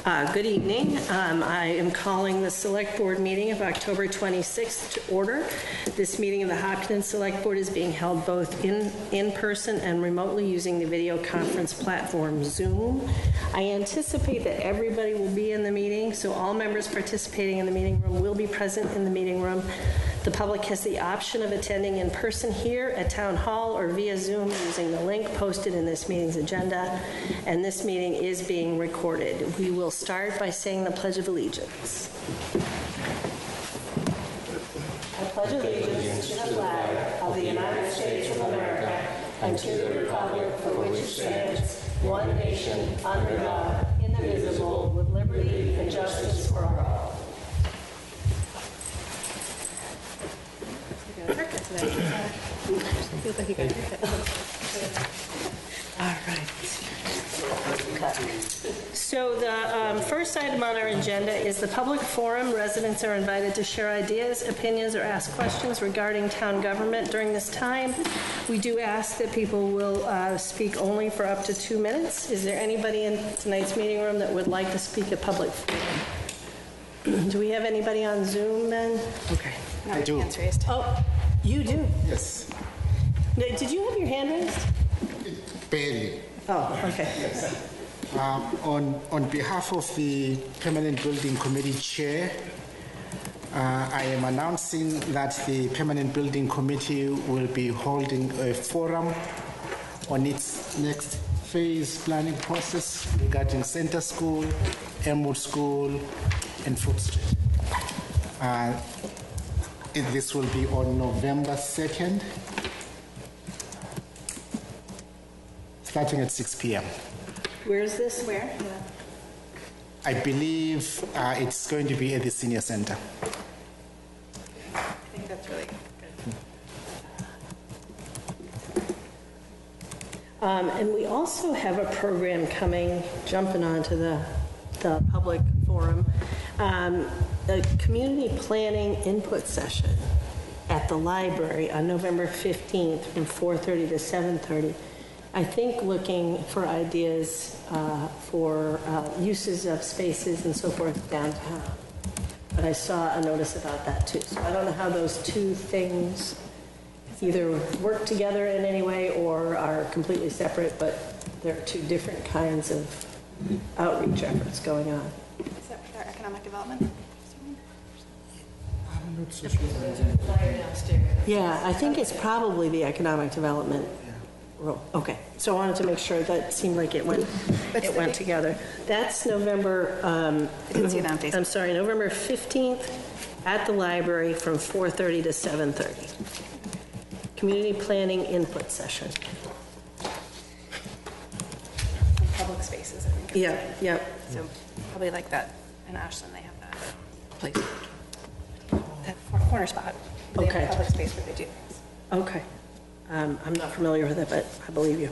Good evening. I am calling the Select Board meeting of October 26th to order. This meeting of the Hopkinen Select Board is being held both in person and remotely using the video conference platform Zoom. I anticipate that everybody will be in the meeting, so all members participating in the meeting room will be present in the meeting room. The public has the option of attending in person here at Town Hall or via Zoom using the link posted in this meeting's agenda, and this meeting is being recorded. We will start by saying the Pledge of Allegiance. I pledge allegiance to the flag of the United States of America and to the republic for which it stands, one nation, under God, indivisible, with liberty and justice for all. Feels like you got a haircut. All right. So the first item on our agenda is the public forum. Residents are invited to share ideas, opinions, or ask questions regarding town government during this time. We do ask that people will speak only for up to 2 minutes. Is there anybody in tonight's meeting room that would like to speak at public forum? Do we have anybody on Zoom, then? Okay. I do. Hands raised. Oh, you do? Yes. Did you have your hand raised? Barely. Oh, okay. Yes. On behalf of the Permanent Building Committee Chair, I am announcing that the Permanent Building Committee will be holding a forum on its next phase planning process regarding Center School, Elmwood School, and Foot Street. This will be on November 2nd, starting at 6 p.m. Where is this? Where? I believe it's going to be at the Senior Center. I think that's really good. And we also have a program coming, jumping onto the public forum, a community planning input session at the library on November 15th from 4:30 to 7:30. I think looking for ideas for uses of spaces and so forth downtown. But I saw a notice about that too. So I don't know how those two things either work together in any way or are completely separate, but there are two different kinds of outreach efforts going on. Is that for their economic development? I'm not so sure. Yeah, I think it's probably the economic development role. Okay, so I wanted to make sure that seemed like it went together. That's November, I didn't see that on Facebook. I'm sorry, November 15th at the library from 4:30 to 7:30. Community planning input session. Public spaces, I think. Yeah. So probably like that in Ashland, they have that place. That corner spot. They have Okay. a public space where they do things. Okay. I'm not familiar with it, but I believe you.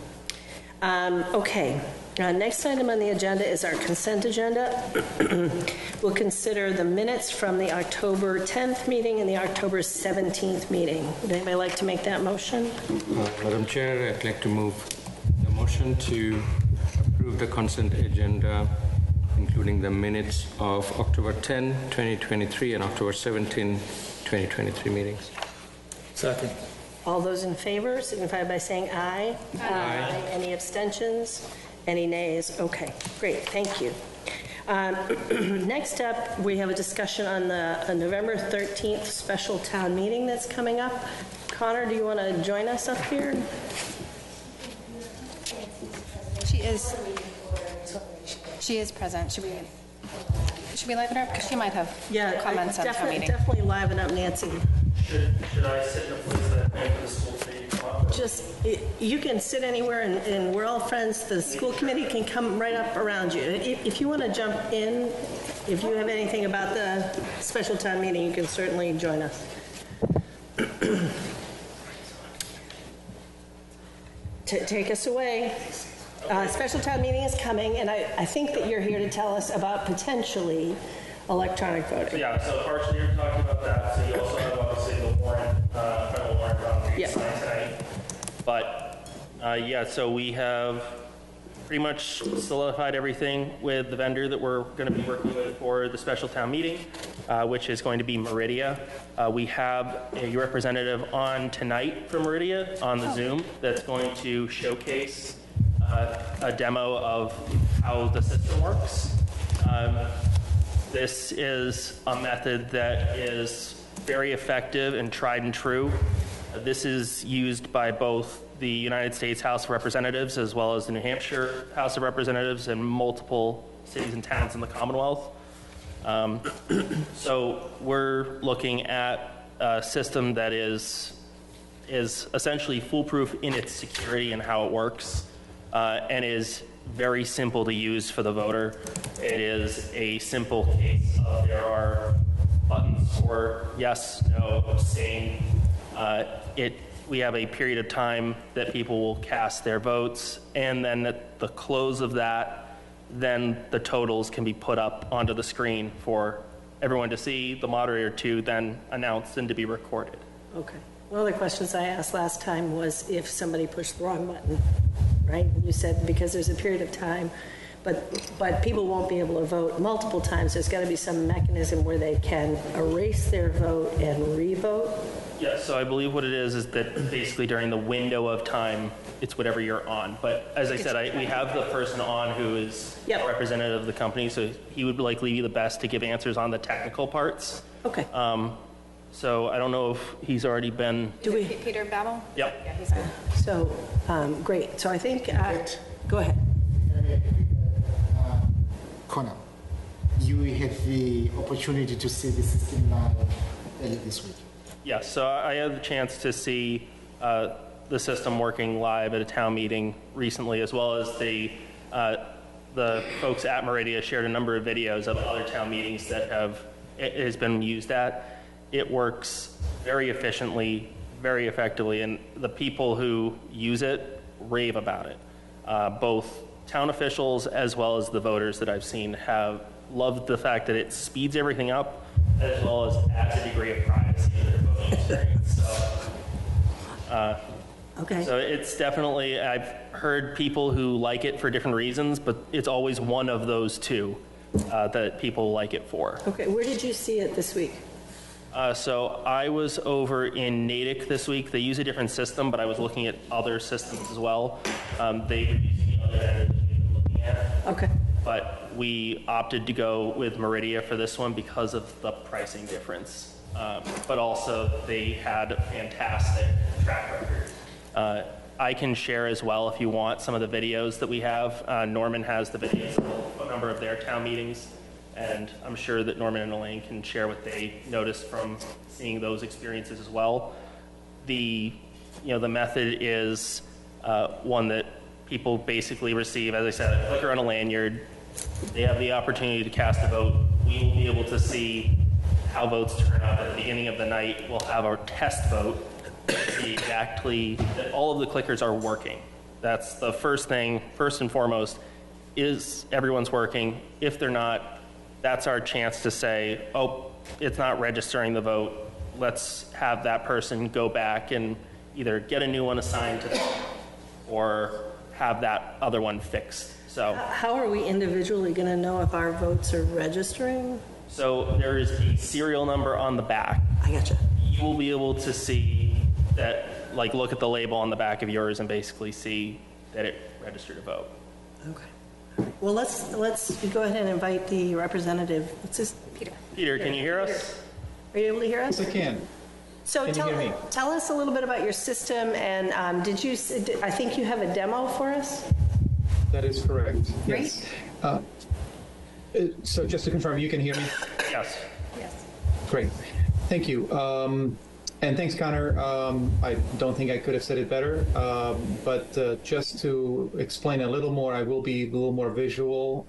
Okay. Next item on the agenda is our consent agenda. We'll consider the minutes from the October 10th meeting and the October 17th meeting. Would anybody like to make that motion? Madam Chair, I'd like to move the motion to approve the consent agenda, including the minutes of October 10, 2023 and October 17, 2023 meetings. Second. All those in favor signify by saying aye. Aye. Any abstentions? Any nays? Okay, great, thank you. Next up, we have a discussion on the November 13th special town meeting that's coming up. Connor, do you want to join us up here? She is present. Should we liven her up? Because she might have comments on town meeting. Definitely liven up Nancy. Should I sit in a place that I plan for the school committee? You can sit anywhere, and we're all friends. The school committee can come right up around you. If you want to jump in, if you have anything about the special town meeting, you can certainly join us. Take us away. Special town meeting is coming, and I think that you're here to tell us about potentially electronic voting. So partially you're talking about that. So you also have obviously the warrant, federal warrant on the sign tonight. But so we have pretty much solidified everything with the vendor that we're going to be working with for the special town meeting, which is going to be Meridia. We have a representative on tonight from Meridia on the Zoom that's going to showcase a demo of how the system works. This is a method that is very effective and tried and true. This is used by both the United States House of Representatives as well as the New Hampshire House of Representatives and multiple cities and towns in the Commonwealth. So we're looking at a system that is essentially foolproof in its security and how it works, and is very simple to use for the voter. It is a simple case of there are buttons for yes, no, abstain. We have a period of time that people will cast their votes, and then at the close of that, then the totals can be put up onto the screen for everyone to see, the moderator to then announce and to be recorded. Okay. One of the questions I asked last time was if somebody pushed the wrong button, right? You said because there's a period of time, but people won't be able to vote multiple times. There's got to be some mechanism where they can erase their vote and re-vote. Yeah, so I believe what it is that basically during the window of time, it's whatever you're on. But as I said, we have the person on who is a representative of the company, so he would likely be the best to give answers on the technical parts. Okay. So I don't know if he's already been... Peter Babel? Yep. Yeah, he's on. So, great. So I think, go ahead. Connor, you had the opportunity to see the system live earlier this week. Yeah, so I had the chance to see the system working live at a town meeting recently, as well as the folks at Meridia shared a number of videos of other town meetings that it has been used at. It works very efficiently, very effectively, and the people who use it rave about it. Both town officials as well as the voters that I've seen have loved the fact that it speeds everything up, as well as adds a degree of privacy to their voting experience. So it's definitely, I've heard people who like it for different reasons, but it's always one of those two that people like it for. Okay, where did you see it this week? So I was over in Natick this week. They use a different system, but I was looking at other systems as well. They were using other vendors we've been looking at. Okay. But we opted to go with Meridia for this one because of the pricing difference. But also they had a fantastic track record. I can share as well if you want some of the videos that we have. Norman has the videos of a number of their town meetings, and I'm sure that Norman and Elaine can share what they noticed from seeing those experiences as well. The method is one that people basically receive, as I said, a clicker on a lanyard. They have the opportunity to cast a vote. We will be able to see how votes turn out at the beginning of the night. We'll have our test vote to see exactly that all of the clickers are working. That's the first thing, first and foremost, is everyone's working. If they're not, that's our chance to say, oh, it's not registering the vote. Let's have that person go back and either get a new one assigned to them or have that other one fixed. So how are we individually going to know if our votes are registering? So there is a serial number on the back. I gotcha. You will be able to see that, like look at the label on the back of yours and basically see that it registered a vote. Okay. Well, let's go ahead and invite the representative. What's his? Peter. Peter, can you hear us? Are you able to hear us? Yes, I can. So Can you hear me? tell us a little bit about your system, and I think you have a demo for us? That is correct. Great. Yes. So just to confirm, you can hear me? Yes. Yes. Great. Thank you. And thanks, Connor. I don't think I could have said it better, but just to explain a little more, I will be a little more visual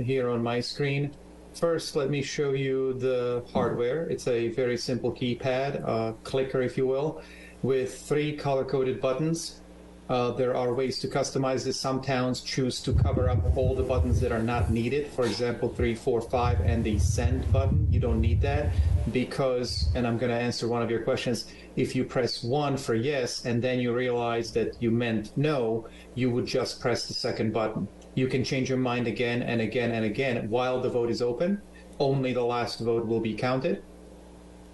here on my screen. First, let me show you the hardware. It's a very simple keypad, clicker, if you will, with 3 color-coded buttons. There are ways to customize this. Some towns choose to cover up all the buttons that are not needed. For example, 3, 4, 5, and the send button. You don't need that because, and I'm going to answer one of your questions, if you press 1 for yes and then you realize that you meant no, you would just press the second button. You can change your mind again and again and again while the vote is open. Only the last vote will be counted.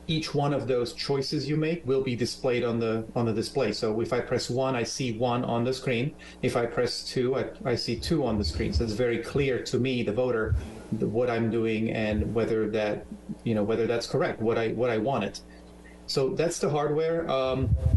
Each one of those choices you make will be displayed on the display. So if I press 1, I see 1 on the screen. If I press 2, I see 2 on the screen. So it's very clear to me, the voter, what I'm doing and whether that's correct, what I wanted. So that's the hardware.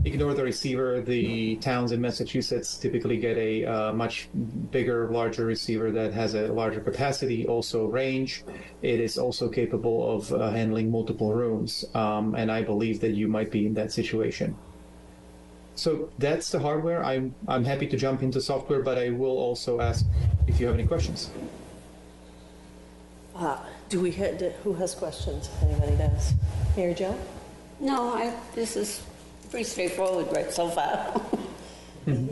Ignore the receiver. The towns in Massachusetts typically get a much bigger, larger receiver that has a larger capacity, also range. It is also capable of handling multiple rooms, and I believe that you might be in that situation. So that's the hardware. I'm happy to jump into software, but I will also ask if you have any questions. Who has questions? If anybody does. Mary Jo? No, this is pretty straightforward right so far. I don't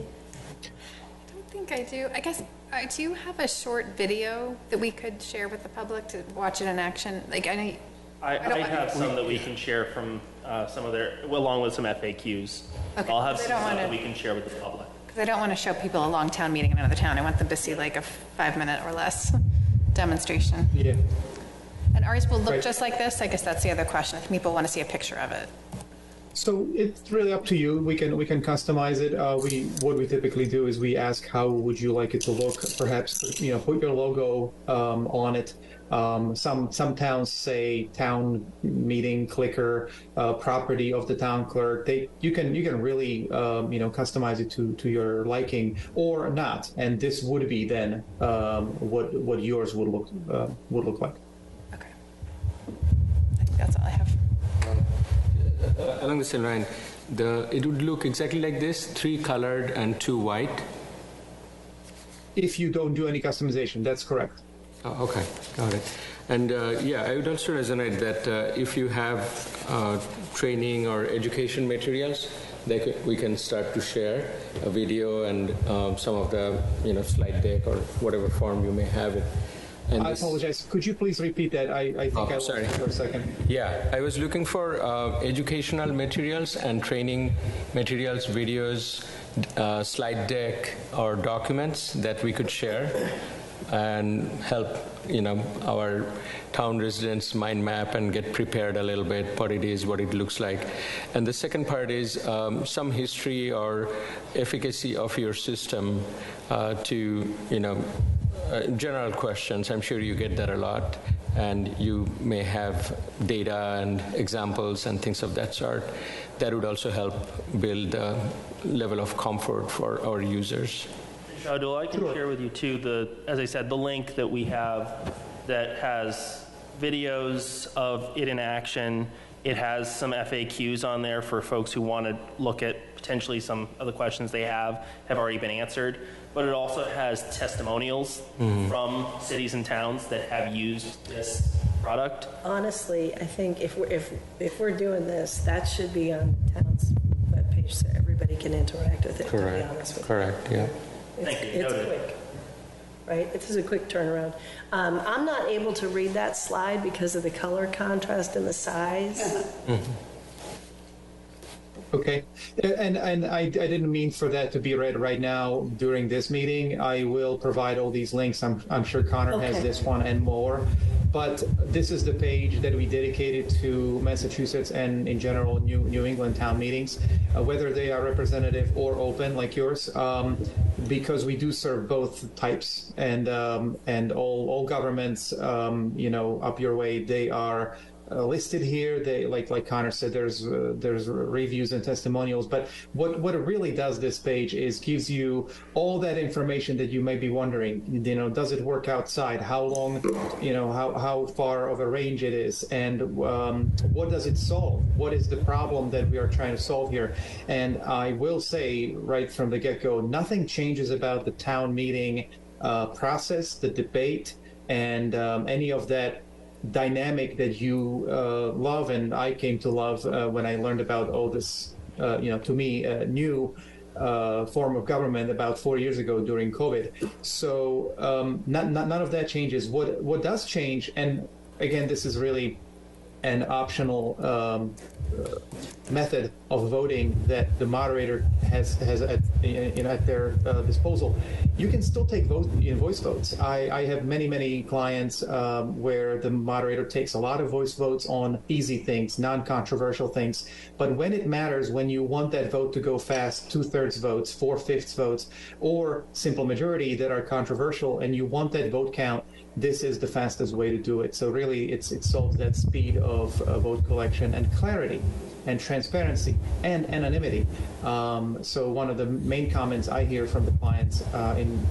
think I do. I guess I do have a short video that we could share with the public to watch it in action. Like I know. I have some that we can share from some of their, along with some FAQs. Okay, I'll have they some don't stuff wanna- that we can share with the public. Because I don't want to show people a long town meeting in another town. I want them to see like a 5-minute or less demonstration. Yeah. And ours will look Right. just like this. I guess that's the other question. If people want to see a picture of it. So it's really up to you. We can customize it. What we typically do is we ask how would you like it to look. Perhaps put your logo on it. Some towns say town meeting clicker, property of the town clerk. You can really customize it to your liking or not. And this would be then what yours would look like. Okay. I think that's all I have. Along the same line, it would look exactly like this, 3 colored and 2 white. If you don't do any customization, that's correct. Oh, okay, got it. And I would also resonate that if you have training or education materials, we can start to share a video and some of the slide deck or whatever form you may have it. And I apologize. Could you please repeat that? I think I lost sorry. you for a second. Yeah, I was looking for educational materials and training materials, videos, slide deck, or documents that we could share and help our town residents mind map and get prepared a little bit what it is, what it looks like. And the second part is some history or efficacy of your system to general questions. I'm sure you get that a lot, and you may have data and examples and things of that sort. That would also help build a level of comfort for our users. Shadul, I can share with you too, as I said, the link that we have that has videos of it in action. It has some FAQs on there for folks who want to look at potentially some of the questions they have already been answered. But it also has testimonials from cities and towns that have used this product. Honestly, I think if we're doing this, that should be on town's webpage so everybody can interact with it. To be honest with you. Correct. Yeah. Thank you. It's Noted. quick, right? This is a quick turnaround. I'm not able to read that slide because of the color contrast and the size. Okay, and I didn't mean for that to be read right now during this meeting. I will provide all these links. I'm sure Connor has Okay. this one and more. But this is the page that we dedicated to Massachusetts and in general New England town meetings, whether they are representative or open like yours, because we do serve both types, and all governments, up your way, they are listed here. They like Connor said, there's reviews and testimonials. But what it really does, this page, is gives you all that information that you may be wondering. Does it work outside? How long? How far of a range it is, and what does it solve? What is the problem that we are trying to solve here? And I will say right from the get-go, nothing changes about the town meeting process, the debate, and any of that dynamic that you love and I came to love when I learned about all this, to me, new form of government about 4 years ago during COVID. So none of that changes. What does change, and again, this is really an optional method of voting that the moderator has at their disposal. You can still take voice votes. I have many clients where the moderator takes a lot of voice votes on easy things, non-controversial things. But when it matters, when you want that vote to go fast, 2/3 votes, 4/5 votes, or simple majority that are controversial, and you want that vote count, this is the fastest way to do it. So really, it solves that speed of vote collection and clarity and transparency and anonymity. So one of the main comments I hear from the clients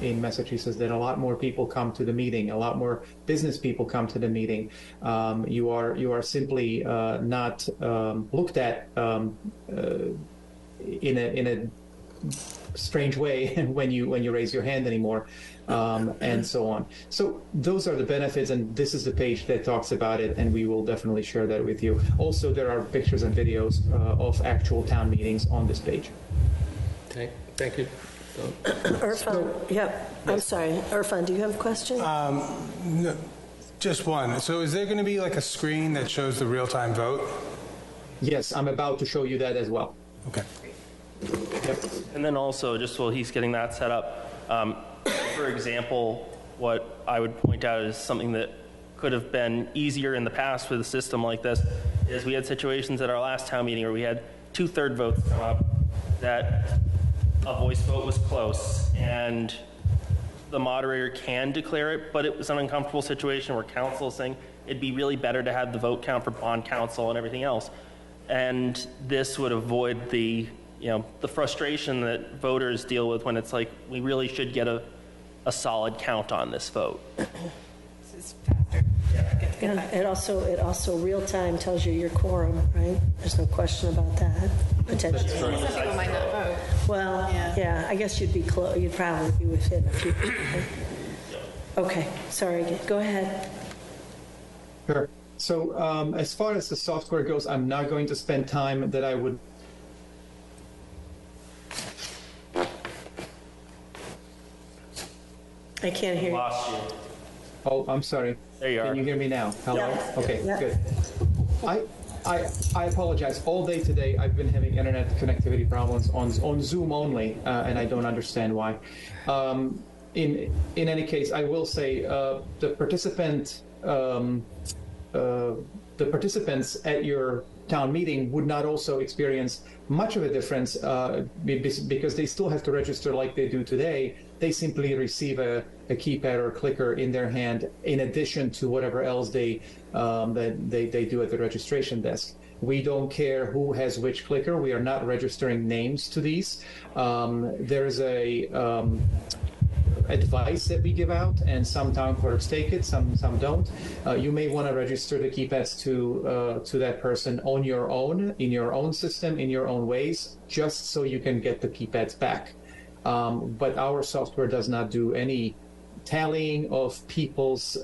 in Massachusetts that a lot more people come to the meeting, a lot more business people come to the meeting. You are simply not looked at in a strange way when you raise your hand anymore, and so on. So those are the benefits, and this is the page that talks about it, and we will definitely share that with you. Also, there are pictures and videos of actual town meetings on this page. Thank you. Irfan, I'm sorry. Irfan, do you have a question? No, just one. So is there going to be like a screen that shows the real-time vote? Yes, I'm about to show you that as well. Okay. Yep. And then also, just while he's getting that set up, for example, what I would point out is something that could have been easier in the past with a system like this, is we had situations at our last town meeting where we had 2/3 votes come up, that a voice vote was close, and the moderator can declare it, but it was an uncomfortable situation where council is saying it'd be really better to have the vote count for bond council and everything else. And this would avoid the frustration that voters deal with when it's like, we really should get a solid count on this vote. This is faster. Yeah, it also real time tells you your quorum, right? There's no question about that. Potentially. Some people might not vote. Well, yeah, I guess you'd be close. You'd probably be within a few. Okay, sorry. Go ahead. Sure. So as far as the software goes, I'm not going to spend time that I would. I can't hear you. Lost you. Oh, I'm sorry. There you are. Can you hear me now? Hello? Yeah. Okay, Yeah. good. I apologize. All day today, I've been having internet connectivity problems on Zoom only, and I don't understand why. In any case, I will say the participants at your town meeting would not also experience much of a difference because they still have to register like they do today. They simply receive a keypad or a clicker in their hand in addition to whatever else they do at the registration desk. We don't care who has which clicker. We are not registering names to these. There's a advice that we give out, and some town clerks take it, some don't. You may want to register the keypads to that person on your own, in your own system, in your own ways, just so you can get the keypads back. But our software does not do any tallying of people's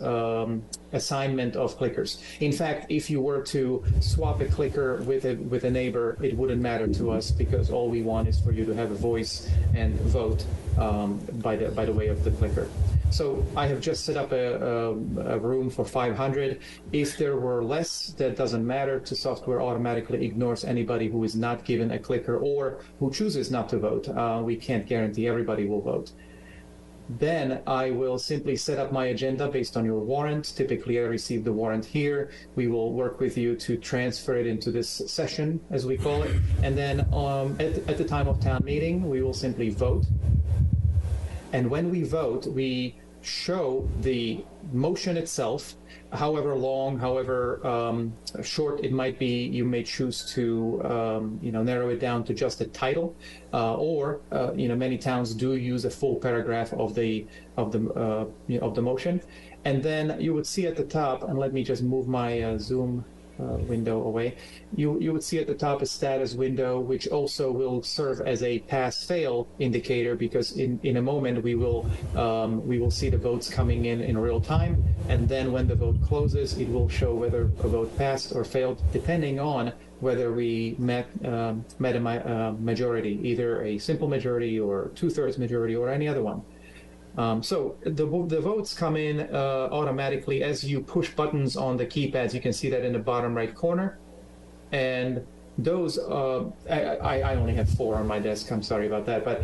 assignment of clickers. In fact, if you were to swap a clicker with a neighbor, it wouldn't matter to us because all we want is for you to have a voice and vote by the way of the clicker. So I have just set up a room for 500. If there were less, that doesn't matter. The software automatically ignores anybody who is not given a clicker or who chooses not to vote. We can't guarantee everybody will vote. Then I will simply set up my agenda based on your warrant. Typically, I receive the warrant here. We will work with you to transfer it into this session, as we call it. And then at the time of town meeting, we will simply vote. And when we vote, we show the motion itself, however long, however short it might be. You may choose to narrow it down to just a title, or many towns do use a full paragraph of the motion. And then you would see at the top, and let me just move my Zoom window away, you would see at the top a status window, which also will serve as a pass-fail indicator, because in a moment we will see the votes coming in real time, and then when the vote closes, it will show whether a vote passed or failed, depending on whether we met a majority, either a simple majority or 2/3 majority or any other one. So the votes come in automatically as you push buttons on the keypads. You can see that in the bottom right corner. And those, I only have 4 on my desk. I'm sorry about that, but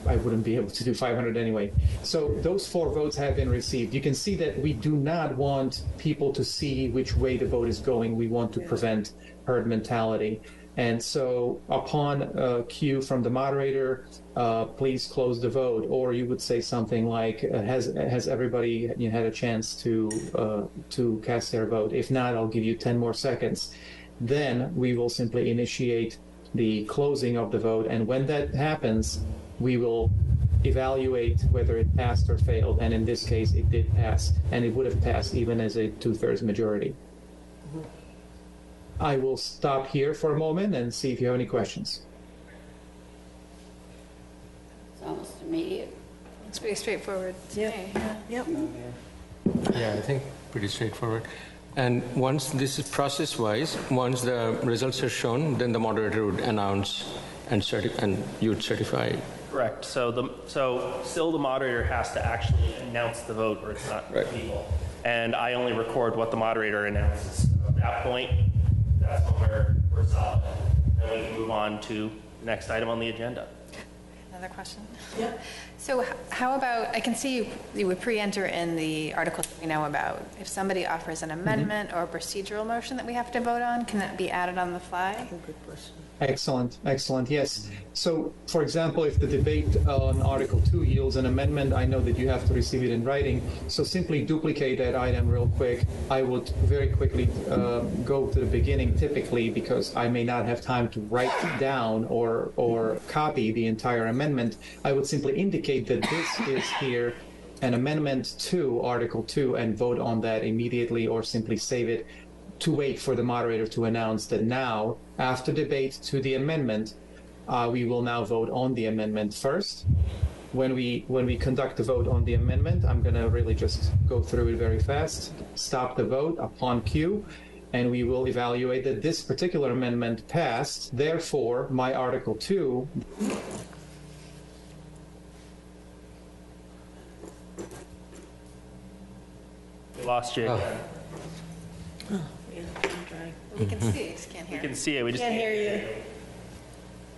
I wouldn't be able to do 500 anyway. So those 4 votes have been received. You can see that we do not want people to see which way the vote is going. We want to prevent herd mentality. And so upon cue from the moderator, please close the vote, or you would say something like, has everybody had a chance to cast their vote? If not, I'll give you 10 more seconds. Then we will simply initiate the closing of the vote, and when that happens, we will evaluate whether it passed or failed, and in this case it did pass, and it would have passed even as a 2/3 majority. I will stop here for a moment and see if you have any questions. It's almost immediate. It's pretty straightforward. Yep. Okay. Yep. Yeah, I think pretty straightforward. And once this is process-wise, once the results are shown, then the moderator would announce and you'd certify. Correct. So still the moderator has to actually announce the vote, or it's not Right. legal. And I only record what the moderator announces. At that point, that's when we're solid. Then we can move on to the next item on the agenda. Another question? Yeah. So how about, I can see you would pre-enter in the articles that we know about. If somebody offers an amendment or a procedural motion that we have to vote on, can that be added on the fly? Good question. Excellent, excellent, yes. So, for example, if the debate on Article 2 yields an amendment, I know that you have to receive it in writing, so simply duplicate that item real quick. I would very quickly go to the beginning, typically, because I may not have time to write down or copy the entire amendment. I would simply indicate that this is here an amendment to Article 2 and vote on that immediately, or simply save it to wait for the moderator to announce that now, after debate to the amendment, we will now vote on the amendment first. When we conduct the vote on the amendment, I'm going to really just go through it very fast, stop the vote upon cue, and we will evaluate that this particular amendment passed. Therefore, my Article 2... We lost you. We can see, just can't We hear. can see it. We just Can't hear you.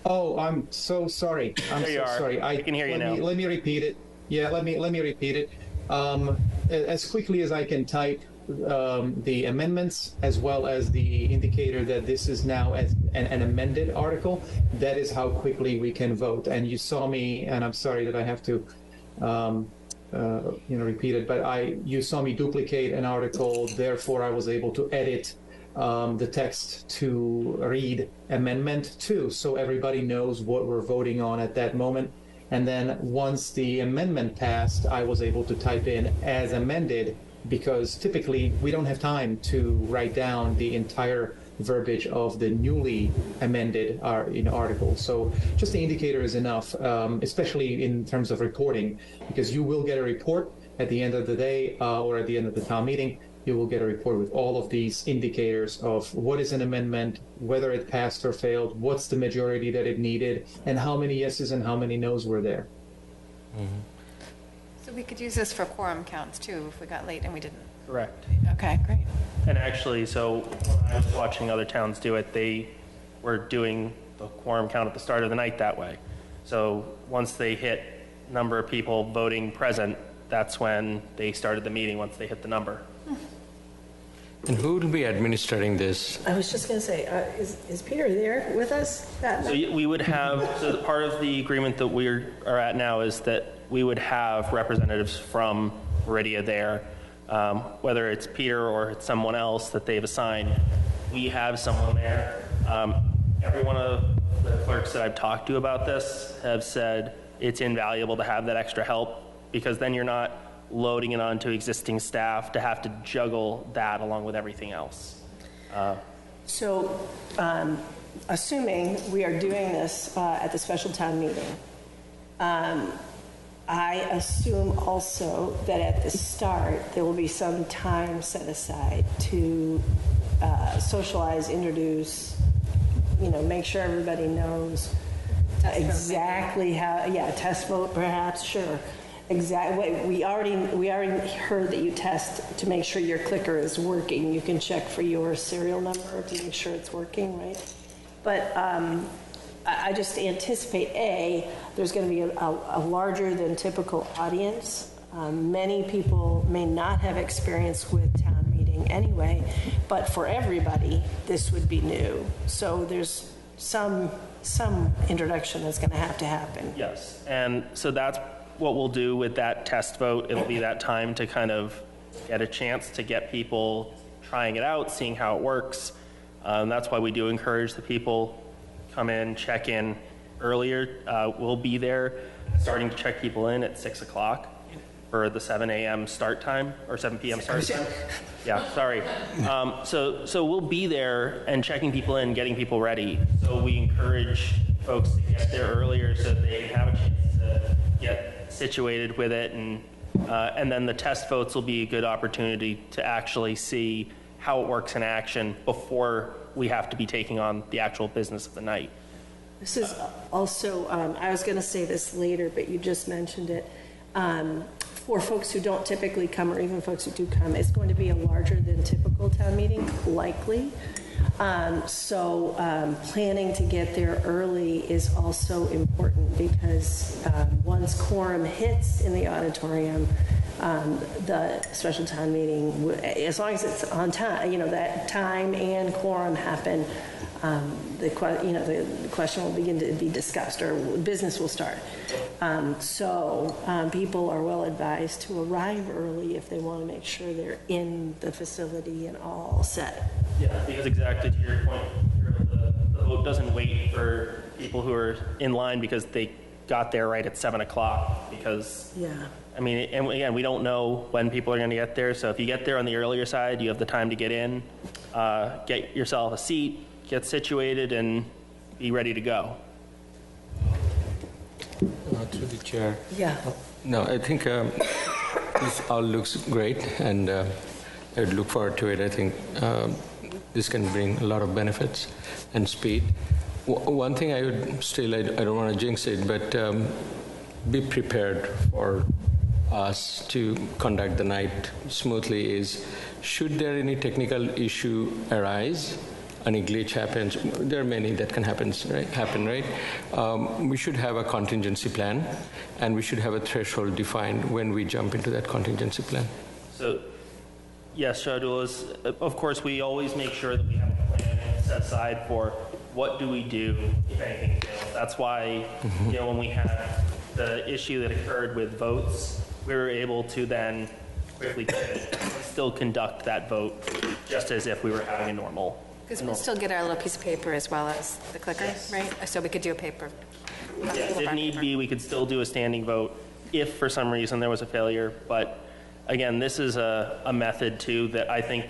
Oh, I'm so sorry. I'm There you so are. sorry. I can hear you now. Let me repeat it. Yeah, let me repeat it. As quickly as I can type the amendments, as well as the indicator that this is now an amended article, that is how quickly we can vote. And you saw me, and I'm sorry that I have to repeat it, but you saw me duplicate an article, therefore I was able to edit the text to read Amendment 2, so everybody knows what we're voting on at that moment. And then once the amendment passed, I was able to type in as amended, because typically we don't have time to write down the entire verbiage of the newly amended article. So just the indicator is enough, especially in terms of reporting, because you will get a report at the end of the day or at the end of the town meeting. You will get a report with all of these indicators of what is an amendment, whether it passed or failed, what's the majority that it needed, and how many yeses and how many nos were there. Mm-hmm. So we could use this for quorum counts too, if we got late and we didn't. Correct. Okay, great. And actually, so when I was watching other towns do it, they were doing the quorum count at the start of the night that way. So once they hit number of people voting present, that's when they started the meeting, once they hit the number. And who will be administering this? I was just going to say, is Peter there with us? So we would have, so part of the agreement that we are at now is that we would have representatives from Meridia there, whether it's Peter or it's someone else that they've assigned. We have someone there. Every one of the clerks that I've talked to about this have said it's invaluable to have that extra help, because then you're not loading it onto existing staff to have to juggle that along with everything else. So, assuming we are doing this at the special town meeting, I assume also that at the start, there will be some time set aside to socialize, introduce, make sure everybody knows exactly how, test vote perhaps, sure. Exactly. We already heard that you test to make sure your clicker is working. You can check for your serial number to make sure it's working, right? But I just anticipate, there's going to be a larger than typical audience. Many people may not have experience with town meeting anyway, but for everybody, this would be new. So there's some introduction that's going to happen. Yes, and so that's what we'll do with that test vote. It'll be that time to kind of get a chance to get people trying it out, seeing how it works. That's why we do encourage the people come in, check in earlier. We'll be there starting to check people in at 6 o'clock for the 7 a.m. start time, or 7 p.m. start time. Yeah, sorry. So we'll be there and checking people in, getting people ready. So we encourage folks to get there earlier so they can have a chance to get situated with it, and then the test votes will be a good opportunity to actually see how it works in action before we have to be taking on the actual business of the night. This is also, I was going to say this later, but you just mentioned it. For folks who don't typically come, or even folks who do come, it's going to be a larger than typical town meeting, likely. So planning to get there early is also important, because once quorum hits in the auditorium, the special town meeting, as long as it's on time, that time and quorum happen, the question will begin to be discussed, or business will start. So people are well advised to arrive early if they want to make sure they're in the facility and all set. Yeah, because exactly to your point, the vote doesn't wait for people who are in line because they got there right at 7 o'clock. Because, I mean, and again, we don't know when people are going to get there. So if you get there on the earlier side, you have the time to get in, get yourself a seat, get situated, and be ready to go. Through the chair. Yeah. No, I think this all looks great, and I would look forward to it. I think this can bring a lot of benefits and speed. One thing I would still, I don't want to jinx it, but be prepared for us to conduct the night smoothly is, should there any technical issue arise, any glitch happens, there are many that can happen, right? We should have a contingency plan, and we should have a threshold defined when we jump into that contingency plan. So, yes, Shadul, of course, we always make sure that we have a plan set aside for what do we do if anything fails. That's why, when we had the issue that occurred with votes, we were able to then quickly still conduct that vote just as if we were having a normal. Because we'll still get our little piece of paper as well as the clicker, right? So we could do a paper. Yes, if need be, we could still do a standing vote if for some reason there was a failure. But again, this is a method too that I think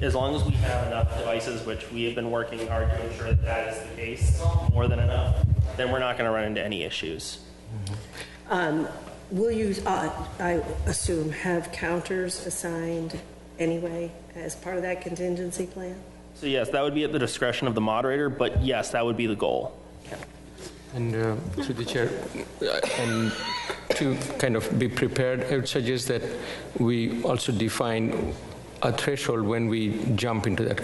as long as we have enough devices, which we have been working hard to ensure that is the case, more than enough, then we're not going to run into any issues. Will you, I assume, have counters assigned anyway as part of that contingency plan? So yes, that would be at the discretion of the moderator, but yes, that would be the goal. And through the chair, and to kind of be prepared, I would suggest that we also define a threshold when we jump into that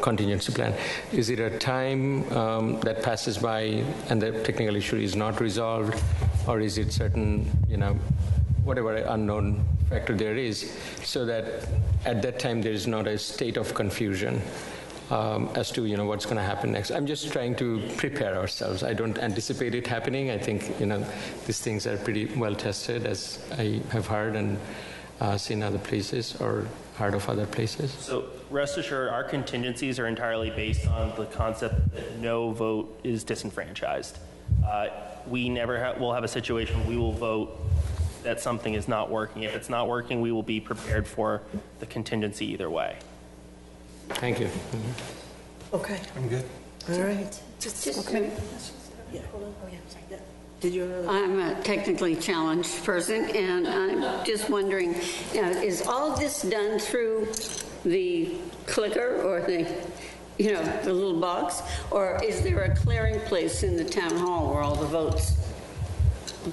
contingency plan. Is it a time that passes by and the technical issue is not resolved, or is it certain, whatever unknown factor there is, so that at that time there is not a state of confusion as to what's going to happen next. I'm just trying to prepare ourselves. I don't anticipate it happening. I think these things are pretty well tested, as I have heard and seen other places or heard of other places. So rest assured, our contingencies are entirely based on the concept that no vote is disenfranchised. We never will have a situation where we will vote that something is not working. If it's not working, we will be prepared for the contingency either way. Thank you. Okay, I'm good. all right. Just Yeah, hold on. Oh, yeah, sorry. Yeah. Did you have another? I'm a technically challenged person, and I'm just wondering, is all of this done through the clicker or the little box, or is there a clearing place in the town hall where all the votes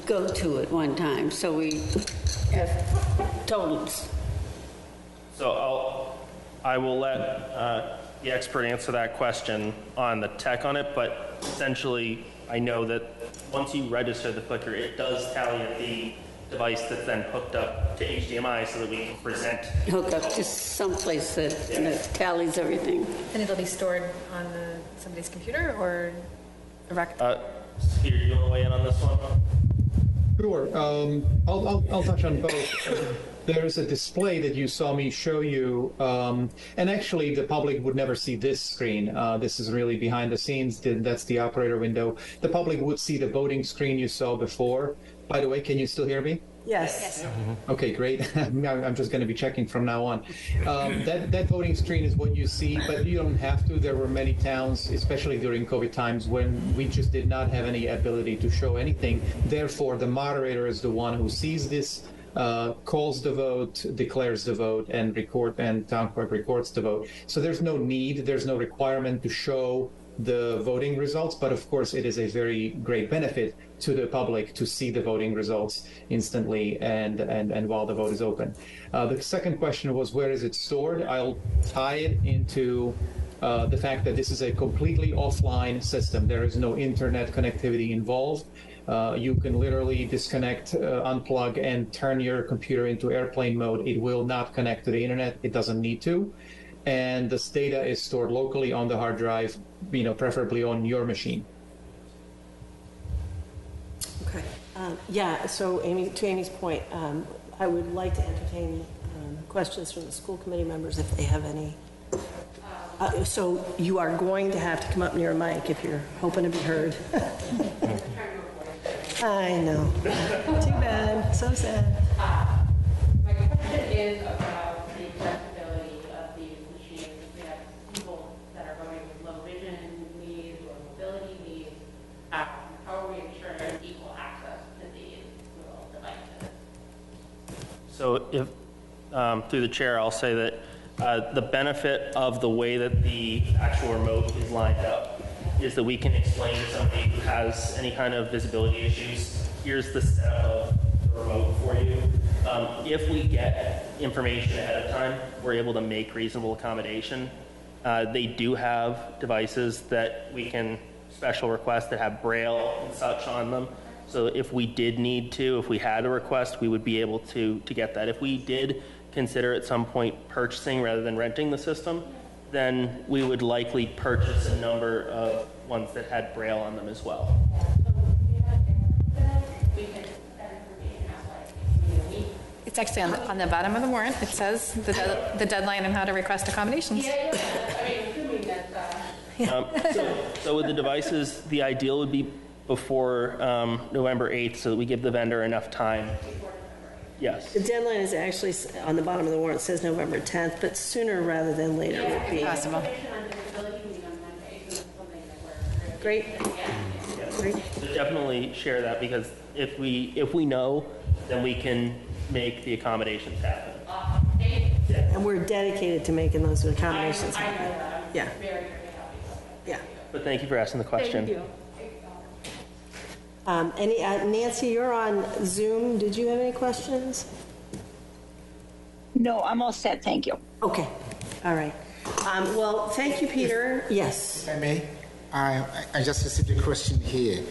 go to at one time, so we have totals? So I will let the expert answer that question on the tech on it, but essentially I know that once you register the clicker, it does tally at the device that's then hooked up to HDMI so that we can present. Hook up to someplace that tallies everything. And it'll be stored on somebody's computer or direct? Peter, do you want to weigh in on this one? Sure. I'll touch on both. There's a display that you saw me show you, and actually the public would never see this screen. This is really behind the scenes. That's the operator window. The public would see the voting screen you saw before. By the way, can you still hear me? Yes. Okay, great. I'm just going to be checking from now on. That voting screen is what you see, but you don't have to. There were many towns, especially during COVID times, when we just did not have any ability to show anything. Therefore, the moderator is the one who sees this, calls the vote, declares the vote, and town clerk records the vote. So there's no need, there's no requirement to show the voting results, but of course it is a very great benefit to the public to see the voting results instantly and while the vote is open. The second question was, where is it stored? I'll tie it into the fact that this is a completely offline system. There is no internet connectivity involved. You can literally disconnect, unplug, and turn your computer into airplane mode. It will not connect to the internet. It doesn't need to. And this data is stored locally on the hard drive, preferably on your machine. Okay. Yeah, so to Amy's point, I would like to entertain questions from the school committee members if they have any. So you are going to have to come up near a mic if you're hoping to be heard. I know. Too bad. So sad. My question is about the accessibility of these machines. We have people that are voting with low vision needs or mobility needs. How are we ensuring equal access to these little devices? So if, through the chair, I'll say that the benefit of the way that the actual remote is lined up is that we can explain to somebody who has any kind of visibility issues, here's the setup of the remote for you. If we get information ahead of time, we're able to make reasonable accommodation. They do have devices that we can special request that have Braille and such on them. So if we did need to, if we had a request, we would be able to get that. If we did consider at some point purchasing rather than renting the system, then we would likely purchase a number of ones that had Braille on them as well. It's actually on the bottom of the warrant. It says the deadline and how to request accommodations. So with the devices, the ideal would be before November 8th so that we give the vendor enough time. Yes. The deadline is actually on the bottom of the warrant. It says November 10th, but sooner rather than later would be Possible. great. Great. So definitely share that, because if we know, then we can make the accommodations happen. And we're dedicated to making those accommodations happen. Yeah. Yeah. But thank you for asking the question. Thank you. Nancy, you're on Zoom. Did you have any questions? No, I'm all set. Thank you. Okay. All right. Well, thank you, Peter. Yes. If I may, I just received a question here.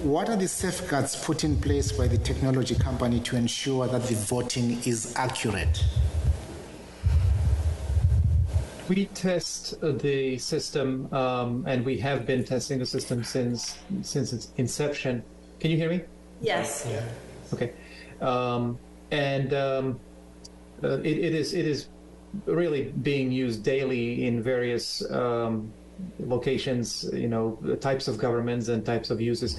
What are the safeguards put in place by the technology company to ensure that the voting is accurate? We test the system, and we have been testing the system since its inception. Can you hear me? Yes. Yeah. Okay. It is really being used daily in various locations, the types of governments and types of uses.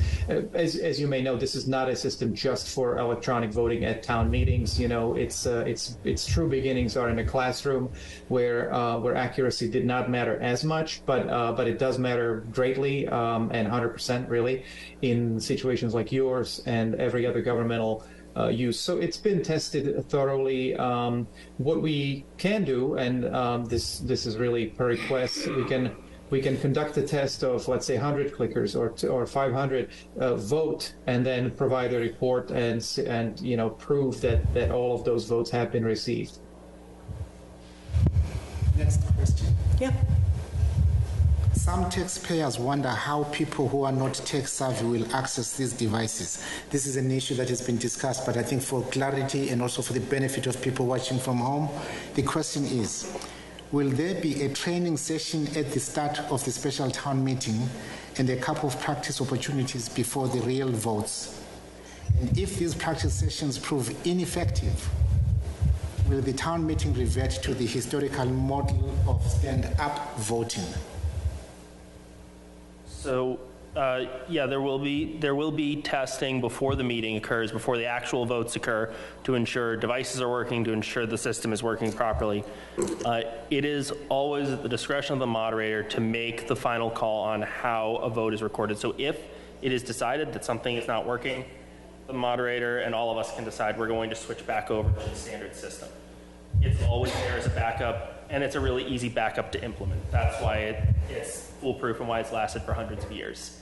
As you may know, this is not a system just for electronic voting at town meetings. Its true beginnings are in a classroom where accuracy did not matter as much, but it does matter greatly and 100% really in situations like yours and every other governmental use. So it's been tested thoroughly. What we can do, and this is really per request, we can conduct a test of, let's say, 100 clickers or 500, vote, and then provide a report and prove that all of those votes have been received. Next question. Yeah. Some taxpayers wonder how people who are not tech savvy will access these devices. This is an issue that has been discussed, but I think for clarity and also for the benefit of people watching from home, the question is, will there be a training session at the start of the special town meeting and a couple of practice opportunities before the real votes? And if these practice sessions prove ineffective, will the town meeting revert to the historical model of stand-up voting? So, there will be testing before the meeting occurs, before the actual votes occur, to ensure devices are working, to ensure the system is working properly. It is always at the discretion of the moderator to make the final call on how a vote is recorded. So if it is decided that something is not working, the moderator and all of us can decide we're going to switch back over to the standard system. It's always there as a backup, and it's a really easy backup to implement. That's why it's foolproof and why it's lasted for hundreds of years.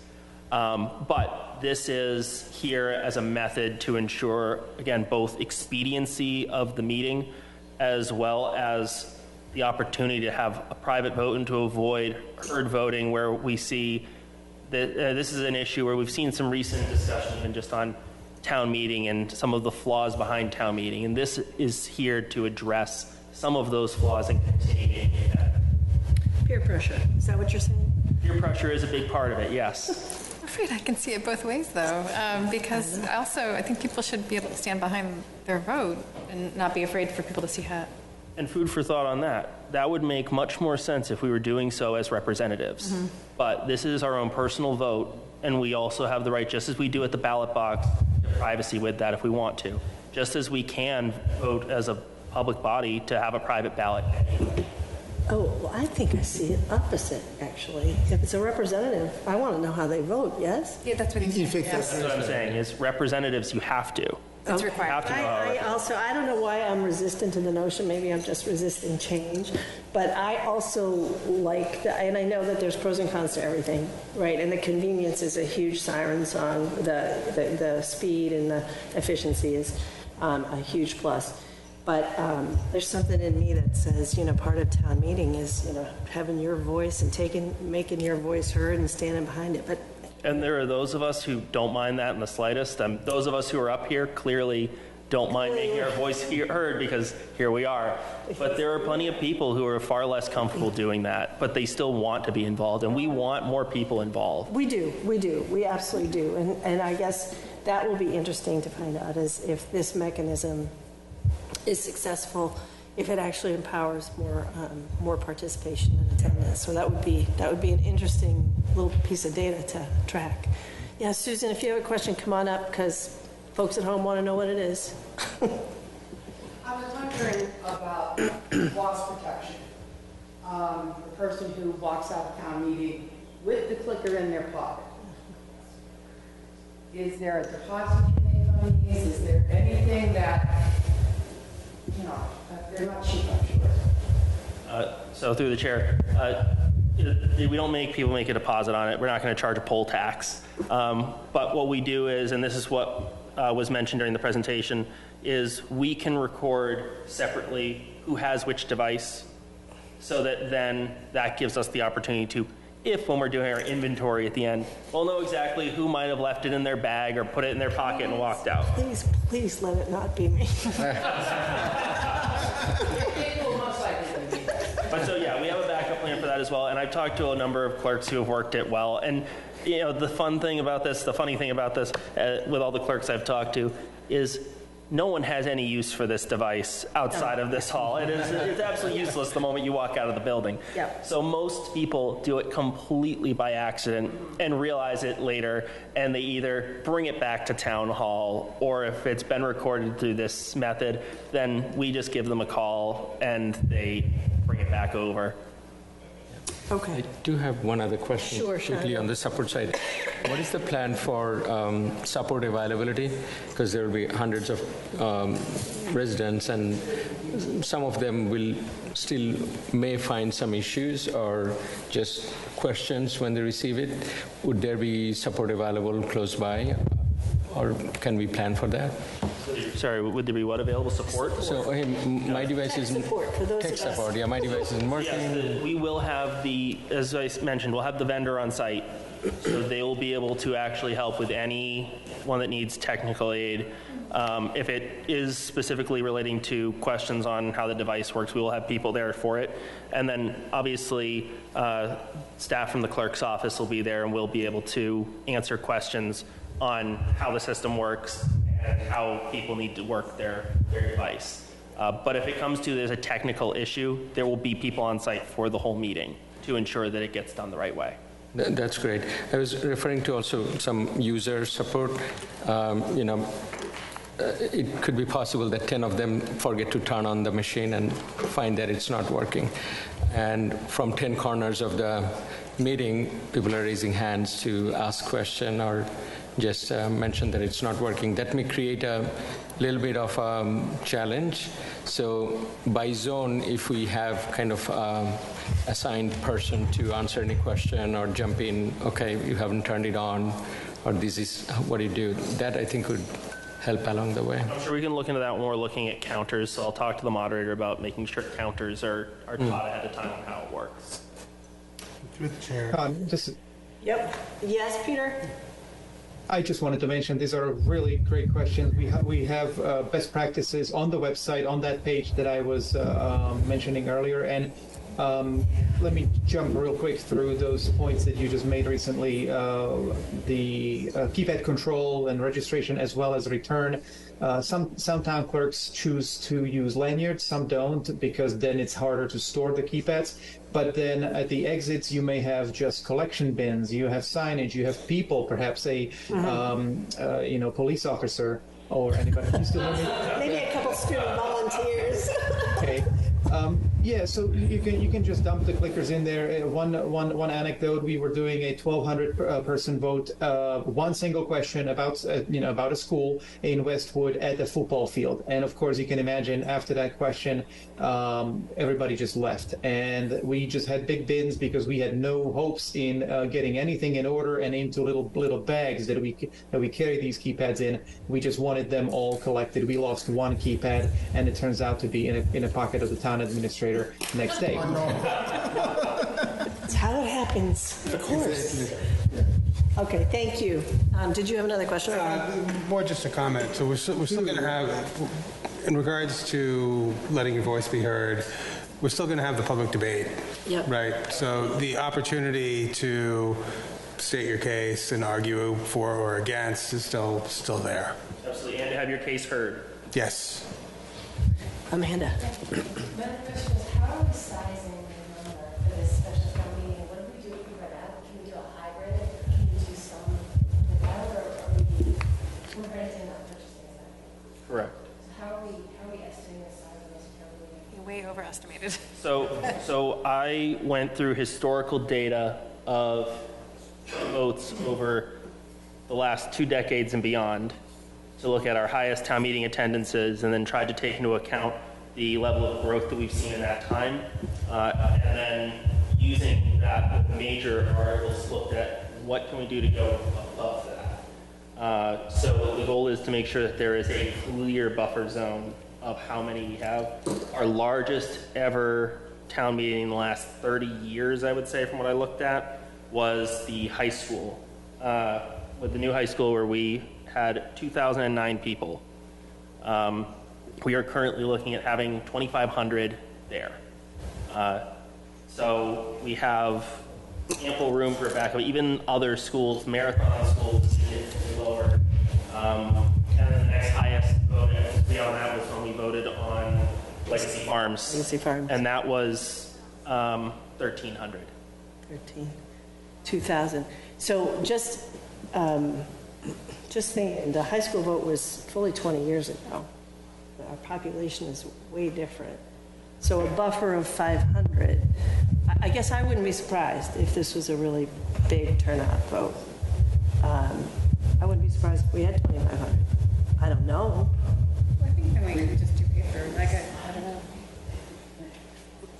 But this is here as a method to ensure, again, both expediency of the meeting as well as the opportunity to have a private vote and to avoid herd voting, where we see that this is an issue where we've seen some recent discussion even just on town meeting and some of the flaws behind town meeting. And this is here to address some of those flaws and continue that. Peer pressure. Is that what you're saying? Peer pressure is a big part of it, yes. I'm afraid I can see it both ways, though, because also I think people should be able to stand behind their vote and not be afraid for people to see how. And food for thought on that. That would make much more sense if we were doing so as representatives. Mm-hmm. But this is our own personal vote, and we also have the right, just as we do at the ballot box, to privacy with that if we want to. Just as we can vote as a public body to have a private ballot. Oh, well, I think I see it opposite, actually. If it's a representative, I want to know how they vote, yes? Yeah, that's what he's saying. That's what I'm saying, is representatives, you have to. It's required. I don't know why I'm resistant to the notion. Maybe I'm just resisting change. But I also like, and I know that there's pros and cons to everything, right? And the convenience is a huge siren song. The speed and the efficiency is a huge plus. But there's something in me that says, part of town meeting is, having your voice and making your voice heard and standing behind it. And there are those of us who don't mind that in the slightest. Those of us who are up here clearly don't mind making our voice heard, because here we are. But there are plenty of people who are far less comfortable doing that, but they still want to be involved, and we want more people involved. We do. We absolutely do. And I guess that will be interesting to find out, is if this mechanism is successful, if it actually empowers more participation and attendance. So that would be an interesting little piece of data to track. Yeah, Susan, if you have a question, come on up, because folks at home want to know what it is. I was wondering about loss protection. The person who walks out of town meeting with the clicker in their pocket. Is there a deposit you make on these? Is there anything that, they're not cheap, I'm sure. So through the chair, we don't make people make a deposit on it. We're not going to charge a poll tax. But what we do is, and this is what was mentioned during the presentation, is we can record separately who has which device, so that then that gives us the opportunity to, when we're doing our inventory at the end, we'll know exactly who might have left it in their bag or put it in their pocket and walked out. Please let it not be me. But so yeah, we have a backup plan for that as well. And I've talked to a number of clerks who have worked it well. And the funny thing about this, with all the clerks I've talked to, is no one has any use for this device outside of this hall. It's absolutely useless the moment you walk out of the building. Yep. So most people do it completely by accident and realize it later, and they either bring it back to town hall, or if it's been recorded through this method, then we just give them a call and they bring it back over. Okay. I do have one other question Sure, quickly Shana. on the support side. What is the plan for support availability? Because there will be hundreds of residents, and some of them will still may find some issues or just questions when they receive it. Would there be support available close by, or can we plan for that? Sorry, would there be what available support? So my device Tech isn't support for those tech of us. support. Yeah, my device isn't working. Yes, we will have as I mentioned, we'll have the vendor on site, so they will be able to actually help with anyone that needs technical aid. If it is specifically relating to questions on how the device works, we will have people there for it. And then obviously, staff from the clerk's office will be there, and we'll be able to answer questions on how the system works and how people need to work their device. But if it comes to there's a technical issue, there will be people on site for the whole meeting to ensure that it gets done the right way. That's great. I was referring to also some user support. It could be possible that 10 of them forget to turn on the machine and find that it's not working. And from 10 corners of the meeting, people are raising hands to ask questions or just mention that it's not working. That may create a little bit of a challenge. So by zone, if we have kind of assigned person to answer any question or jump in, okay, you haven't turned it on, or this is what you do, that I think would help along the way. I'm sure we can look into that when we're looking at counters, so I'll talk to the moderator about making sure counters are taught ahead of time on how it works. Through the chair. Yep. Yes, Peter? I just wanted to mention these are really great questions. We have best practices on the website, on that page that I was mentioning earlier. And let me jump real quick through those points that you just made recently. The keypad control and registration, as well as return. Some town clerks choose to use lanyards, some don't, because then it's harder to store the keypads. But then at the exits, you may have just collection bins, you have signage, you have people, perhaps a police officer or anybody. You still hear me? Maybe a couple student volunteers. Okay. Yeah, so you can just dump the clickers in there. One anecdote: we were doing a 1,200 person vote, one single question about a school in Westwood at the football field, and of course you can imagine after that question, everybody just left, and we just had big bins because we had no hopes in getting anything in order and into little bags that we carry these keypads in. We just wanted them all collected. We lost one keypad, and it turns out to be in a pocket of the town administrator next day. That's how it happens, of course. Okay, thank you. Did you have another question? More just a comment. So we're still going to have, in regards to letting your voice be heard, we're still going to have the public debate. Yep. Right? So the opportunity to state your case and argue for or against is still there. Absolutely, and to have your case heard. Yes. Amanda. Another question is, how are we sizing the number for this special town meeting? What do we do if we run out? Can we do a hybrid? Can we do some without, or are we're renting, not purchasing? Correct. So how are we estimating the size of this town meeting? You're way overestimated. So I went through historical data of votes over the last 2 decades and beyond to look at our highest town meeting attendances, and then tried to take into account the level of growth that we've seen in that time. And then using that with major articles, looked at what can we do to go above that. So the goal is to make sure that there is a clear buffer zone of how many we have. Our largest ever town meeting in the last 30 years, I would say, from what I looked at, was the high school. With the new high school, where we had 2,009 people. We are currently looking at having 2,500 there. So we have ample room for backup. Even other schools, Marathon schools, is significantly lower. And then the next highest vote on that was when we voted on Legacy Farms. Legacy Farms. And that was 1,300. 2,000. So just thinking, the high school vote was fully 20 years ago. Our population is way different. So a buffer of 500, I guess I wouldn't be surprised if this was a really big turnout vote. I wouldn't be surprised if we had 2,500. I don't know. I think then we could just do paper, like, I don't know.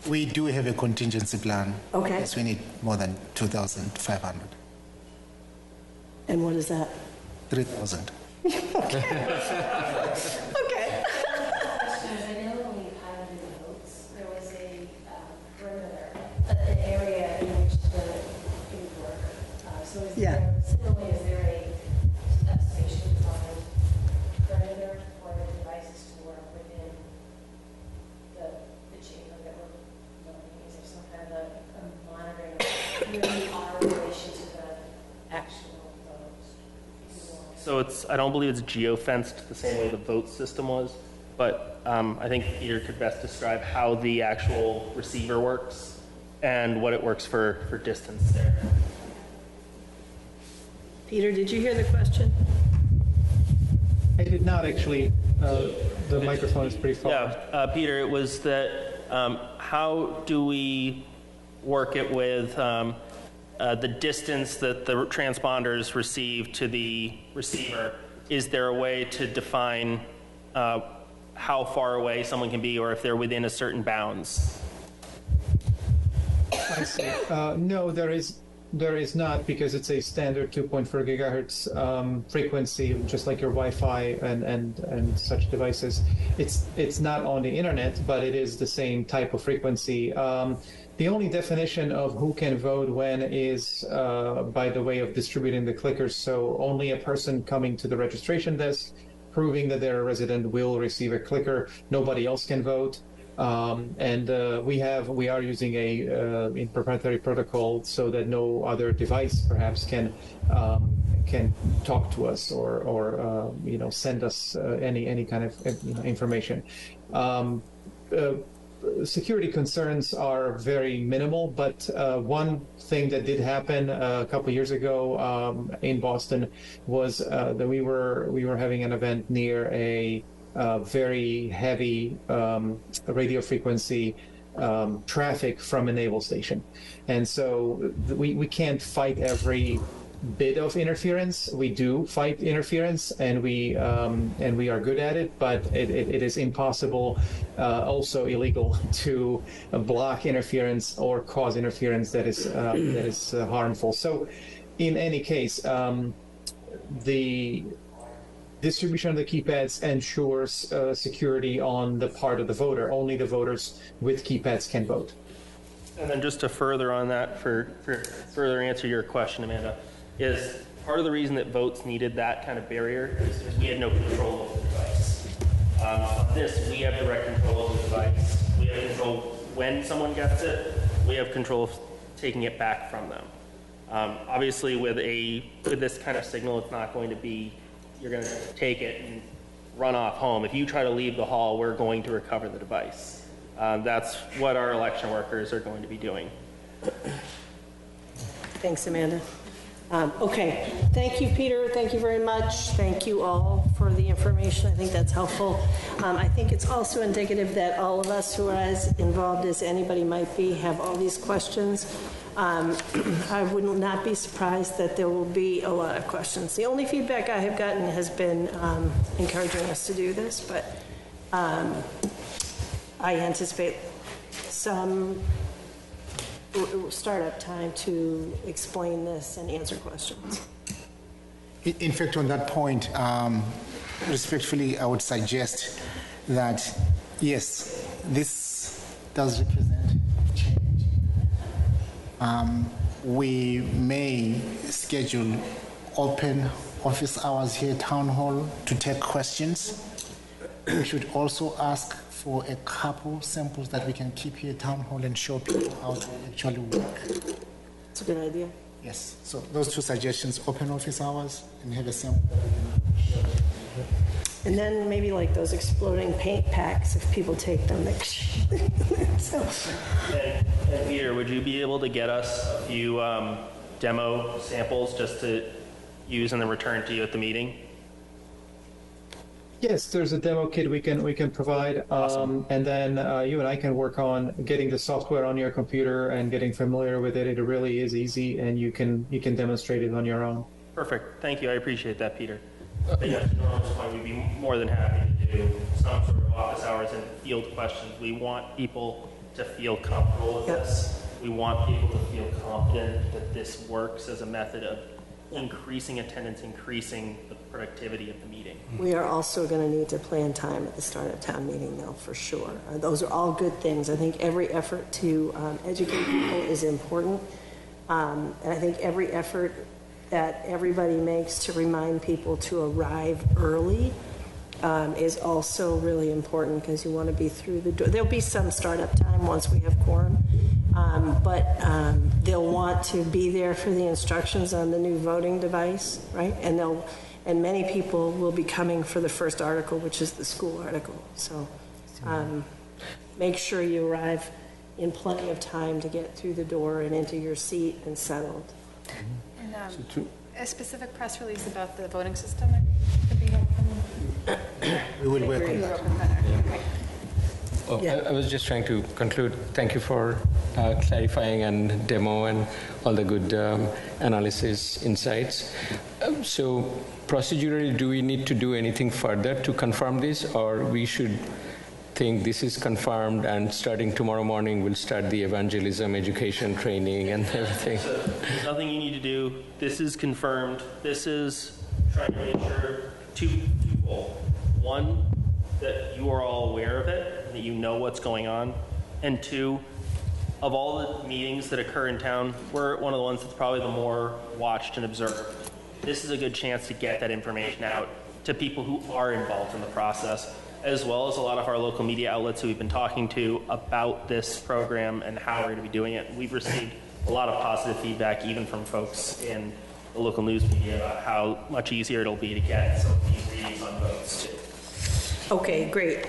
We do have a contingency plan. Okay. Yes, we need more than 2,500. And what is that? 3,000. Okay. I know when we piloted the votes, there was a perimeter, an area in which it would work. So is there, similarly, is there a station designed perimeter for the devices to work within the chamber that we're voting? Is there some kind of a monitoring of really our relation to the actual votes? So I don't believe it's geofenced the same way the vote system was, but I think Peter could best describe how the actual receiver works and what it works for distance there. Peter, did you hear the question? I did not actually. The microphone is pretty far. Yeah, Peter, it was that how do we work it with the distance that the transponders receive to the receiver? Is there a way to define how far away someone can be, or if they're within a certain bounds? I see. No, there is not, because it's a standard 2.4 gigahertz frequency, just like your Wi-Fi and such devices. It's not on the internet, but it is the same type of frequency. The only definition of who can vote when is by the way of distributing the clickers. So only a person coming to the registration desk proving that they're a resident will receive a clicker. Nobody else can vote. We are using a proprietary protocol so that no other device perhaps can talk to us or send us any kind of information. Security concerns are very minimal, but one thing that did happen a couple years ago in Boston was that we were having an event near a very heavy radio frequency traffic from a naval station, and so we can't fight every bit of interference. We do fight interference, and we are good at it, but it is impossible, also illegal, to block interference or cause interference that is harmful. So in any case, the distribution of the keypads ensures security on the part of the voter. Only the voters with keypads can vote. And then just to further on that, for further answer your question, Amanda, is part of the reason that votes needed that kind of barrier is because we had no control of the device. On this, we have direct control of the device. We have control when someone gets it. We have control of taking it back from them. Obviously, with this kind of signal, it's not going to be you're going to take it and run off home. If you try to leave the hall, we're going to recover the device. That's what our election workers are going to be doing. Thanks, Amanda. Okay, thank you, Peter. Thank you very much. Thank you all for the information. I think that's helpful. I think it's also indicative that all of us who are as involved as anybody might be have all these questions. I would not be surprised that there will be a lot of questions. The only feedback I have gotten has been encouraging us to do this, but I anticipate some startup time to explain this and answer questions. In fact, on that point, respectfully, I would suggest that, yes, this does represent change. We may schedule open office hours here at Town Hall to take questions. We should also ask for a couple samples that we can keep here at Town Hall and show people how to actually work. It's a good idea. Yes, so those two suggestions, open office hours and have a sample. And then maybe like those exploding paint packs, if people take them. So, And Peter, would you be able to get us a few demo samples just to use and then return to you at the meeting? Yes, there's a demo kit we can provide, and then you and I can work on getting the software on your computer and getting familiar with it. It really is easy, and you can demonstrate it on your own. Perfect. Thank you. I appreciate that, Peter. But yeah, to Norm's point, we'd be more than happy to do some sort of office hours and field questions. We want people to feel comfortable with this. We want people to feel confident that this works as a method of increasing attendance, increasing the productivity of the meeting. we are also going to need to plan time at the start of town meeting, though, for sure. Those are all good things. I think every effort to educate people is important. And I think every effort that everybody makes to remind people to arrive early is also really important, because you want to be through the door. There'll be some startup time once we have quorum, but they'll want to be there for the instructions on the new voting device, right? And many people will be coming for the first article, which is the school article. So make sure you arrive in plenty of time to get through the door and into your seat and settled. And a specific press release about the voting system could be helpful. We will work on that. Okay. Oh, I was just trying to conclude. Thank you for clarifying and demo and all the good analysis insights. So procedurally, do we need to do anything further to confirm this, or we should think this is confirmed and starting tomorrow morning we'll start the evangelism, education, training and everything? So there's nothing you need to do. This is confirmed. This is trying to make sure twofold. One, that you are all aware of it, that you know what's going on. And two, of all the meetings that occur in town, we're one of the ones that's probably the more watched and observed. This is a good chance to get that information out to people who are involved in the process, as well as a lot of our local media outlets who we've been talking to about this program and how we're going to be doing it. We've received a lot of positive feedback, even from folks in the local news media, about how much easier it'll be to get some of these readings on votes too. Okay, great.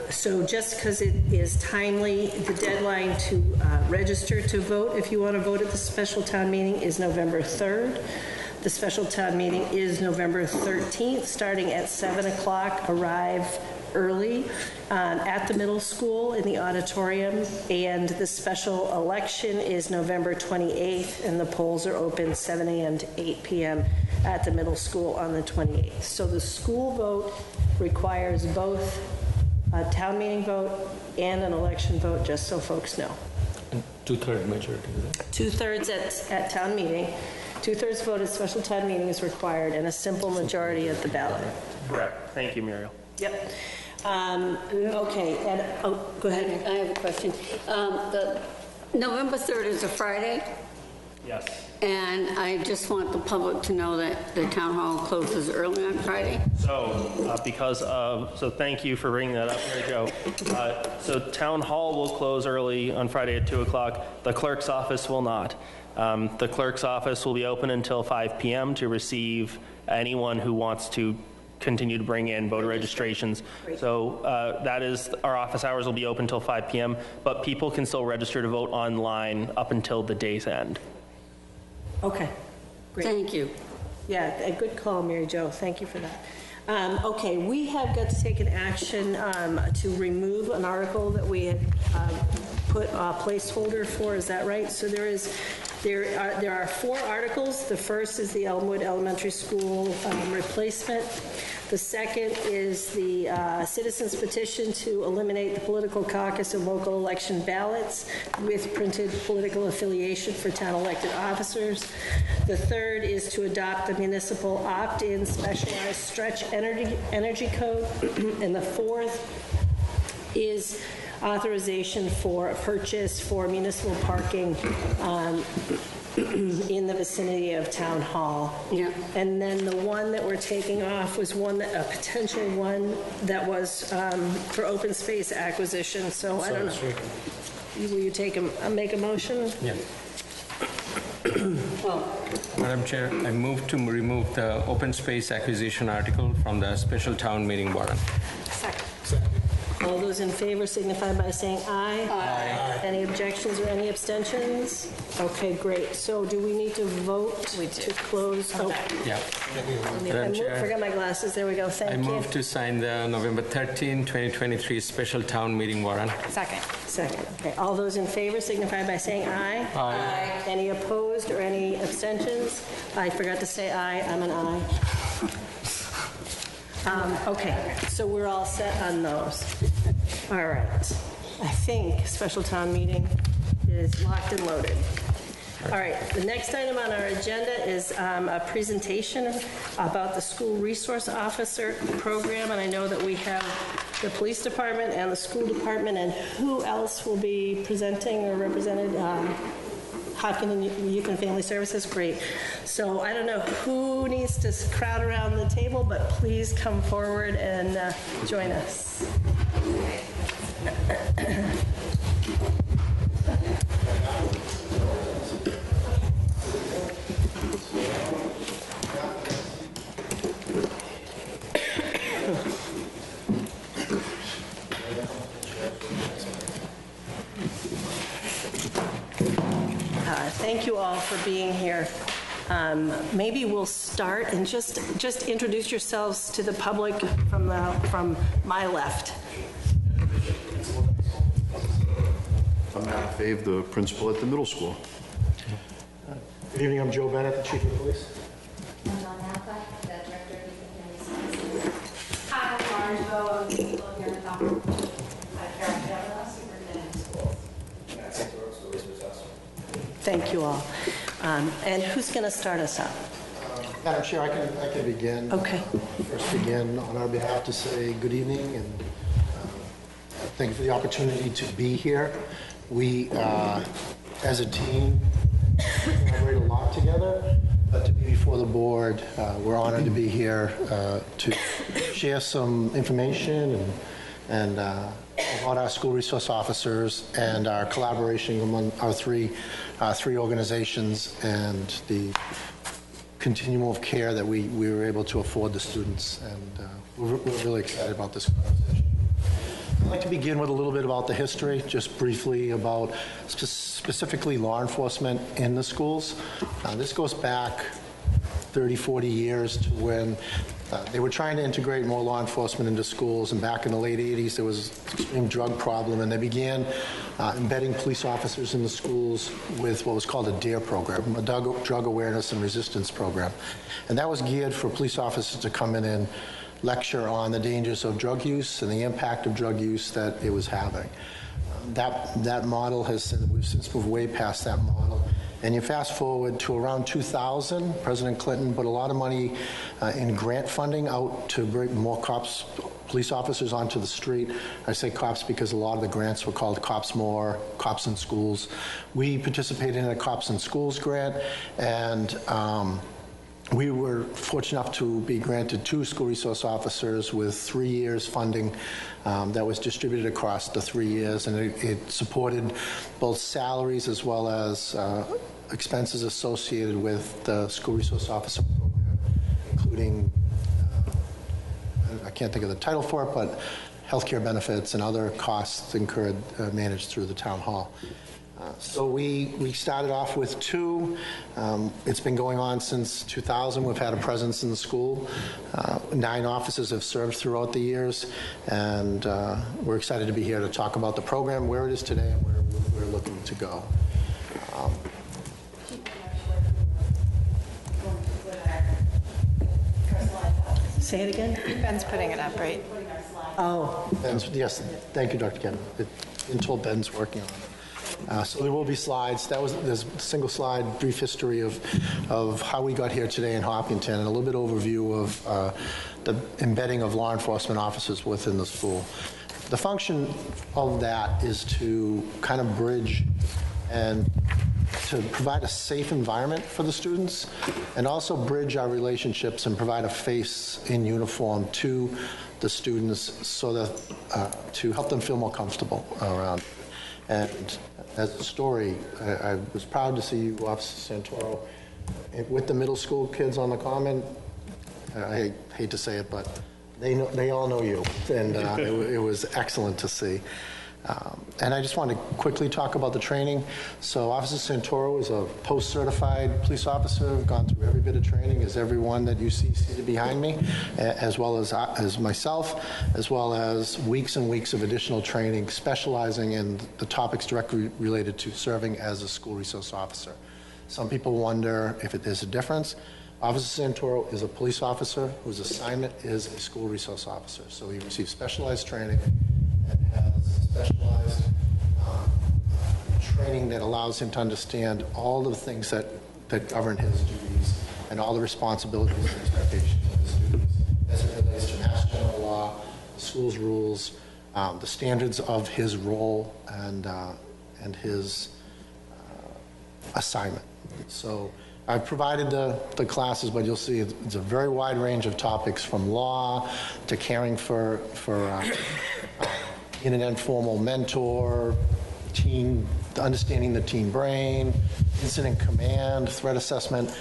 So just because it is timely, the deadline to register to vote, if you want to vote at the special town meeting, is November 3rd. The special town meeting is November 13th, starting at 7 o'clock. Arrive early at the middle school in the auditorium. And the special election is November 28th, and the polls are open 7 a.m. to 8 p.m. at the middle school on the 28th. So the school vote requires both a town meeting vote and an election vote, just so folks know. And 2/3 majority, is it? 2/3 at town meeting. 2/3 vote at special town meeting is required, and a simple majority at the ballot. Correct. Thank you, Muriel. Yep. Okay, and, go ahead. I have a question. The November 3rd is a Friday, Yes. and I just want the public to know that the town hall closes early on Friday. So, so thank you for bringing that up, Mary Jo. So town hall will close early on Friday at 2 o'clock. The clerk's office will not. The clerk's office will be open until 5 p.m. to receive anyone who wants to continue to bring in voter registrations. So that is, our office hours will be open until 5 p.m., but people can still register to vote online up until the day's end. Okay, great. Thank you. Yeah, a good call, Mary Jo. Thank you for that. Okay, we have got to take an action to remove an article that we had put a placeholder for. Is that right? So there are 4 articles. The first is the Elmwood Elementary School replacement. The second is the citizens petition to eliminate the political caucus and local election ballots with printed political affiliation for town elected officers. The third is to adopt the municipal opt-in specialized stretch energy code. And the fourth is authorization for a purchase for municipal parking in the vicinity of Town Hall. Yeah. And then the one that we're taking off was a potential one that was for open space acquisition. So I don't know. Will you make a motion? Yeah. Madam Chair, I move to remove the open space acquisition article from the special town meeting warrant. Second. All those in favor signify by saying aye. Aye. Any objections or any abstentions? Okay, great. So do we need to vote to close? Oh, Yeah. I Madam Chair, forgot my glasses. There we go. I Thank you. move to sign the November 13, 2023 special town meeting warrant. Second. Second. Okay, all those in favor signify by saying aye. Aye. Any opposed or any abstentions? I forgot to say aye. I'm an aye. Okay, so we're all set on those. All right. I think special town meeting is locked and loaded. All right, the next item on our agenda is a presentation about the school resource officer program, and I know that we have the police department and the school department, and who else will be presenting or represented? Hopkins Youth and Family Services, great. So I don't know who needs to crowd around the table, but please come forward and join us. Thank you all for being here. Maybe we'll start and just introduce yourselves to the public from my left. I'm Matt Fave, the principal at the middle school. Good evening, I'm Joe Bennett, the chief of police. I'm Dawn Napa, the director of Youth and Family Services. Hi, I'm Lauren Bowe, I'm the principal here at Dr. I'm Karen Devlin, superintendent of schools. Thank you all. And who's going to start us out? Madam Chair, I can begin. Okay. First begin on our behalf to say good evening and thank you for the opportunity to be here. We, as a team, collaborate a lot together, but to be before the board, we're honored to be here to share some information and about our school resource officers and our collaboration among our three organizations and the continuum of care that we were able to afford the students. And we're really excited about this conversation. I'd like to begin with a little bit about the history, just briefly about specifically law enforcement in the schools. This goes back 30, 40 years to when they were trying to integrate more law enforcement into schools, and back in the late 80s there was an extreme drug problem, and they began embedding police officers in the schools with what was called a DARE program, a drug awareness and resistance program. And that was geared for police officers to come in and lecture on the dangers of drug use and the impact of drug use that it was having. That model we've since moved way past that model. And you fast forward to around 2000, President Clinton put a lot of money in grant funding out to bring more cops, police officers onto the street. I say cops because a lot of the grants were called Cops More, Cops in Schools. We participated in a Cops in Schools grant, and we were fortunate enough to be granted 2 school resource officers with 3 years funding that was distributed across the 3 years, and it supported both salaries as well as expenses associated with the school resource officer program, including, I can't think of the title for it, but healthcare benefits and other costs incurred managed through the town hall. So we started off with 2. It's been going on since 2000. We've had a presence in the school. 9 officers have served throughout the years, and we're excited to be here to talk about the program, where it is today, and where we're looking to go. Say it again. Ben's putting it up, right? Oh. Yes, thank you, Dr. Kevin. Been told Ben's working on it. So there will be slides. There's a single slide, brief history of how we got here today in Hopkinton, and a little bit overview of the embedding of law enforcement officers within the school. The function of that is to kind of bridge and to provide a safe environment for the students, and also bridge our relationships and provide a face in uniform to the students so that to help them feel more comfortable around. And as a story, I was proud to see you, Officer Santoro, with the middle school kids on the Common. I hate to say it, but they all know you, and it was excellent to see. And I just want to quickly talk about the training. So Officer Santoro is a post-certified police officer. I've gone through every bit of training as everyone that you see seated behind me, as well as myself, as well as weeks and weeks of additional training specializing in the topics directly related to serving as a school resource officer. Some people wonder if there's a difference. Officer Santoro is a police officer whose assignment is a school resource officer. So he receives specialized training and has specialized training that allows him to understand all of the things that govern his duties and all the responsibilities and expectations of his duties as it relates to Mass General Law, the school's rules, the standards of his role and his assignment. So I've provided the classes, but you'll see it's a very wide range of topics, from law to caring for being an informal mentor, understanding the teen brain, incident command, threat assessment.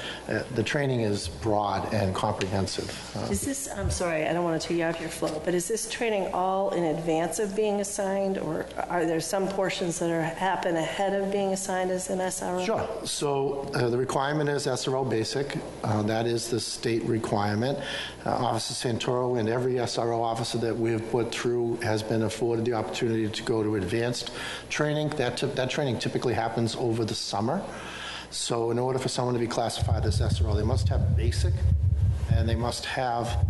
The training is broad and comprehensive. Is this, I'm sorry, I don't want to take you off your flow, but is this training all in advance of being assigned, or are there some portions that happen ahead of being assigned as an SRO? Sure. So the requirement is SRO basic. That is the state requirement. Officer Santoro and every SRO officer that we have put through has been afforded the opportunity to go to advanced training. That training typically happens over the summer. So in order for someone to be classified as SRO, they must have basic, and they must have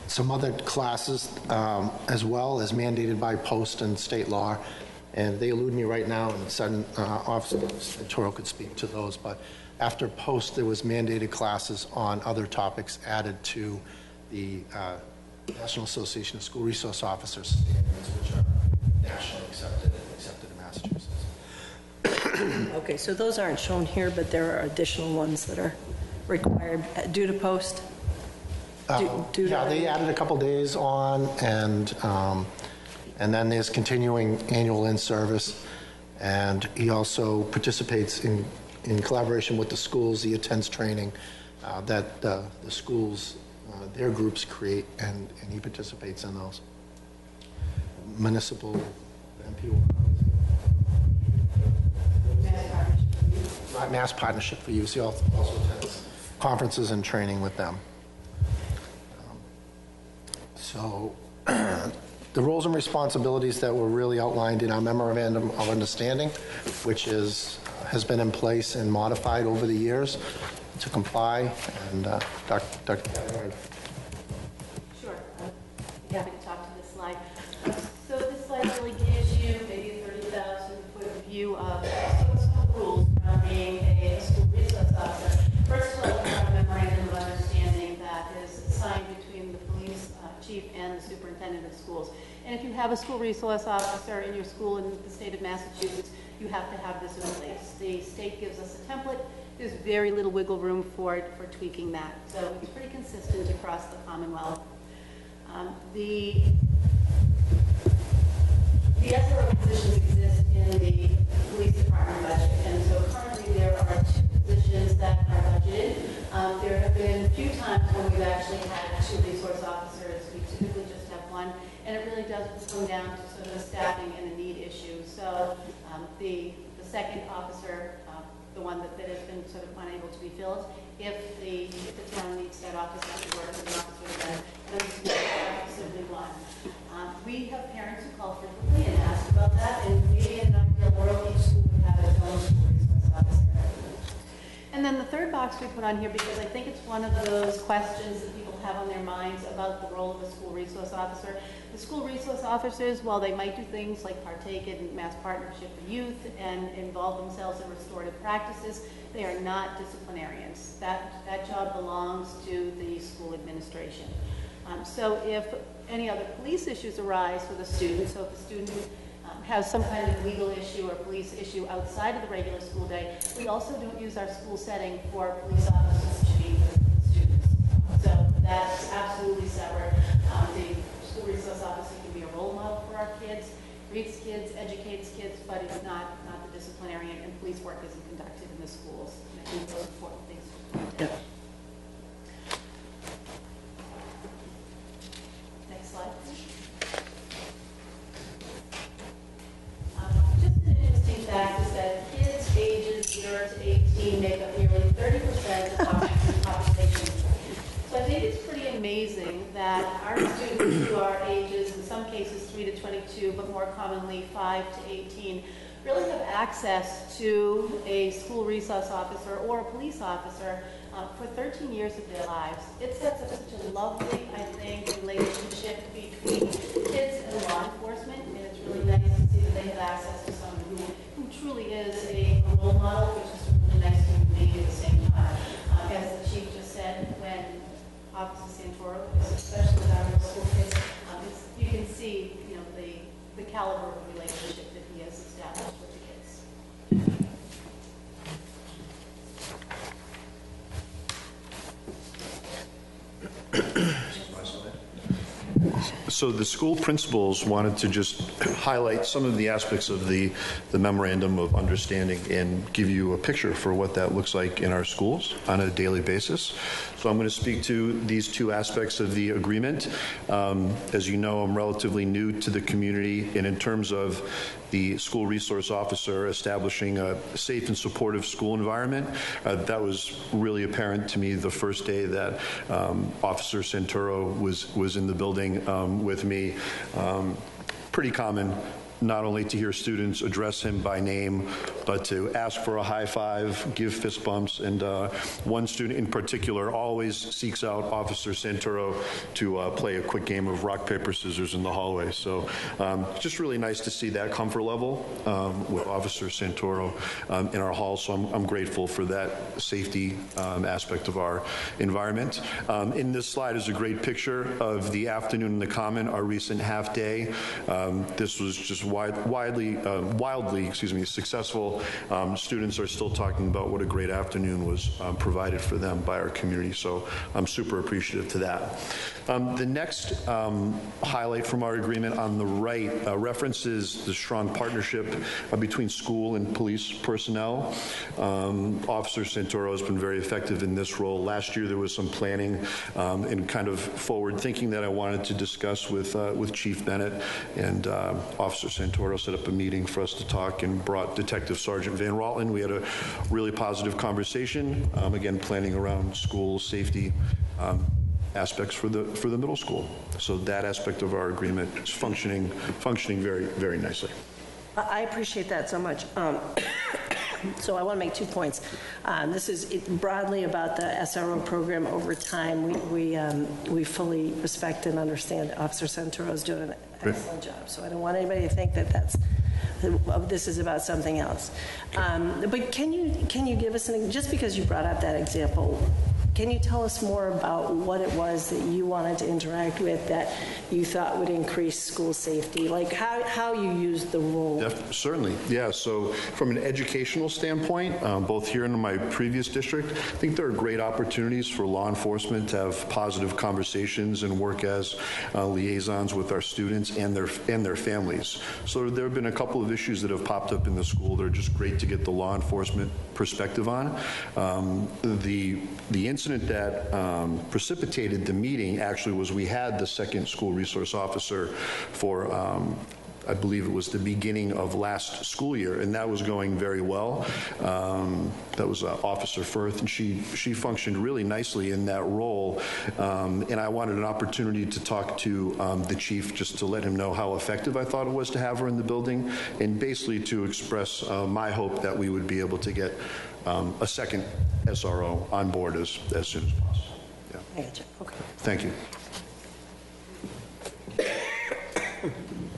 some other classes as well as mandated by post and state law. And they elude me right now, and sudden Officer Santoro could speak to those. But after post, there was mandated classes on other topics added to the National Association of School Resource Officers standards, which are nationally accepted in Massachusetts. Okay, so those aren't shown here, but there are additional ones that are required due to post? Yeah, they added a couple days on, and then there's continuing annual in-service, and he also participates in collaboration with the schools. He attends training that the schools, their groups create, and he participates in those. Municipal MPO. Mass Partnership for Youth. He also attends conferences and training with them. So the roles and responsibilities that were really outlined in our memorandum of understanding, which has been in place and modified over the years to comply. And Dr. Kavanaugh. Sure. I'm happy to talk to this slide. So this slide really gives you maybe a 30,000-foot view of some rules around being a school resource officer. First of all, we have a memorandum of understanding that is signed between the police chief and the superintendent of schools. And if you have a school resource officer in your school in the state of Massachusetts, you have to have this in place. The state gives us a template. There's very little wiggle room for tweaking that. So it's pretty consistent across the Commonwealth. The SRO positions exist in the police department budget, and so currently there are 2 positions that are budgeted. There have been a few times when we've actually had 2 resource officers. We typically just have 1, and it really does come down to sort of a staffing and a need issue. So the second officer, the one that has been sort of unable to be filled, if the town needs that officer to work with an officer, then it's simply 1. We have parents who call frequently and ask about that, and maybe in an ideal world, each school would have its own school resource officer. And then the third box we put on here, because I think it's one of those questions that people have on their minds about the role of a school resource officer. The school resource officers, while they might do things like partake in Mass Partnership for Youth and involve themselves in restorative practices, they are not disciplinarians. That job belongs to the school administration. So if any other police issues arise with a student, so if a student has some kind of legal issue or police issue outside of the regular school day, we also don't use our school setting for police officers to meet with students. So that's absolutely separate. The school resource officer can be a role model for our kids, greets kids, educates kids, but is not the disciplinarian, and police work isn't conducted in the schools. And I think those are important things to point out. Next slide, please. Just an interesting fact is that kids ages 0 to 18 make up nearly 30% of the population. So I think it's pretty amazing that our students who are ages, in some cases 3 to 22, but more commonly 5 to 18, really have access to a school resource officer or a police officer for 13 years of their lives. It sets up such a lovely, I think, relationship between kids and law enforcement, and it's really nice to see that they have access to someone who truly is a role model, which is really nice to be at the same time. As the chief just said, when Officer Santoro, especially with our middle school kids, you can see, the caliber of relationship that he has established with the kids. So the school principals wanted to just highlight some of the aspects of the memorandum of understanding and give you a picture for what that looks like in our schools on a daily basis. So I'm going to speak to these two aspects of the agreement. As you know, I'm relatively new to the community, and in terms of the school resource officer establishing a safe and supportive school environment, that was really apparent to me the first day that Officer Santoro was in the building with me. Pretty common not only to hear students address him by name, but to ask for a high five, give fist bumps, and one student in particular always seeks out Officer Santoro to play a quick game of rock, paper, scissors in the hallway. So just really nice to see that comfort level with Officer Santoro in our hall, so I'm grateful for that safety aspect of our environment. In this slide is a great picture of the afternoon in the Common, our recent half day. This was just wildly successful. Students are still talking about what a great afternoon was provided for them by our community, so I'm super appreciative to that. The next highlight from our agreement on the right references the strong partnership between school and police personnel. Officer Santoro has been very effective in this role. Last year there was some planning and kind of forward thinking that I wanted to discuss with Chief Bennett, and Officer Santoro set up a meeting for us to talk and brought Detective Sergeant Van Ralton. We had a really positive conversation, again planning around school safety aspects for the middle school. So that aspect of our agreement is functioning very, very nicely. I appreciate that so much. So I want to make 2 points. This is broadly about the SRO program over time. We fully respect and understand Officer Santoro is doing an excellent job. So I don't want anybody to think that this is about something else. But can you give us just because you brought up that example, can you tell us more about what it was that you wanted to interact with that you thought would increase school safety? Like how you used the role? Certainly, yeah. So from an educational standpoint, both here and in my previous district, I think there are great opportunities for law enforcement to have positive conversations and work as liaisons with our students and their families. So there have been a couple of issues that have popped up in the school that are just great to get the law enforcement perspective on. The incident that precipitated the meeting actually was we had the second school resource officer for I believe it was the beginning of last school year, and that was going very well. That was Officer Firth, and she functioned really nicely in that role. And I wanted an opportunity to talk to the chief just to let him know how effective I thought it was to have her in the building, and basically to express my hope that we would be able to get a second SRO on board as soon as possible. Yeah. I gotcha. Okay. Thank you.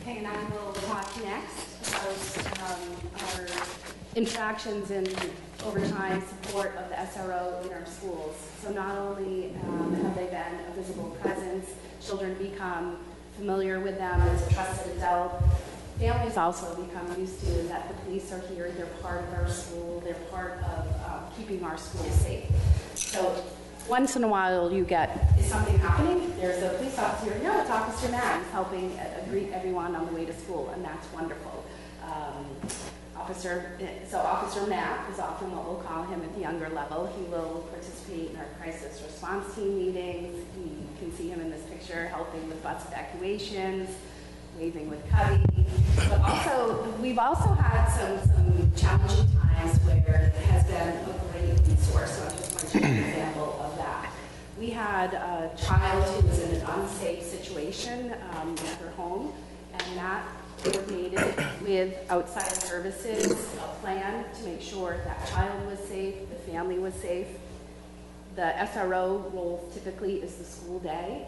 Okay, and I will talk next about our interactions and overtime support of the SRO in our schools. So not only have they been a visible presence, children become familiar with them as a trusted adult. Families also become used to that the police are here, they're part of our school, they're part of keeping our schools safe. So once in a while you get, is something happening? There's a police officer, no, it's Officer Matt, he's helping greet everyone on the way to school, and that's wonderful. Officer Matt is often what we'll call him at the younger level. He will participate in our crisis response team meetings. You can see him in this picture helping with bus evacuations, waving with Cubby. But also, we've also had some challenging times where it has been a great resource. So I'm just going to give you an example of that. We had a child who was in an unsafe situation at her home, and that coordinated with outside services a plan to make sure that child was safe, the family was safe. The SRO role typically is the school day,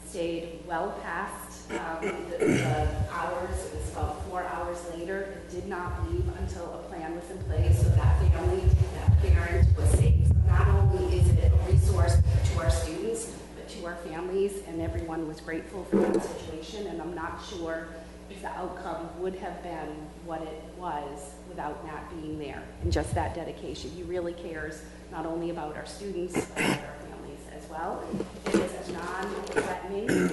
stayed well past the hours. It was about 4 hours later. It did not leave until a plan was in place so that family, that parent was safe. So not only is it a resource to our students, but to our families, and everyone was grateful for that situation, and I'm not sure if the outcome would have been what it was without Matt being there and just that dedication. He really cares not only about our students, but about our families as well. It is a non-threatening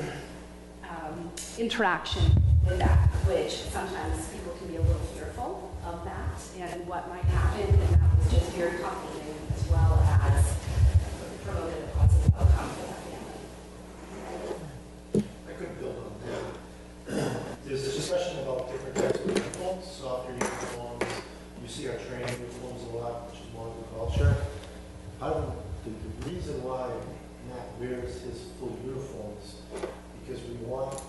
interaction with that, which sometimes people can be a little fearful of that and what might happen, and that was just very comforting as well as promoted a positive outcome for that family. I could build on that. There's a discussion about different types of uniforms, softer uniforms. You see our training uniforms a lot, which is more of the culture. The reason why Matt wears his full uniforms because we want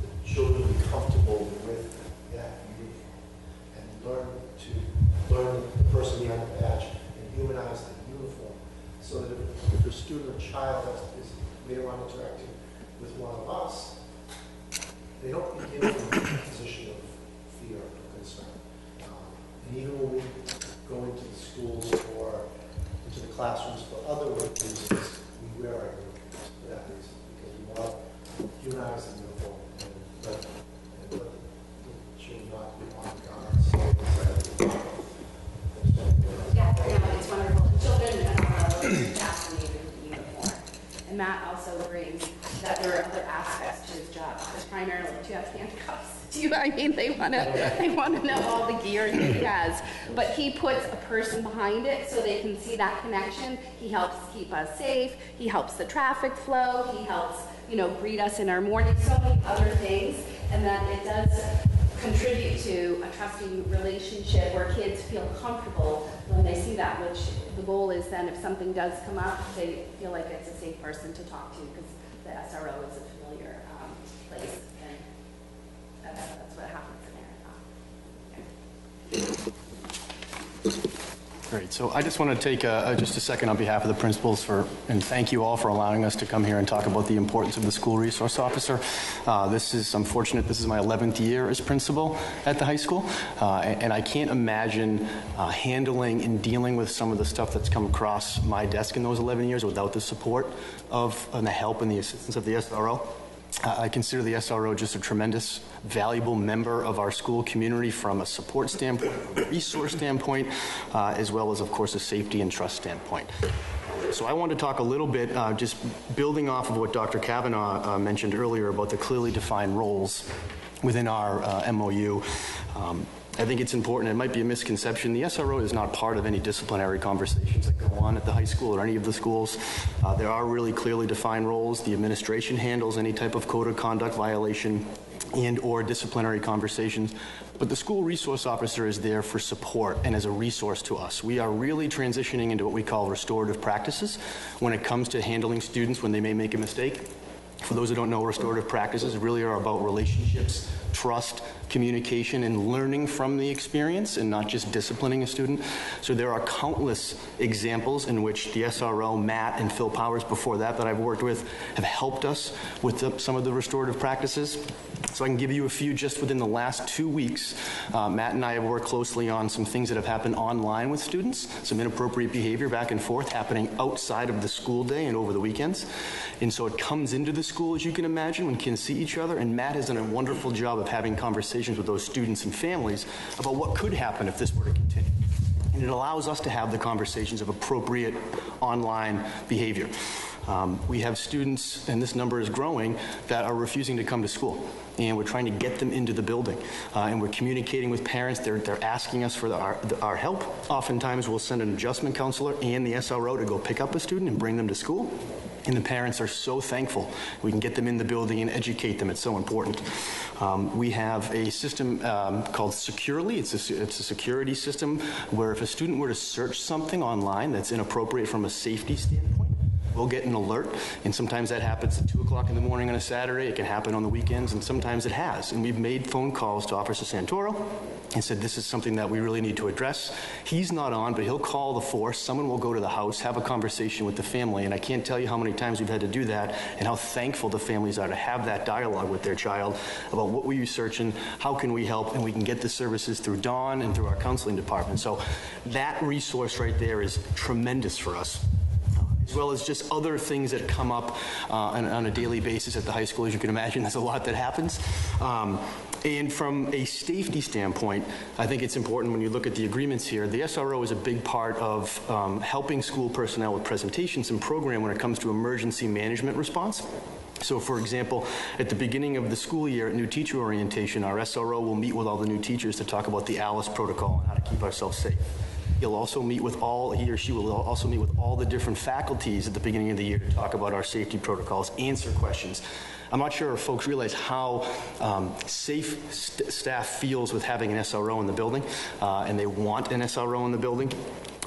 the children to be comfortable with that uniform and learn the person behind the badge and humanize the uniform, so that if a student or child is later on interacting with one of us, they don't begin from a position of fear or concern. And even when we go into the schools or into the classrooms for other reasons, we wear our uniforms for that reason, because we want to humanize the uniform and let the children not be on guard. Yeah, it's wonderful. The children are fascinated with the uniform. And Matt also brings that there are other aspects to his job. Because primarily, do you have handcuffs? They want to know all the gear that he has. But he puts a person behind it so they can see that connection. He helps keep us safe. He helps the traffic flow. He helps, greet us in our morning. So many other things. And then it does contribute to a trusting relationship where kids feel comfortable when they see that, which the goal is then if something does come up, they feel like it's a safe person to talk to because the SRO is a familiar place, and that's what happens in Marathon. Great. So I just want to take just a second on behalf of the principals and thank you all for allowing us to come here and talk about the importance of the school resource officer. I'm fortunate this is my 11th year as principal at the high school, and I can't imagine handling and dealing with some of the stuff that's come across my desk in those 11 years without the support of and the help and the assistance of the SRO. I consider the SRO just a tremendous, valuable member of our school community from a support standpoint, a resource standpoint, as well as, of course, a safety and trust standpoint. So I want to talk a little bit, just building off of what Dr. Kavanaugh mentioned earlier about the clearly defined roles within our MOU. I think it's important, it might be a misconception, the SRO is not part of any disciplinary conversations that go on at the high school or any of the schools. There are really clearly defined roles. The administration handles any type of code of conduct violation and or disciplinary conversations, but the school resource officer is there for support and as a resource to us. We are really transitioning into what we call restorative practices when it comes to handling students when they may make a mistake. For those who don't know, restorative practices really are about relationships, trust, communication, and learning from the experience and not just disciplining a student. So there are countless examples in which the SRO, Matt, and Phil Powers before that I've worked with have helped us with some of the restorative practices. So I can give you a few just within the last 2 weeks. Matt and I have worked closely on some things that have happened online with students, some inappropriate behavior back and forth happening outside of the school day and over the weekends. And so it comes into the school, as you can imagine, when kids see each other, and Matt has done a wonderful job of having conversations with those students and families about what could happen if this were to continue. And it allows us to have the conversations of appropriate online behavior. We have students, and this number is growing, that are refusing to come to school. And we're trying to get them into the building. And we're communicating with parents. They're asking us for our help. Oftentimes, we'll send an adjustment counselor and the SRO to go pick up a student and bring them to school. And the parents are so thankful we can get them in the building and educate them. It's so important. We have a system called Securely. It's a security system where if a student were to search something online that's inappropriate from a safety standpoint, we'll get an alert, and sometimes that happens at 2 o'clock in the morning on a Saturday. It can happen on the weekends, and sometimes it has. And we've made phone calls to Officer Santoro and said, this is something that we really need to address. He's not on, but he'll call the force. Someone will go to the house, have a conversation with the family, and I can't tell you how many times we've had to do that and how thankful the families are to have that dialogue with their child about what were you searching, how can we help, and we can get the services through Dawn and through our counseling department. So that resource right there is tremendous for us, as well as just other things that come up on a daily basis at the high school. As you can imagine, there's a lot that happens. And from a safety standpoint, I think it's important when you look at the agreements here, the SRO is a big part of helping school personnel with presentations and program when it comes to emergency management response. So, for example, at the beginning of the school year at new teacher orientation, our SRO will meet with all the new teachers to talk about the ALICE protocol and how to keep ourselves safe. He'll also meet with he or she will also meet with all the different faculties at the beginning of the year to talk about our safety protocols, answer questions. I'm not sure if folks realize how safe staff feels with having an SRO in the building, and they want an SRO in the building.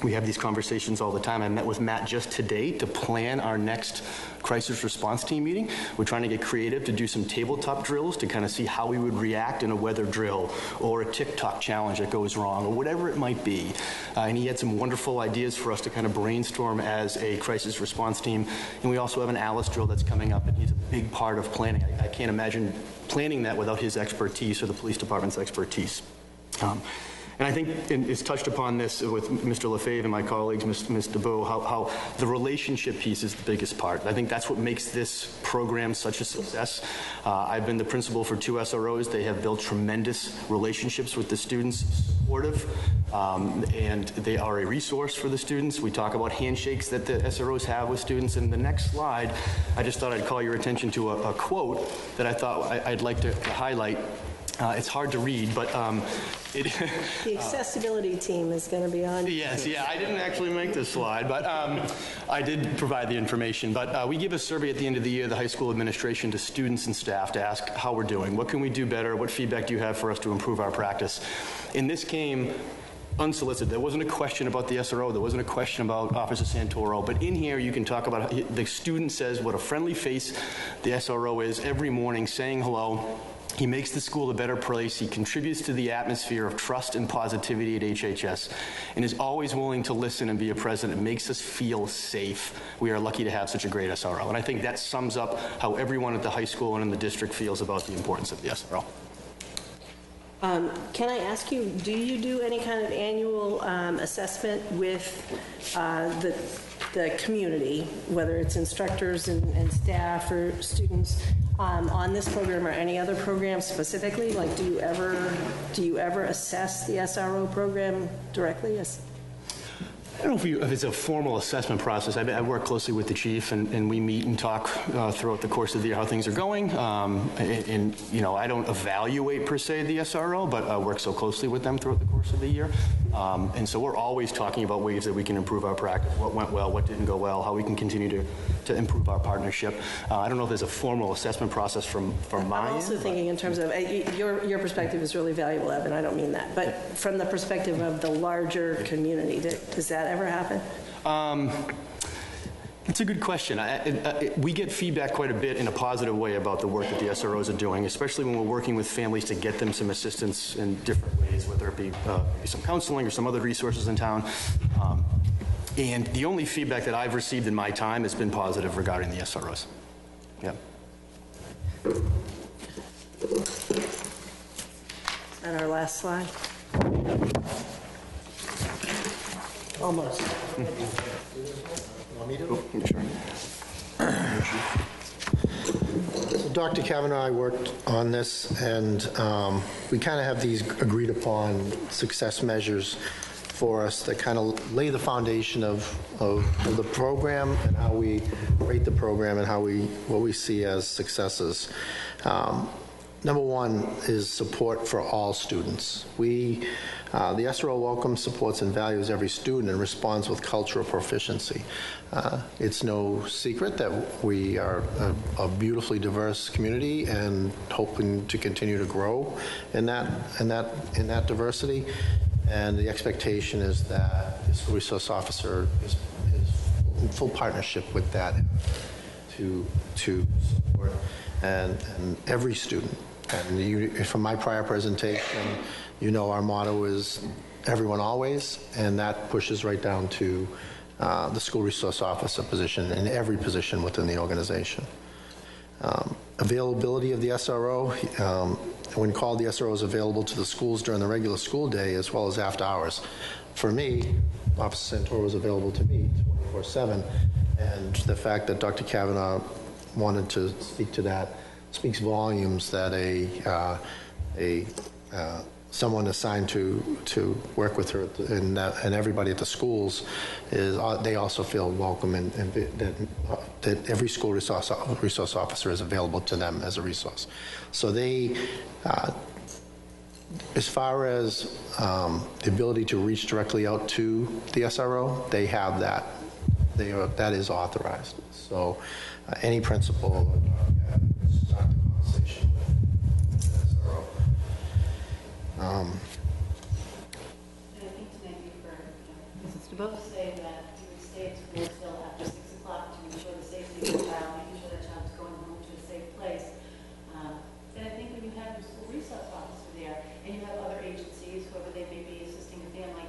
We have these conversations all the time. I met with Matt just today to plan our next crisis response team meeting. We're trying to get creative to do some tabletop drills to kind of see how we would react in a weather drill or a TikTok challenge that goes wrong or whatever it might be. And he had some wonderful ideas for us to kind of brainstorm as a crisis response team. And we also have an ALICE drill that's coming up, and he's a big part of planning. I can't imagine planning that without his expertise or the police department's expertise. And I think it's touched upon this with Mr. Lefebvre and my colleagues, Ms. DeBeau, how the relationship piece is the biggest part. I think that's what makes this program such a success. I've been the principal for 2 SROs. They have built tremendous relationships with the students, supportive, and they are a resource for the students. We talk about handshakes that the SROs have with students. And the next slide, I just thought I'd call your attention to a quote that I thought I'd like to highlight. It's hard to read, but the accessibility team is going to be on. Yes, yeah, I didn't actually make this slide, but I did provide the information. But we give a survey at the end of the year, the high school administration, to students and staff to ask how we're doing. What can we do better? What feedback do you have for us to improve our practice? And this came unsolicited. There wasn't a question about the SRO. There wasn't a question about Officer Santoro. But in here, you can talk about how the student says what a friendly face the SRO is every morning, saying hello. He makes the school a better place. He contributes to the atmosphere of trust and positivity at HHS and is always willing to listen and be a present. It makes us feel safe. We are lucky to have such a great SRO. And I think that sums up how everyone at the high school and in the district feels about the importance of the SRO. Can I ask you, do you do any kind of annual assessment with the community, whether it's instructors and staff or students, on this program or any other program specifically? Like, do you ever assess the SRO program directly? Yes. I don't know if it's a formal assessment process. I work closely with the chief, and we meet and talk throughout the course of the year how things are going. And you know, I don't evaluate per se the SRO, but I work so closely with them throughout the course of the year. And so we're always talking about ways that we can improve our practice, what went well, what didn't go well, how we can continue to improve our partnership. I don't know if there's a formal assessment process from my end. I'm also thinking in terms of, your perspective is really valuable, Evan, I don't mean that, but from the perspective of the larger community, does that ever happen? It's a good question. We get feedback quite a bit in a positive way about the work that the SROs are doing, especially when we're working with families to get them some assistance in different ways, whether it be some counseling or some other resources in town. And the only feedback that I've received in my time has been positive regarding the SROs. Yeah. And our last slide. Almost. Want me to? Sure. So Dr. Kavanaugh and I worked on this, and we kind of have these agreed upon success measures for us that kind of lay the foundation of the program and how we rate the program and what we see as successes. Number one is support for all students. The SRO welcomes, supports, and values every student and responds with cultural proficiency. It's no secret that we are a beautifully diverse community and hoping to continue to grow in that diversity. And the expectation is that the school resource officer is in full partnership with that to support and every student. And from my prior presentation, our motto is everyone always, and that pushes right down to the school resource officer position and every position within the organization. Availability of the SRO, when called, the SRO is available to the schools during the regular school day as well as after hours. For me, Officer Santoro is available to me 24/7, and the fact that Dr. Kavanaugh wanted to speak to that speaks volumes that someone assigned to work with her and everybody at the schools they also feel welcome and that every school resource officer is available to them as a resource. So they, as far as the ability to reach directly out to the SRO, they have that. That is authorized. So any principal start the conversation with the SRO. And I think tonight you heard Mrs. DeBoe say that you would stay at school till after 6 o'clock to ensure the safety of the child, making sure the child's going home to a safe place. And I think when you have your school resource officer there, and you have other agencies, whoever they may be assisting a family,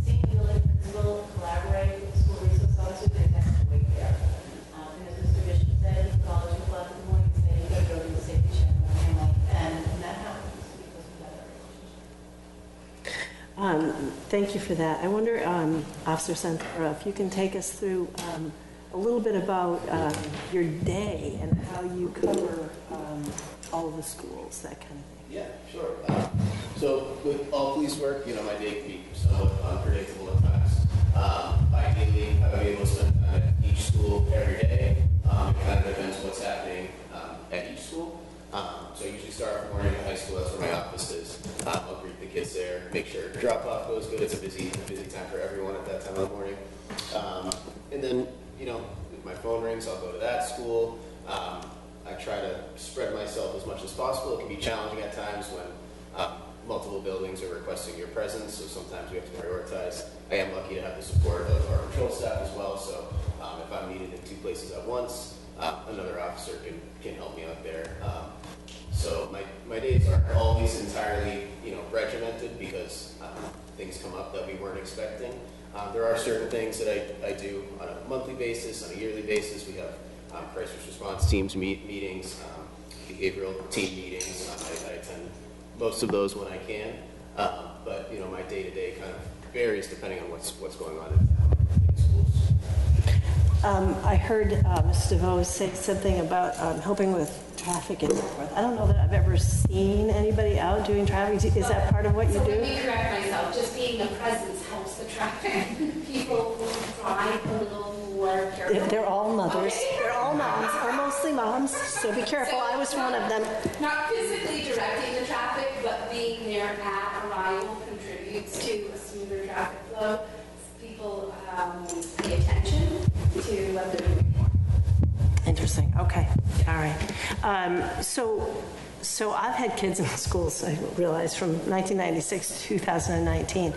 seeing the building principal collaborate with the school resource officer, there's extra weight there. And as Mr. Bishop said, he called at 2 o'clock in the morning and said, you gotta go to the safety check on the family. And that happens because we have that relationship. Thank you for that. I wonder, Officer Santoro, if you can take us through a little bit about your day and how you cover all of the schools, that kind of thing. Yeah, sure. So with all police work, my day can be somewhat unpredictable at times. Ideally, I would be able to spend time at each school every day. It kind of depends what's happening at each school. So I usually start in the morning at high school. That's where my office is. I'll greet the kids there, make sure drop-off goes good. It's a busy time for everyone at that time of the morning. And then, if my phone rings, I'll go to that school. I try to spread myself as much as possible. It can be challenging at times when multiple buildings are requesting your presence, so sometimes we have to prioritize. I am lucky to have the support of our patrol staff as well, so if I'm needed in 2 places at once, another officer can help me out there. So my days aren't always entirely, regimented because things come up that we weren't expecting. There are certain things that I do on a monthly basis, on a yearly basis. We have crisis response teams meetings, behavioral team meetings. I attend most of those when I can, but my day-to-day kind of varies depending on what's going on in schools. I heard Mr. DeVoe say something about helping with traffic and so forth. I don't know that I've ever seen anybody out doing traffic. Is that part of what you do? Let me correct myself. Just being a presence helps the traffic. People will drive a little more careful. They're all mothers. Okay. They're all moms, or mostly moms, so be careful. I was one of them. Not physically directing the traffic, but being there at arrival contributes to a smoother traffic flow. People pay attention to what they're doing for. Interesting. Okay. All right. So I've had kids in schools, I realize, from 1996 to 2019.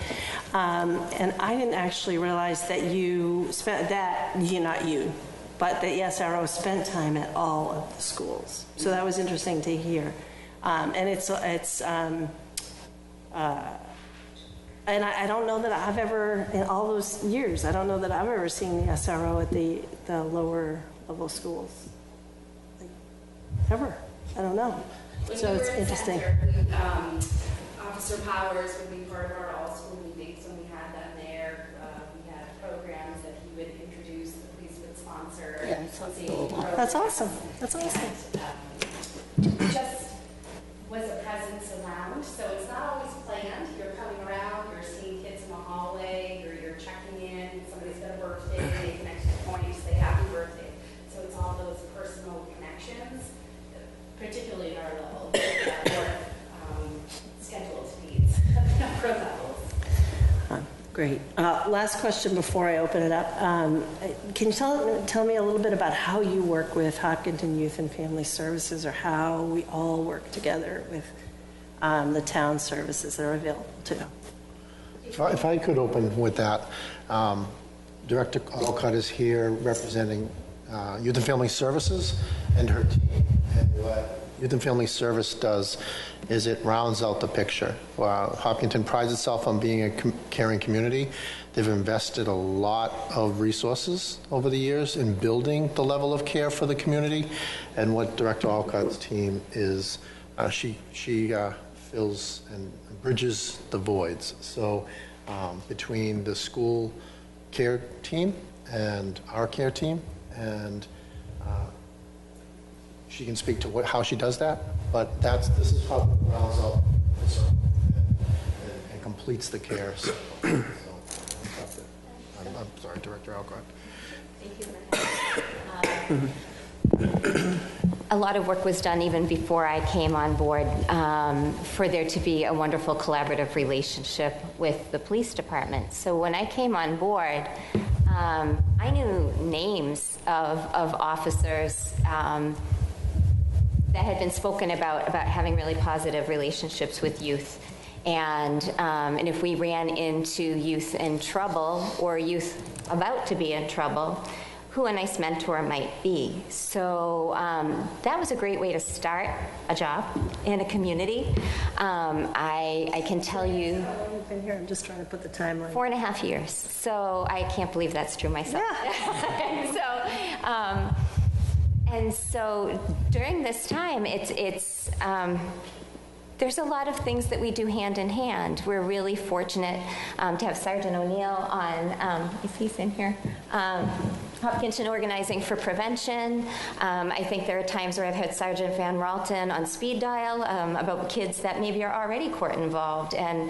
And I didn't actually realize that you spent that, not you, but the SRO spent time at all of the schools. So that was interesting to hear. And and I don't know that I've ever, in all those years, I don't know that I've ever seen the SRO at the lower level schools. Like, ever. I don't know. When So we it's were in interesting. Center, Officer Powers would be part of our all-school meetings when we had them there. We had programs that he would introduce, the police would sponsor. Yeah, that's safety cool. programs. That's awesome. That's awesome. And, just was a presence around, so it's not always planned. You're coming around, you're seeing kids in the hallway, particularly in our level, more scheduled needs at the number of levels. Great. Last question before I open it up. Can you tell me a little bit about how you work with Hopkinton Youth and Family Services, or how we all work together with the town services that are available to them? If I could open with that. Director Alcott is here representing Youth and Family Services and her team. And what Youth and Family Service does is it rounds out the picture. Hopkinton prides itself on being a caring community. They've invested a lot of resources over the years in building the level of care for the community. And what Director Alcott's team is, she fills and bridges the voids. So between the school care team and our care team, and she can speak to how she does that, but this is how it rounds out the circle and completes the care. So I'm sorry, Director Alcott. Thank you. A lot of work was done even before I came on board for there to be a wonderful collaborative relationship with the police department. So when I came on board, I knew names of officers that had been spoken about having really positive relationships with youth. And if we ran into youth in trouble or youth about to be in trouble, who a nice mentor might be. So that was a great way to start a job in a community. I can tell you... You've been here, I'm just trying to put the timeline. 4.5 years. So I can't believe that's true myself. Yeah. And so during this time, there's a lot of things that we do hand in hand. We're really fortunate to have Sergeant O'Neill on, if he's in here, Hopkinton Organizing for Prevention. I think there are times where I've had Sergeant Van Ralton on speed dial about kids that maybe are already court involved and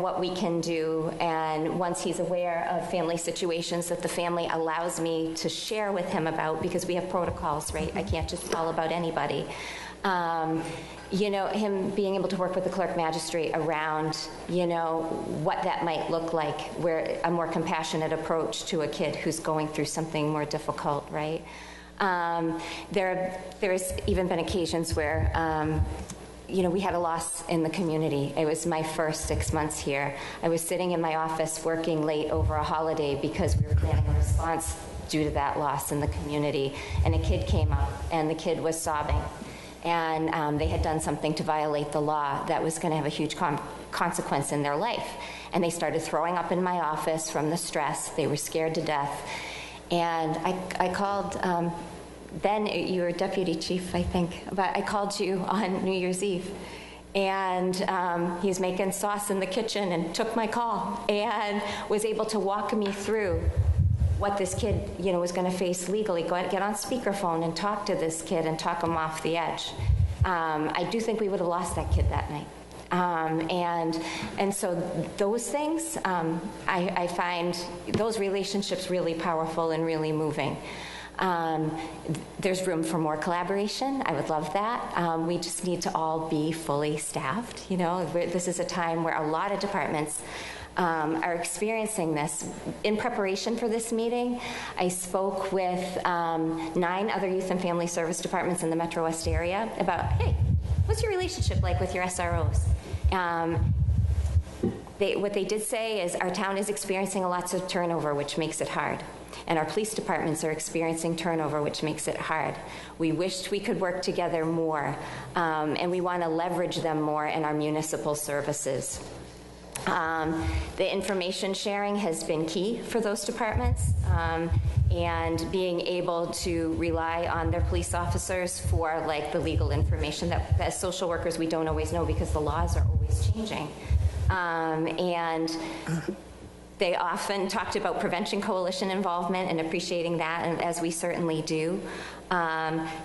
what we can do. And once he's aware of family situations that the family allows me to share with him about, because we have protocols, right? I can't just tell about anybody. Him being able to work with the clerk magistrate around, what that might look like, where a more compassionate approach to a kid who's going through something more difficult, right? There's even been occasions where, we had a loss in the community. It was my first 6 months here. I was sitting in my office working late over a holiday because we were planning a response due to that loss in the community. And a kid came up, and the kid was sobbing. And they had done something to violate the law that was going to have a huge consequence in their life. And they started throwing up in my office from the stress. They were scared to death. And I called, then you were deputy chief, I think, but I called you on New Year's Eve. And he was making sauce in the kitchen and took my call and was able to walk me through what this kid, was going to face legally. Get on speakerphone and talk to this kid and talk him off the edge. I do think we would have lost that kid that night. And so those things, I find those relationships really powerful and really moving. There's room for more collaboration. I would love that. We just need to all be fully staffed. This is a time where a lot of departments are experiencing this. In preparation for this meeting, I spoke with 9 other youth and family service departments in the Metro West area about, hey, what's your relationship like with your SROs? What they did say is our town is experiencing lots of turnover, which makes it hard. And our police departments are experiencing turnover, which makes it hard. We wished we could work together more, and we want to leverage them more in our municipal services. The information sharing has been key for those departments, and being able to rely on their police officers for the legal information that as social workers we don't always know because the laws are always changing. And they often talked about Prevention Coalition involvement and appreciating that, and as we certainly do.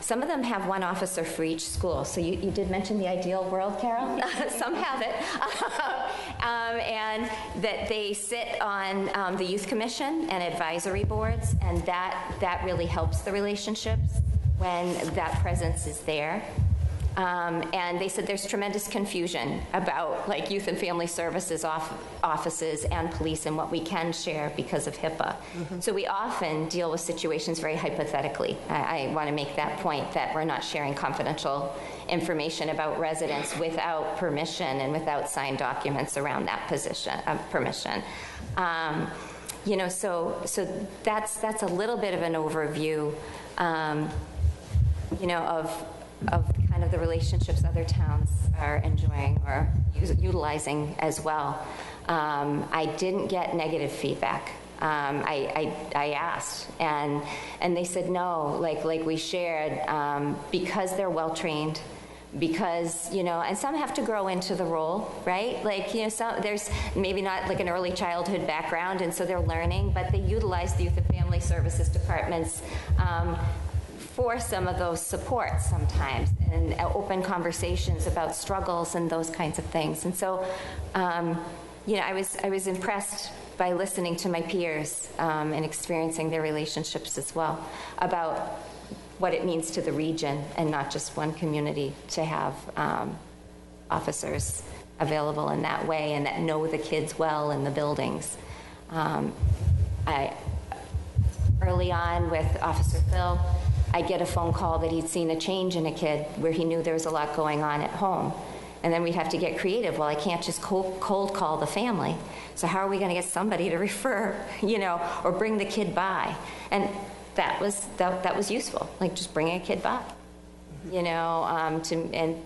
Some of them have one officer for each school. So you did mention the ideal world, Carol? Some have it. And that they sit on the youth commission and advisory boards, and that really helps the relationships when that presence is there. And they said there's tremendous confusion about like youth and family services offices and police and what we can share because of HIPAA. So we often deal with situations very hypothetically. I want to make that point, that we're not sharing confidential information about residents without permission and without signed documents around that permission. You know, so that's a little bit of an overview, you know, of kind of the relationships other towns are enjoying or utilizing as well. I didn't get negative feedback. I asked, and they said no, like we shared, because they're well trained, because, you know, and some have to grow into the role, right? Like, you know, there's maybe not like an early childhood background, and so they're learning, but they utilize the Youth and Family Services departments for some of those supports sometimes, and open conversations about struggles and those kinds of things. And so, you know, I was impressed by listening to my peers and experiencing their relationships as well about what it means to the region and not just one community to have officers available in that way and that know the kids well in the buildings. Early on with Officer Phil, I get a phone call that he'd seen a change in a kid where he knew there was a lot going on at home. And then we'd have to get creative. Well, I can't just cold call the family. So how are we going to get somebody to refer, you know, or bring the kid by? And that was useful, like just bringing a kid by, you know, and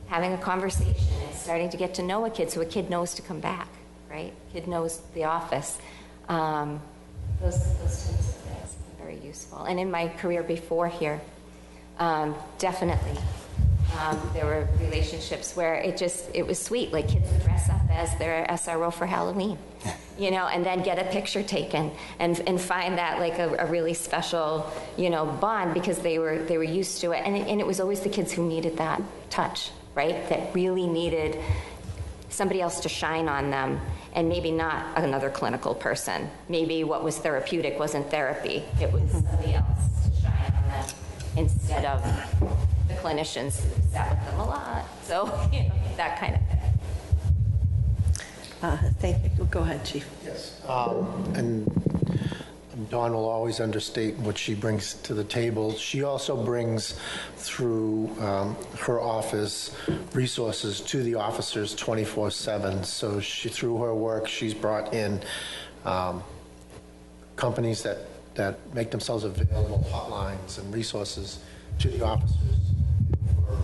having a conversation and starting to get to know a kid so a kid knows to come back, right? Kid knows the office. Those types of things are very useful. And in my career before here, definitely. There were relationships where it was sweet, like kids would dress up as their SRO for Halloween, you know, and then get a picture taken and find that like a really special, you know, bond because they were used to it. And it was always the kids who needed that touch, right? That really needed somebody else to shine on them, and maybe not another clinical person. Maybe what was therapeutic wasn't therapy. It was somebody else to shine on them instead of the clinicians who sat with them a lot. So, you know, that kind of thing. Thank you. Go ahead, Chief. Yes. And Dawn will always understate what she brings to the table. She also brings through her office resources to the officers 24/7. So through her work, she's brought in companies that make themselves available, hotlines and resources to the officers for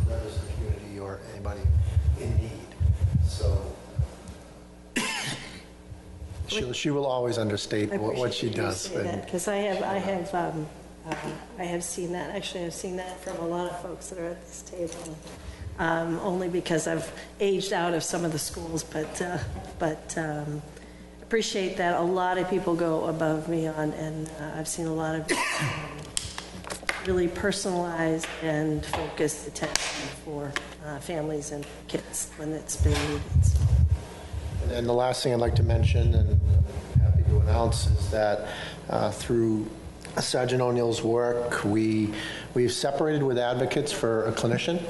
members of the community or anybody in need. So she will always understate what she does. Because I have seen that. Actually, I've seen that from a lot of folks that are at this table. Only because I've aged out of some of the schools, but appreciate that. A lot of people go above me on, and I've seen a lot of really personalized and focused attention for families and kids when it's been needed. So. And the last thing I'd like to mention, and I'm happy to announce, is that through Sergeant O'Neill's work, we've separated with advocates for a clinician.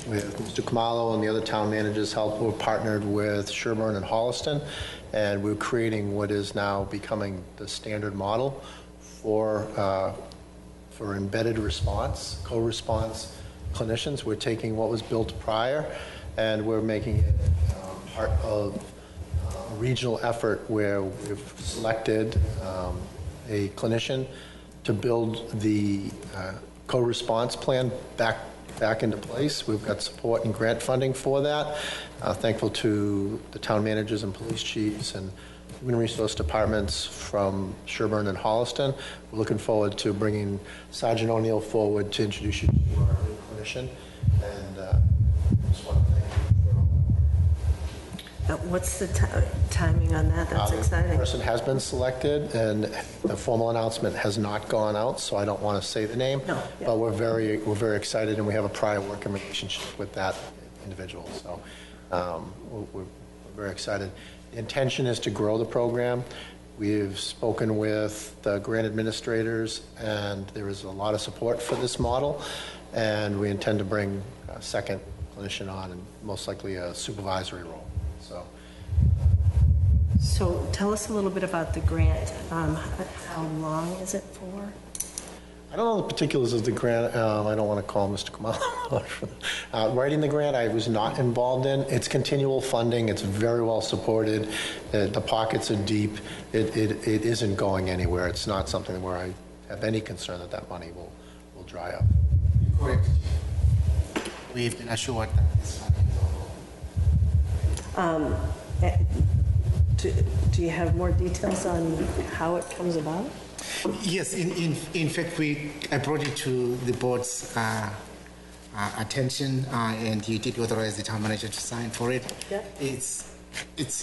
With Mr. Kamalo and the other town managers' help, we're partnered with Sherburne and Holliston, and we're creating what is now becoming the standard model for embedded response, co-response clinicians. We're taking what was built prior, and we're making it part of a regional effort where we've selected a clinician to build the co-response plan back into place. We've got support and grant funding for that. Thankful to the town managers and police chiefs and human resource departments from Sherburne and Holliston. We're looking forward to bringing Sergeant O'Neill forward to introduce you to our new clinician. And just want to thank you for what's the timing on that? That's exciting. The person has been selected, and the formal announcement has not gone out, so I don't want to say the name. No. Yeah. But we're very excited, and we have a prior working relationship with that individual. So we're very excited. The intention is to grow the program. We've spoken with the grant administrators, and there is a lot of support for this model, and we intend to bring a second clinician on, and most likely a supervisory role. So tell us a little bit about the grant. How long is it for? I don't know the particulars of the grant. I don't want to call Mr. Kamala for writing the grant. I was not involved in. It's continual funding. It's very well supported. The pockets are deep. It isn't going anywhere. It's not something where I have any concern that money will dry up. Correct. We've been assured that this funding will do you have more details on how it comes about? Yes, in fact, I brought it to the board's attention, and you did authorize the town manager to sign for it. Yeah. It's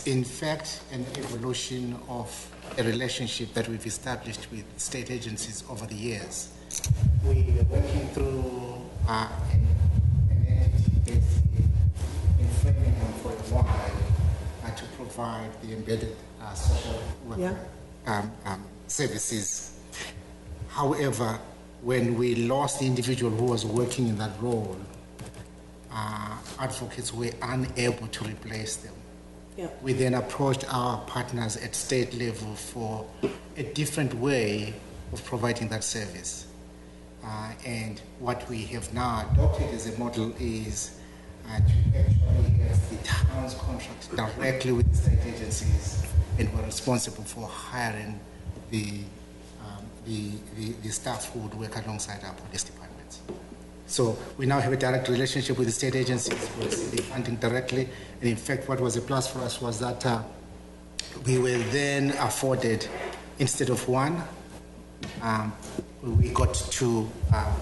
in fact an evolution of a relationship that we've established with state agencies over the years. We are working through an entity based in Framingham for a while to provide the embedded social worker services. However, when we lost the individual who was working in that role, advocates were unable to replace them. Yeah. We then approached our partners at state level for a different way of providing that service. And what we have now adopted as a model is to actually have the town's contract directly with the state agencies, and we're responsible for hiring the staff who would work alongside our police departments. So we now have a direct relationship with the state agencies. We're receiving funding directly. And in fact, what was a plus for us was that we were then afforded, instead of one, we got two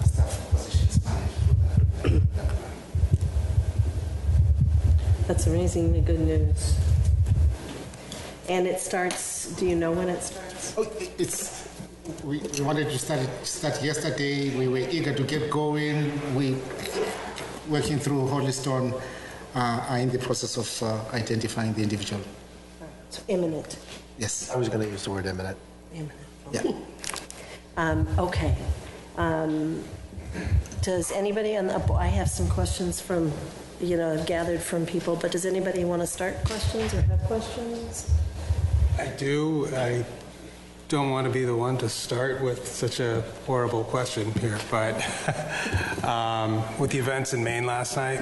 staff positions managed. That's amazingly good news. And it starts, do you know when it starts? Oh, we wanted to start yesterday. We were eager to get going. We, working through Holystone, are in the process of identifying the individual. It's imminent. Yes. I was going to use the word imminent. Imminent. Yeah. Okay. Does anybody on the, I have some questions from, gathered from people, but does anybody want to start questions or have questions? I do. I don't want to be the one to start with such a horrible question here, but with the events in Maine last night,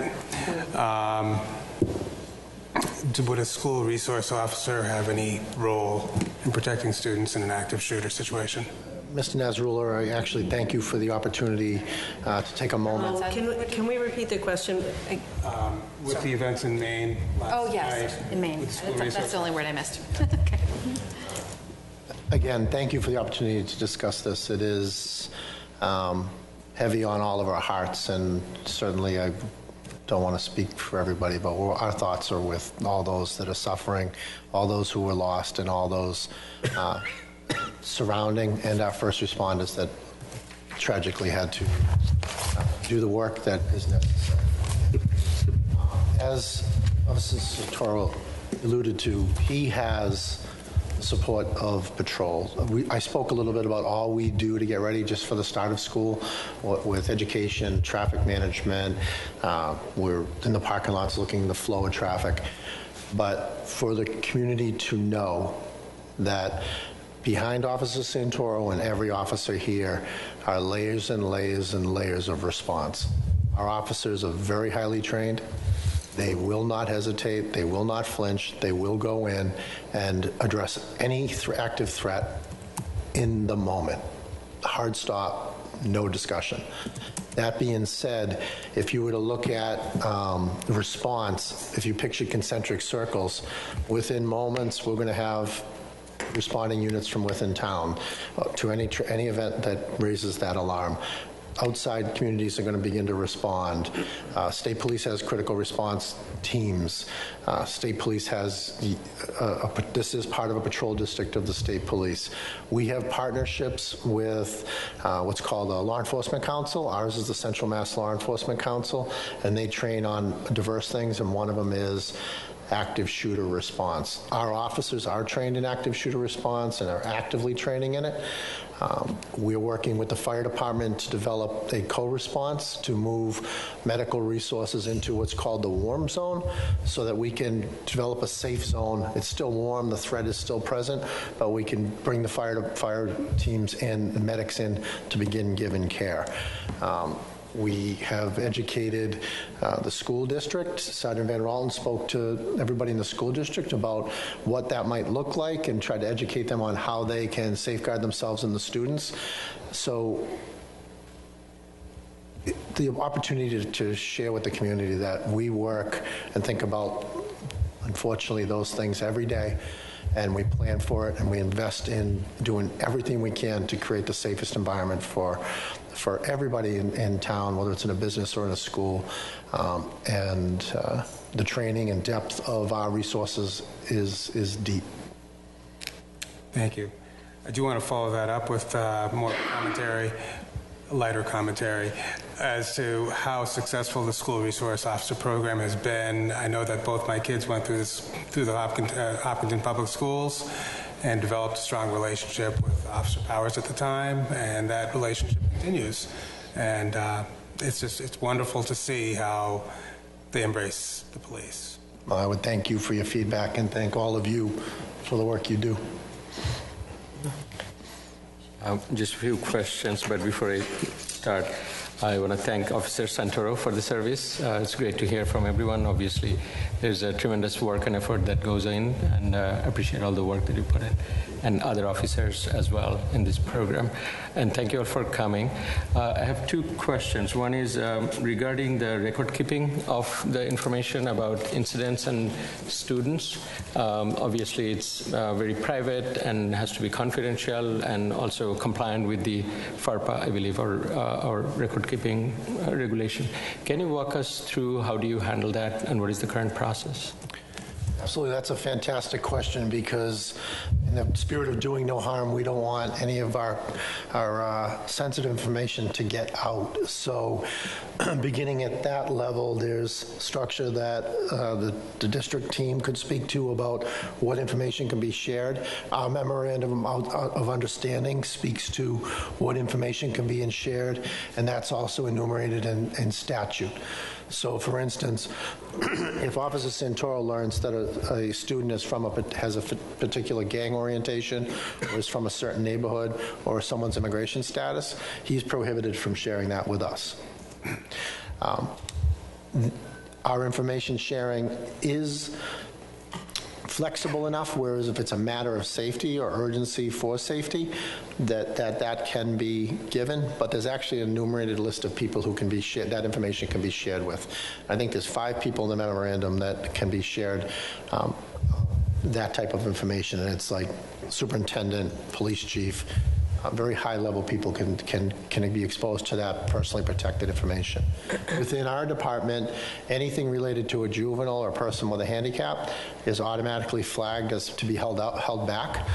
would a school resource officer have any role in protecting students in an active shooter situation? Mr. Nasrullah, I actually thank you for the opportunity to take a moment. Can we repeat the question? With the events in Maine last yes, night, in Maine. That's the only word I missed. Okay. Again, thank you for the opportunity to discuss this. It is heavy on all of our hearts, and certainly I don't want to speak for everybody, but our thoughts are with all those that are suffering, all those who were lost, and all those surrounding, and our first responders that tragically had to do the work that is necessary. As Officer Sotoro alluded to, he has the support of patrol. I spoke a little bit about all we do to get ready just for the start of school with education, traffic management. We're in the parking lots looking at the flow of traffic. But for the community to know that behind Officer Santoro and every officer here are layers and layers and layers of response. Our officers are very highly trained. They will not hesitate. They will not flinch. They will go in and address any active threat in the moment. Hard stop, no discussion. That being said, if you were to look at response, if you picture concentric circles, within moments we're going to have responding units from within town to any event that raises that alarm. Outside communities are going to begin to respond. State police has critical response teams. State police has, this is part of a patrol district of the state police. We have partnerships with what's called a Law Enforcement Council. Ours is the Central Mass Law Enforcement Council, and they train on diverse things, and one of them is active shooter response. Our officers are trained in active shooter response and are actively training in it. We're working with the fire department to develop a co-response to move medical resources into what's called the warm zone so that we can develop a safe zone. It's still warm, the threat is still present, but we can bring the fire teams in, the medics in to begin giving care. We have educated the school district. Sergeant Van Ralten spoke to everybody in the school district about what that might look like and tried to educate them on how they can safeguard themselves and the students. So the opportunity to share with the community that we work and think about, unfortunately, those things every day, and we plan for it and we invest in doing everything we can to create the safest environment for everybody in town, whether it's in a business or in a school. The training and depth of our resources is deep. Thank you. I do want to follow that up with more commentary, lighter commentary, as to how successful the School Resource Officer Program has been. I know that both my kids went through the Hopkinton Public Schools and developed a strong relationship with Officer Powers at the time, and that relationship continues. And it's wonderful to see how they embrace the police. Well, I would thank you for your feedback and thank all of you for the work you do. Just a few questions, but before I start, I want to thank Officer Santoro for the service. It's great to hear from everyone. Obviously, there's a tremendous work and effort that goes in, and I appreciate all the work that you put in, and other officers as well in this program. And thank you all for coming. I have two questions. One is regarding the record keeping of the information about incidents and students. Obviously, it's very private and has to be confidential and also compliant with the FARPA, I believe, or record keeping regulation. Can you walk us through how do you handle that and what is the current process? Absolutely, that's a fantastic question because in the spirit of doing no harm, we don't want any of our sensitive information to get out. So beginning at that level, there's structure that the district team could speak to about what information can be shared. Our memorandum of understanding speaks to what information can be shared, and that's also enumerated in statute. So, for instance, if Officer Santoro learns that a student is has a particular gang orientation, or is from a certain neighborhood, or someone's immigration status, he's prohibited from sharing that with us. Our information sharing is flexible enough, whereas if it's a matter of safety or urgency for safety, that can be given, but there's actually an enumerated list of people who can be shared, that information can be shared with. I think there's 5 people in the memorandum that can be shared that type of information, and it's like superintendent, police chief, very high-level people can be exposed to that personally protected information. Within our department, anything related to a juvenile or person with a handicap is automatically flagged as to be held back,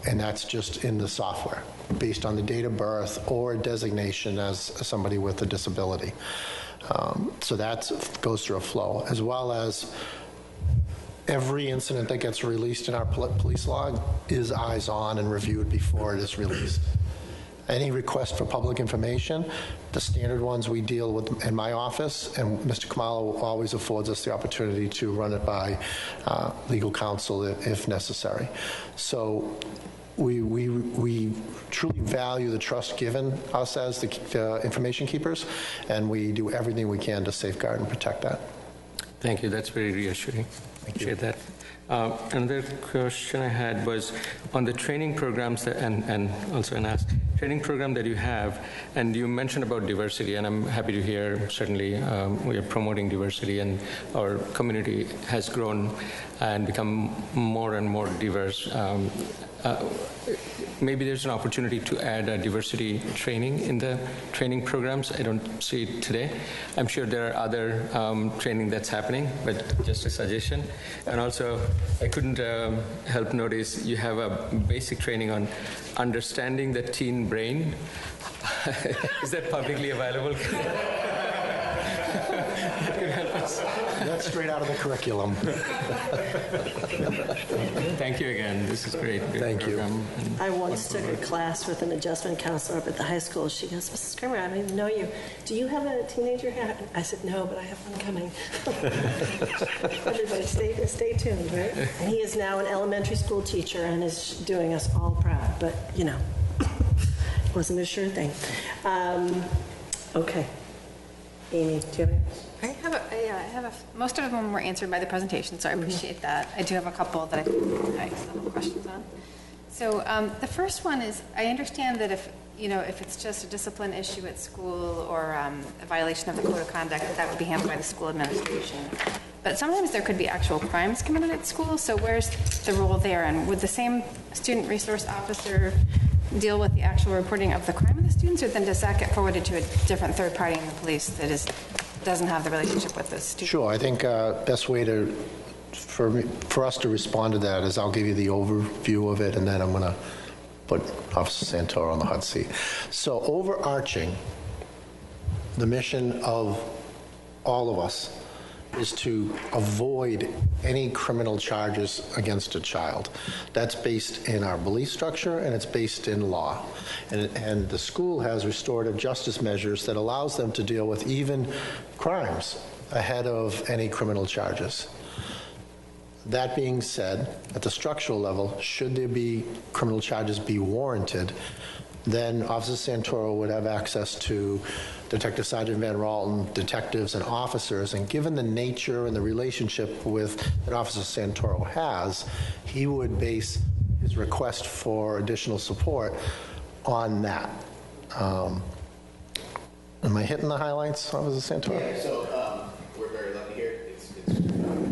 and that's just in the software, based on the date of birth or designation as somebody with a disability. So that goes through a flow, as well as every incident that gets released in our police log is eyes on and reviewed before it is released. Any request for public information, the standard ones we deal with in my office, and Mr. Kamala always affords us the opportunity to run it by legal counsel if necessary. So we truly value the trust given us as the information keepers, and we do everything we can to safeguard and protect that. Thank you. That's very reassuring. Appreciate that. Another question I had was on the training programs and also an ask training program that you have, and you mentioned about diversity, and I'm happy to hear. Certainly, we are promoting diversity, and our community has grown and become more and more diverse. Maybe there's an opportunity to add a diversity training in the training programs. I don't see it today. I'm sure there are other training that's happening, but just a suggestion. And also, I couldn't help notice you have a basic training on understanding the teen brain. Is that publicly available? That's straight out of the curriculum. Thank you again. This is great. Thank you. I once took a class with an adjustment counselor up at the high school. She goes, Mrs. Kramer, I don't even know you. Do you have a teenager here? I said, no, but I have one coming. Everybody stay tuned, right? And he is now an elementary school teacher and is doing us all proud, but, you know, it wasn't a sure thing. Okay. Amy, do you have any? Most of them were answered by the presentation, so I appreciate that. I do have a couple that I still have questions on. So the first one is, I understand that if it's just a discipline issue at school or a violation of the code of conduct, that would be handled by the school administration. But sometimes there could be actual crimes committed at school, so where's the role there? And would the same student resource officer deal with the actual reporting of the crime of the students, or then does that get forwarded to a different third party in the police that doesn't have the relationship with the student? Sure. I think best way for us to respond to that is I'll give you the overview of it, and then I'm going to put Officer Santoro on the hot seat. So overarching, the mission of all of us is to avoid any criminal charges against a child. That's based in our belief structure, and it's based in law. And the school has restorative justice measures that allows them to deal with even crimes ahead of any criminal charges. That being said, at the structural level, should there be criminal charges be warranted, then Officer Santoro would have access to Detective Sergeant Van Ralton, detectives and officers, and given the nature and the relationship that Officer Santoro has, he would base his request for additional support on that. Am I hitting the highlights, Officer Santoro? Yeah, so we're very lucky here. It's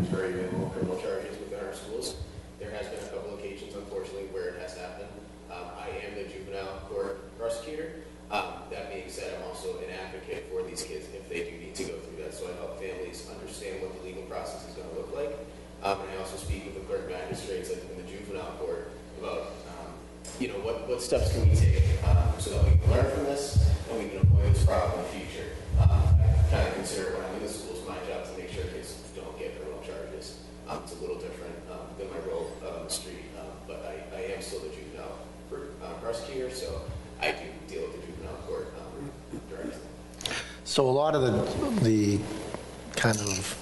very minimal criminal charges within our schools. There has been a couple occasions, unfortunately, where it has happened. I am the juvenile court prosecutor. That being said, I'm also an advocate for these kids if they do need to go through that, so I help families understand what the legal process is going to look like. And I also speak with the clerk magistrates in the juvenile court about, what steps can we take so that we can learn from this and we can avoid this problem in the future. I kind of consider when I'm in the schools my job to make sure kids don't get criminal charges. It's a little different than my role out on the street, but I am still the juvenile prosecutor, so I do deal with the juvenile court directly. So a lot of the kind of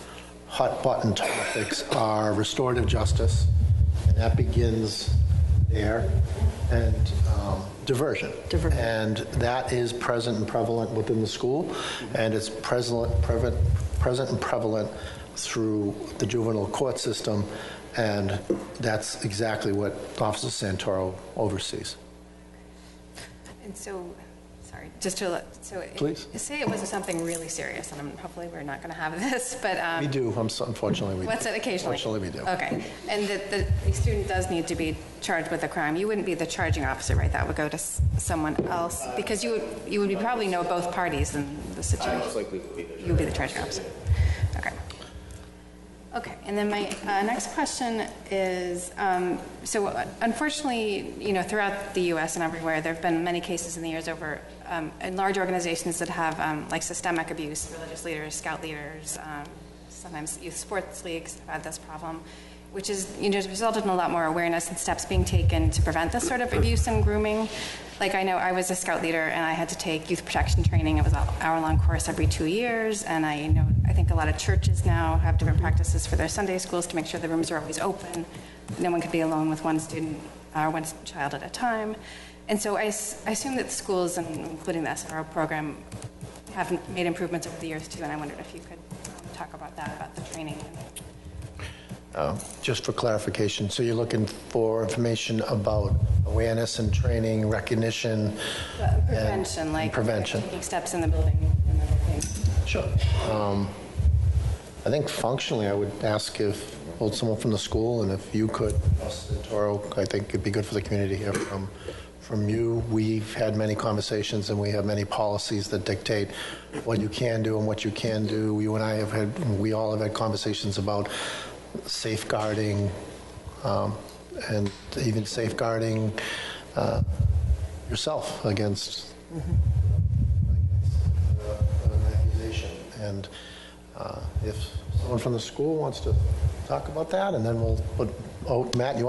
hot button topics are restorative justice, and that begins there, and diversion. And that is present and prevalent within the school, and it's present and prevalent through the juvenile court system, and that's exactly what Officer Santoro oversees. And so, sorry, please. Say it was something really serious, and hopefully we're not going to have this, but... we do, unfortunately we do. What's it occasionally? Unfortunately we do. Okay, and the student does need to be charged with a crime. You wouldn't be the charging officer, right? That would go to someone else, because you would probably know both parties in the situation. Most likely would be the you would be the charging officer. Okay. Okay, and then my next question is, so unfortunately, throughout the U.S. and everywhere, there have been many cases in the years over in large organizations that have like systemic abuse, religious leaders, scout leaders, sometimes youth sports leagues have had this problem, which is, has resulted in a lot more awareness and steps being taken to prevent this sort of abuse and grooming. Like I know I was a scout leader and I had to take youth protection training. It was an hour-long course every 2 years, and I think a lot of churches now have different practices for their Sunday schools to make sure the rooms are always open. No one could be alone with one student or one child at a time. And so I assume that the schools, including the SRO program, have made improvements over the years too, and I wondered if you could talk about that, about the training. Just for clarification, so you're looking for information about awareness and training, recognition, prevention, and prevention. Taking steps in the building and everything. Sure. I think functionally, I would ask if someone from the school, and if you could, Toro, I think it'd be good for the community to hear from you. We've had many conversations, and we have many policies that dictate what you can do and what you can do. You and I we all have had conversations about safeguarding and even safeguarding yourself against an accusation. And If someone from the school wants to talk about that, and then we'll put, oh, Matt, you're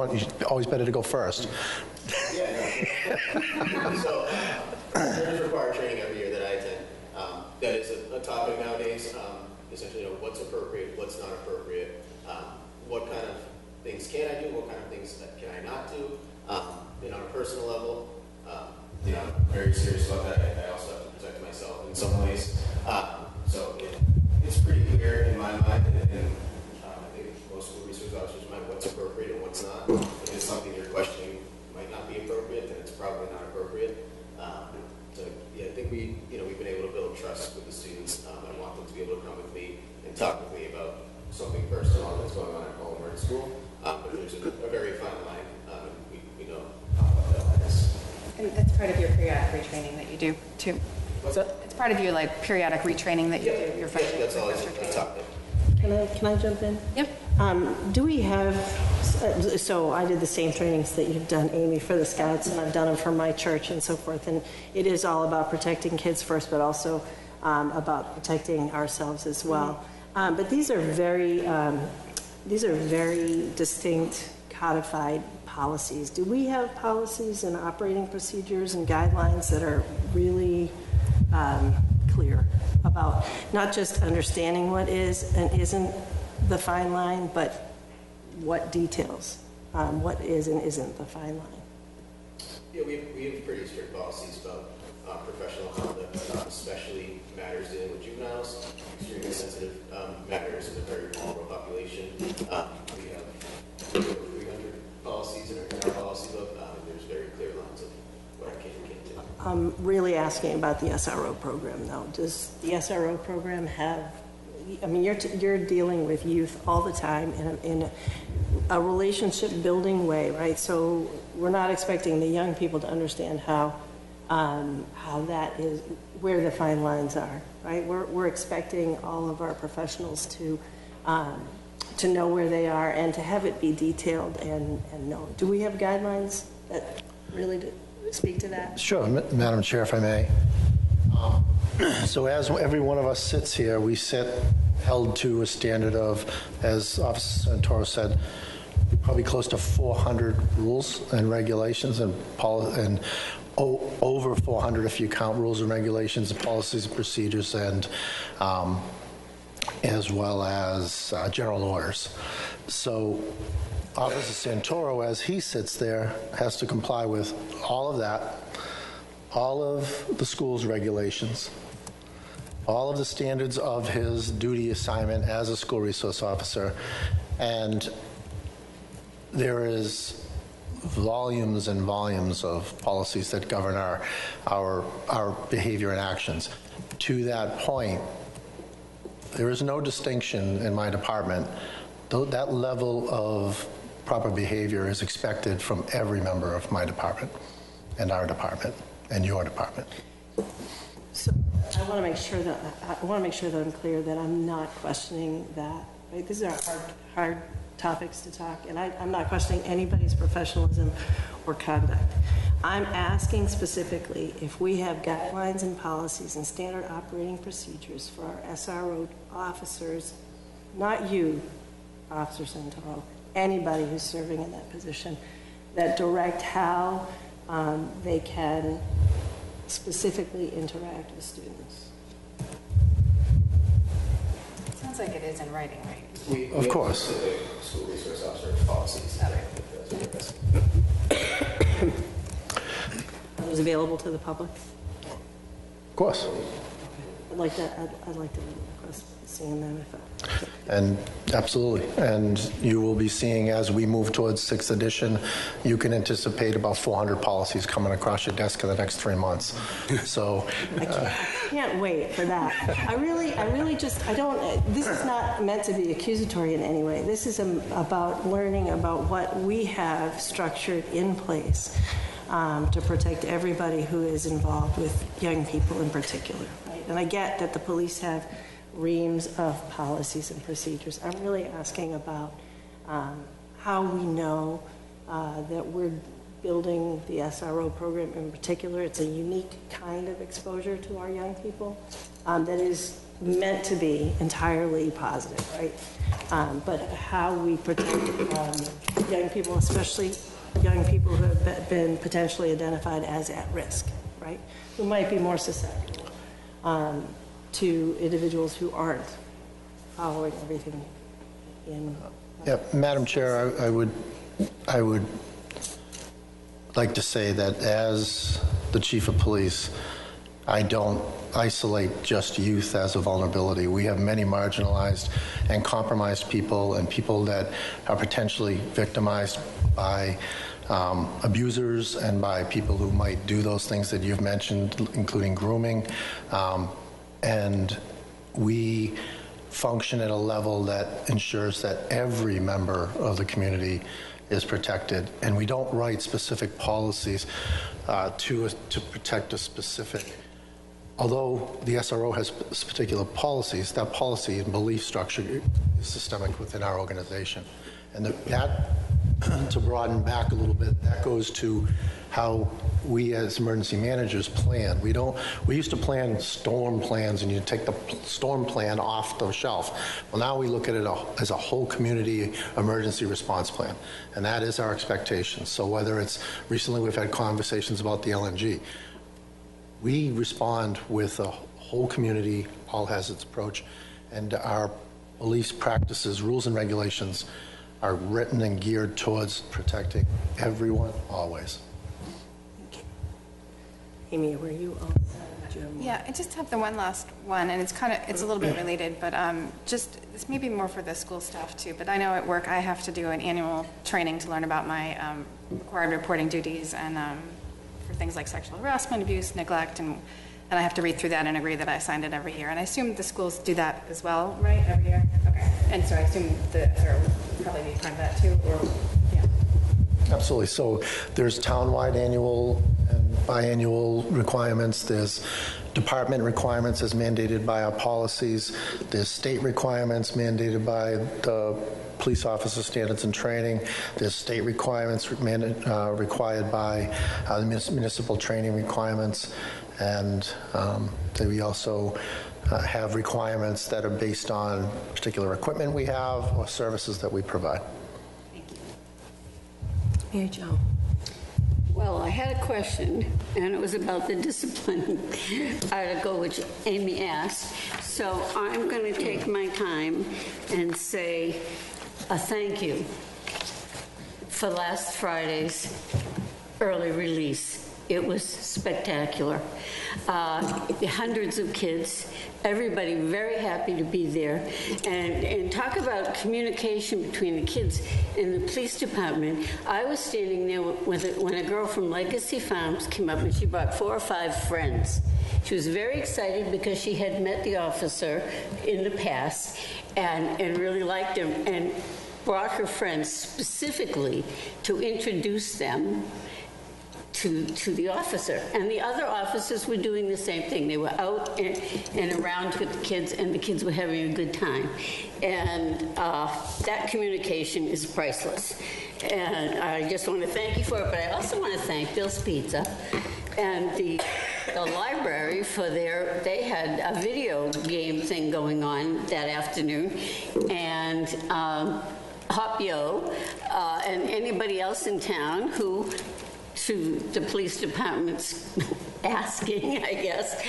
always better to go first. So, there's required training every year that I attend. That is a topic nowadays. Essentially, what's appropriate, what's not appropriate, what kind of things can I do, what kind of things can I not do. And on a personal level, I'm very serious about that. I also have to protect myself in some ways. So it's pretty clear in my mind, and I think most school resource officers mind what's appropriate and what's not. If it's something you're questioning might not be appropriate, then it's probably not appropriate. So yeah, I think we've been able to build trust with the students. I want them to be able to come with me and talk with me about something personal that's going on at home or at school. But there's a very fine line, and we know what that line is. And that's part of your periodic retraining that you do too. What's that? It's part of your periodic retraining that you do. Your That's always a topic. Can I jump in? Yep. Do we have, so I did the same trainings that you've done, Amy, for the Scouts, and I've done them for my church and so forth, and it is all about protecting kids first, but also about protecting ourselves as well. But these are very distinct, codified policies. Do we have policies and operating procedures and guidelines that are really clear about not just understanding what is and isn't the fine line, but what details, what is and isn't the fine line? Yeah, we have pretty strict policies about professional conduct, especially matters dealing with juveniles, extremely sensitive matters in a very vulnerable population. We have over 300 policies in our policy book, and there's very clear lines of what I can and can't do. I'm really asking about the SRO program, though. Does the SRO program have, I mean, you're dealing with youth all the time in a relationship building way, right? So we're not expecting the young people to understand how that is, where the fine lines are, right? We're expecting all of our professionals to know where they are and to have it be detailed and known. Do we have guidelines that really speak to that? Sure, Madam Chair, if I may. So as every one of us sits here, we sit held to a standard of, as Officer Santoro said, probably close to 400 rules and regulations and over 400 if you count rules and regulations and policies and procedures, and as well as general orders. So Officer Santoro, as he sits there, has to comply with all of that, all of the school's regulations, all of the standards of his duty assignment as a school resource officer, and there is volumes and volumes of policies that govern our behavior and actions. To that point, there is no distinction in my department. That level of proper behavior is expected from every member of my department and our department and your department. So I want to make sure that I'm clear that I'm not questioning that. Right? These are hard topics to talk, and I'm not questioning anybody's professionalism or conduct. I'm asking specifically if we have guidelines and policies and standard operating procedures for our SRO officers, not you, Officer Santoro, anybody who's serving in that position, that direct how they can specifically interact with students. It sounds like it is in writing, right? Of course. School resource officer policies. Are those available to the public? Of course. I'd like to request seeing them if And absolutely. And you will be seeing, as we move towards 6th edition, you can anticipate about 400 policies coming across your desk in the next 3 months. So I can't wait for that. I really just, this is not meant to be accusatory in any way. This is about learning about what we have structured in place to protect everybody who is involved with young people in particular. Right? And I get that the police have reams of policies and procedures. I'm really asking about how we know that we're building the SRO program in particular. It's a unique kind of exposure to our young people that is meant to be entirely positive, right? But how we protect young people, especially young people who have been potentially identified as at risk, right? Who might be more susceptible to individuals who aren't following everything in. Yeah, Madam Chair, I would like to say that as the Chief of Police, I don't isolate just youth as a vulnerability. We have many marginalized and compromised people and people that are potentially victimized by abusers and by people who might do those things that you've mentioned, including grooming. And we function at a level that ensures that every member of the community is protected. And we don't write specific policies to protect a specific. Although the SRO has particular policies, that policy and belief structure is systemic within our organization. And that, to broaden back a little bit, that goes to how we as emergency managers plan. We used to plan storm plans and you take the storm plan off the shelf. Well, now we look at it as a whole community emergency response plan. And that is our expectation. So whether it's, recently we've had conversations about the LNG. We respond with a whole community, all hazards approach, and our police practices, rules and regulations are written and geared towards protecting everyone, always. Amy, were you all set? Yeah, I just have the one last one, and it's a little bit related, but just, this may be more for the school staff too, but I know at work I have to do an annual training to learn about my required reporting duties and for things like sexual harassment, abuse, neglect, and I have to read through that and agree that I signed it every year. And I assume the schools do that as well, right, every year? Okay. And so I assume the SRO would probably be part of that too, or, yeah. Absolutely. So there's townwide annual and biannual requirements. There's department requirements as mandated by our policies. There's state requirements mandated by the police officer standards and training. There's state requirements required by the municipal training requirements. And we also have requirements that are based on particular equipment we have or services that we provide. Mary Jo. Well, I had a question, and it was about the discipline article, which Amy asked. So I'm going to take my time and say a thank you for last Friday's early release. It was spectacular. Hundreds of kids, everybody very happy to be there. And talk about communication between the kids and the police department. I was standing there when a girl from Legacy Farms came up and she brought 4 or 5 friends. She was very excited because she had met the officer in the past and really liked him and brought her friends specifically to introduce them to the officer. And the other officers were doing the same thing. They were out and around with the kids, and the kids were having a good time. And that communication is priceless. And I just want to thank you for it, but I also want to thank Bill's Pizza and the library for they had a video game thing going on that afternoon. And Hop Yo and anybody else in town who, to the police department's asking, I guess,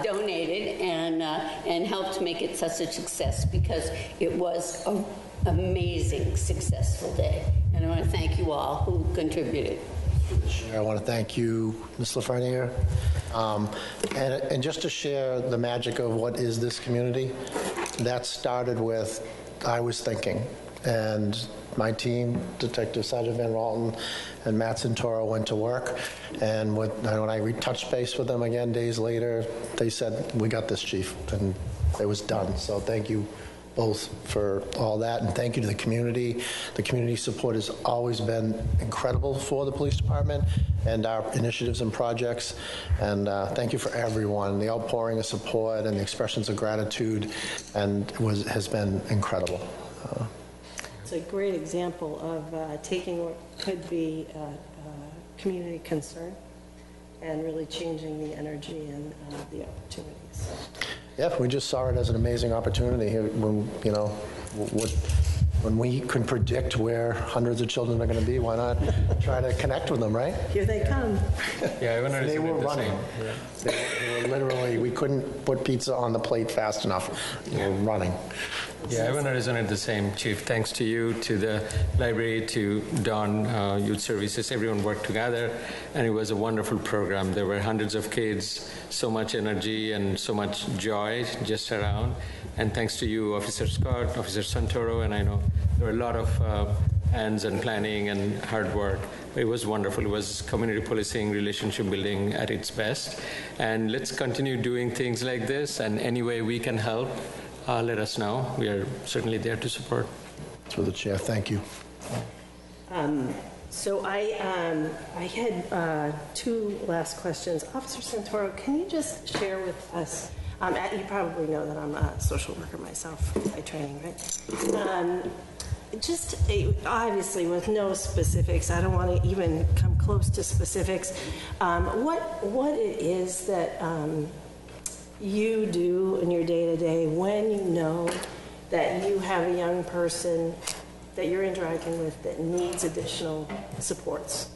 donated and helped make it such a success, because it was an amazing, successful day. And I want to thank you all who contributed. I want to thank you, Ms. Lafreniere. And just to share the magic of what is this community, that started with, I was thinking, and my team, Detective Sergeant Van Ralton and Matt Santoro, went to work. And when I touched base with them again days later, they said, "We got this, Chief," and it was done. So thank you both for all that, and thank you to the community. The community support has always been incredible for the police department and our initiatives and projects. And thank you for everyone. The outpouring of support and the expressions of gratitude has been incredible. It's a great example of taking what could be a community concern and really changing the energy and the opportunities. Yeah, we just saw it as an amazing opportunity when, you know, when we can predict where hundreds of children are going to be, why not try to connect with them, right? Here they come. Yeah, They were running. They were literally, we couldn't put pizza on the plate fast enough. They were running. Yeah, everyone resonated the same, Chief. Thanks to you, to the library, to Dawn Youth Services. Everyone worked together, and it was a wonderful program. There were hundreds of kids, so much energy and so much joy just around. And thanks to you, Officer Scott, Officer Santoro, and I know there were a lot of hands and planning and hard work. It was wonderful. It was community policing, relationship building at its best. And let's continue doing things like this, and any way we can help, let us know. We are certainly there to support. Through the chair, thank you. So I had two last questions. Officer Santoro, can you just share with us, you probably know that I'm a social worker myself by training, right? Just obviously with no specifics, I don't want to even come close to specifics, what it is that you do in your day-to-day when you know that you have a young person that you're interacting with that needs additional supports,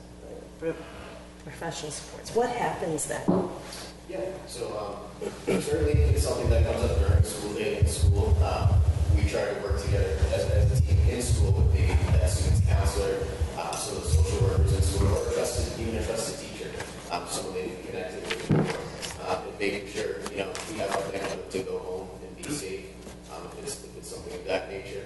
professional supports. What happens then? Yeah, so certainly it's something that comes up during the school day in school. We try to work together as a team in school with the student's counselor, so the social workers in school, or even a trusted teacher, someone they can connect with, and making sure, you know, we have a plan to go home and be safe, if it's something of that nature.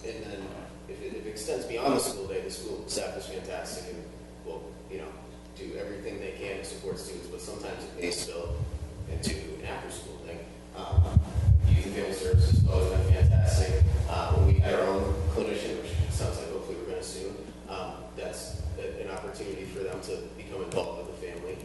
And then if it extends beyond the school day, the school staff is fantastic and will, you know, do everything they can to support students, but sometimes it may spill into an after-school thing. Youth and Family Services has always been fantastic. When we had our own clinician, which sounds like hopefully we're going to soon, that's an opportunity for them to become involved with the family.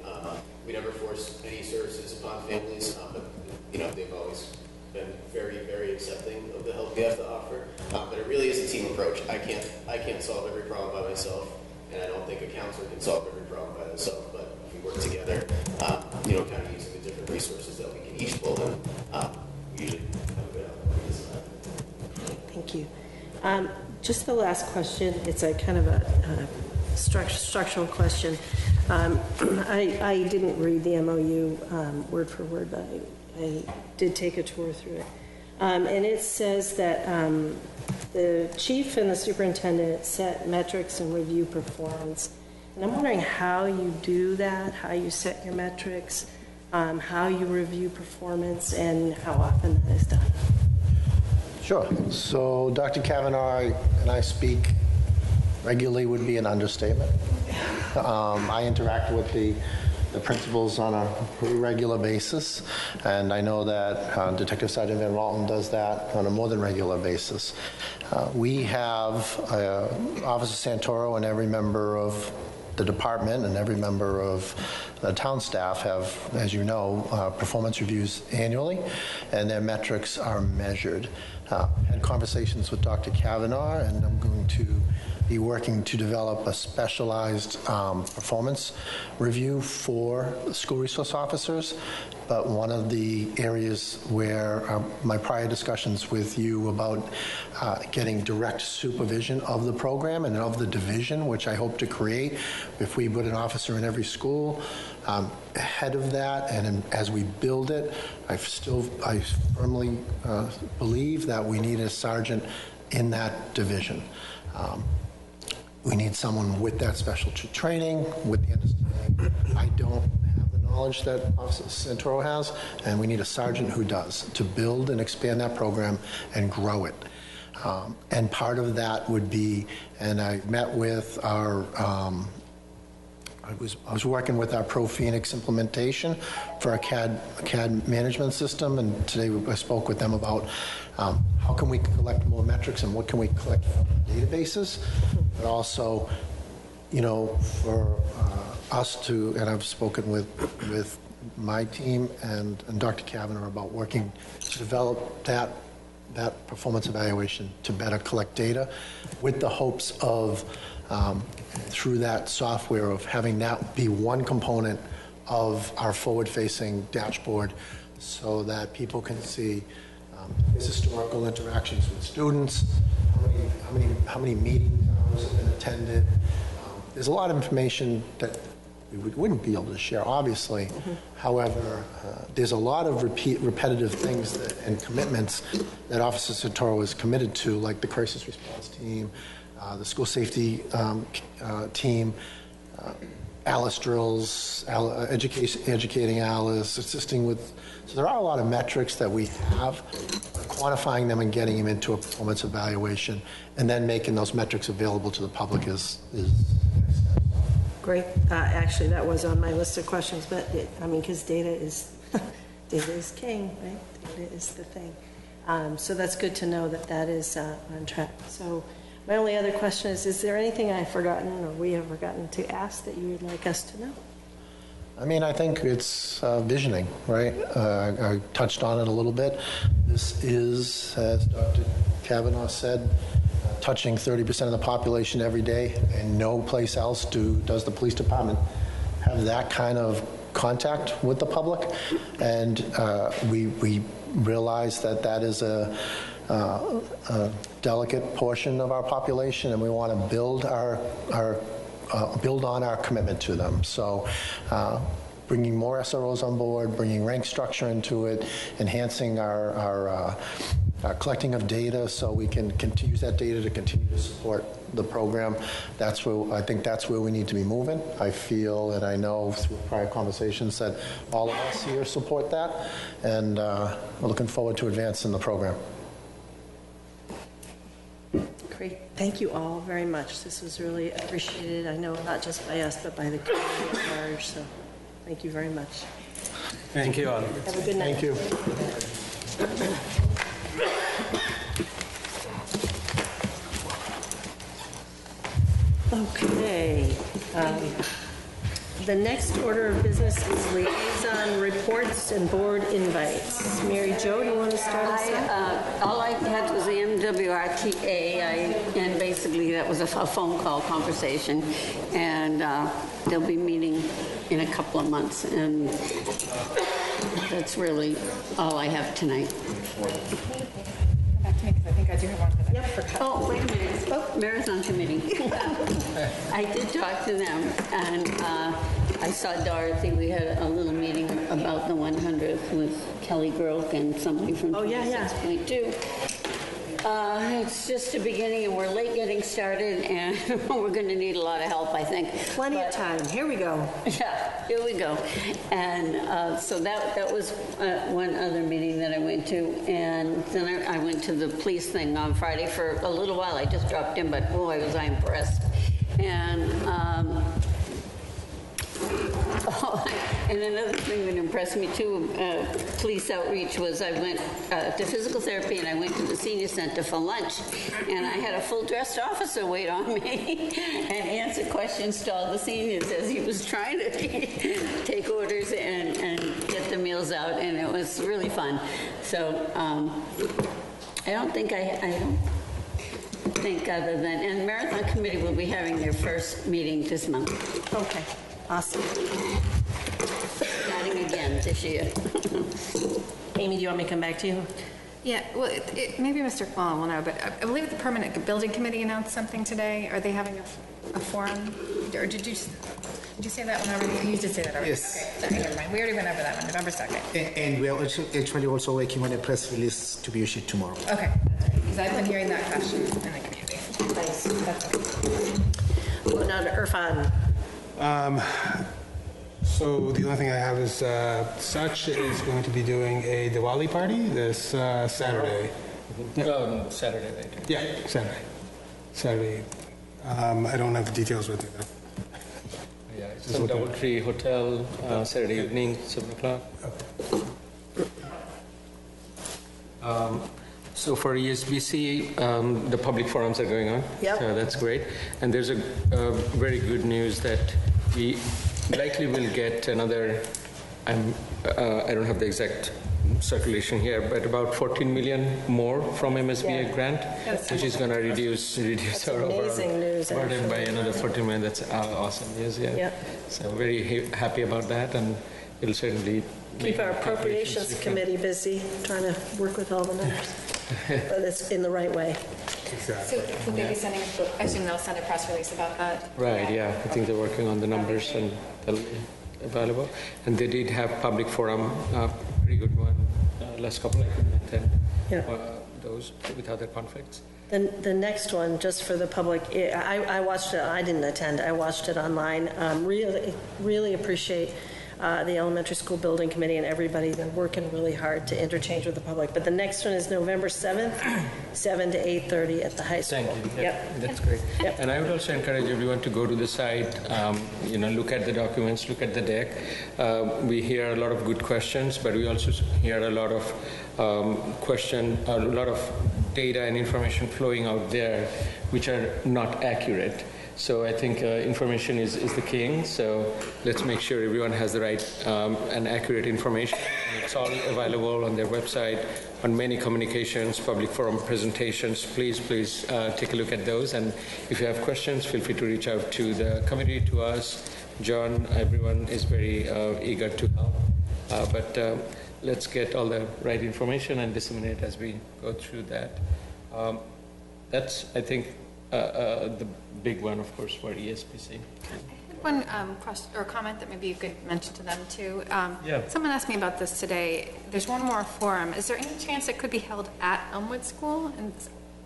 We never force any services upon families, but you know, they've always been very, very accepting of the help we have to offer. But it really is a team approach. I can't solve every problem by myself, and I don't think a counselor can solve every problem by themselves. But if we work together, you know, kind of using the different resources that we can each pull in, we usually have a good outcome. Thank you. Just the last question. It's a kind of a structural question. I didn't read the MOU word for word, but I did take a tour through it. And it says that the chief and the superintendent set metrics and review performance. And I'm wondering how you do that, how you set your metrics, how you review performance, and how often that is done. Sure. So Dr. Kavanaugh and I speak regularly would be an understatement. I interact with the principals on a regular basis, and I know that Detective Sergeant Van Ralton does that on a more than regular basis. We have Officer Santoro and every member of the department and every member of the town staff have, as you know, performance reviews annually, and their metrics are measured. Had conversations with Dr. Kavanaugh, and I'm going to be working to develop a specialized performance review for school resource officers. But one of the areas where my prior discussions with you about getting direct supervision of the program and of the division, which I hope to create if we put an officer in every school, ahead of that, and as we build it, I firmly believe that we need a sergeant in that division. We need someone with that special training, with the understanding. I don't have the knowledge that Officer Santoro has, and we need a sergeant who does, to build and expand that program and grow it. And part of that would be, and I met with our, I was working with our Pro Phoenix implementation for our CAD management system, and today I spoke with them about how can we collect more metrics and what can we collect from databases, but also, you know, for us to, and I've spoken with my team and Dr. Kavanaugh about working to develop that performance evaluation to better collect data with the hopes of, through that software, of having that be one component of our forward-facing dashboard so that people can see his historical interactions with students, how many meetings hours have been attended. There's a lot of information that we wouldn't be able to share, obviously. However, there's a lot of repetitive things and commitments that Officer Sotoro is committed to, like the crisis response team, the school safety team, Alice drills, educating Alice, assisting with. So there are a lot of metrics that we have, quantifying them and getting them into a performance evaluation, and then making those metrics available to the public is Great. Actually, that was on my list of questions, but because data is king, right? Data is the thing. So that's good to know that is on track. So my only other question is there anything I've forgotten or we have forgotten to ask that you would like us to know? I think it's visioning, right? I touched on it a little bit. This is, as Dr. Kavanaugh said, touching 30% of the population every day, and no place else does the police department have that kind of contact with the public. And we realize that is a delicate portion of our population, and we want to build on our commitment to them. So bringing more SROs on board, bringing rank structure into it, enhancing our collecting of data so we can use that data to continue to support the program. I think that's where we need to be moving. I feel and I know through prior conversations that all of us here support that, and we're looking forward to advancing the program. Great. Thank you all very much. This was really appreciated, I know, not just by us, but by the community at large. So thank you very much. Thank you all. Have a good night. Thank you. Okay. The next order of business is liaison reports and board invites. Mary Jo, do you want to start us off? All I had was the MWRTA, and basically that was a phone call conversation, and they'll be meeting in a couple of months, and that's really all I have tonight. Back to me, because I think I do have one for that. Oh, wait a minute. Oh, Marathon Committee. I did talk to them, and I saw Dorothy. We had a little meeting about the 100th with Kelly Groke and somebody from 26.2. It's just the beginning, and we're late getting started, and we're going to need a lot of help, I think. Plenty of time. Here we go. Yeah, here we go. And so that was one other meeting that I went to, and then I went to the police thing on Friday for a little while. I just dropped in, but boy, was I impressed. And and another thing that impressed me too, police outreach, was I went to physical therapy and I went to the senior center for lunch, and I had a full-dressed officer wait on me and answer questions to all the seniors as he was trying to take orders and get the meals out, and it was really fun. So I don't think other than, and Marathon Committee will be having their first meeting this month. Okay, awesome. Starting again this year. Amy, do you want me to come back to you? Yeah, well, maybe Mr. Quallen will know, but I believe the Permanent Building Committee announced something today. Are they having a forum? Or did you say that one already? You did say that already. Yes. Okay, sorry, never mind. We already went over that one, November 2nd. And we are actually also working on a press release to be issued tomorrow. Okay, that's right. Because I've been hearing that question in the community. Nice. That's okay. Well, now to Irfan. So the only thing I have is Such is going to be doing a Diwali party this Saturday. Saturday, right? Yeah, Saturday. I don't have the details with me though. Yeah, it's some DoubleTree Hotel, Saturday evening, 7 o'clock. Okay. So for ESBC, the public forums are going on. Yep. So that's great. And there's a very good news that we likely will get another, I don't have the exact circulation here, but about 14 million more from MSBA grant, which is going to reduce our overall burden by another 14 million. That's awesome news. Yeah. Yep. So very happy about that, and it'll certainly Keep our appropriations committee busy, trying to work with all the numbers, but it's in the right way. So will they be sending, I assume they'll send a press release about that? Right, yeah. I think they're working on the numbers and they'll be available. And they did have public forum, pretty good one. Last couple I couldn't attend those with other conflicts. The next one, just for the public, I watched it, I didn't attend, I watched it online. Really appreciate the Elementary School Building Committee and everybody. They're working really hard to interchange with the public. But the next one is November 7th, 7 to 8:30 at the high school. Thank you. Yep. That's great. Yep. And I would also encourage everyone to go to the site, look at the documents, look at the deck. We hear a lot of good questions, but we also hear a lot of a lot of data and information flowing out there which are not accurate. So I think information is the king, so let's make sure everyone has the right and accurate information. And it's all available on their website, on many communications, public forum presentations. Please take a look at those. And if you have questions, feel free to reach out to the committee, to us. John, everyone is very eager to help. But let's get all the right information and disseminate as we go through that. That's, I think, the big one, of course, for ESPC. One question or comment that maybe you could mention to them too. Yeah. Someone asked me about this today. There's one more forum. Is there any chance it could be held at Elmwood School?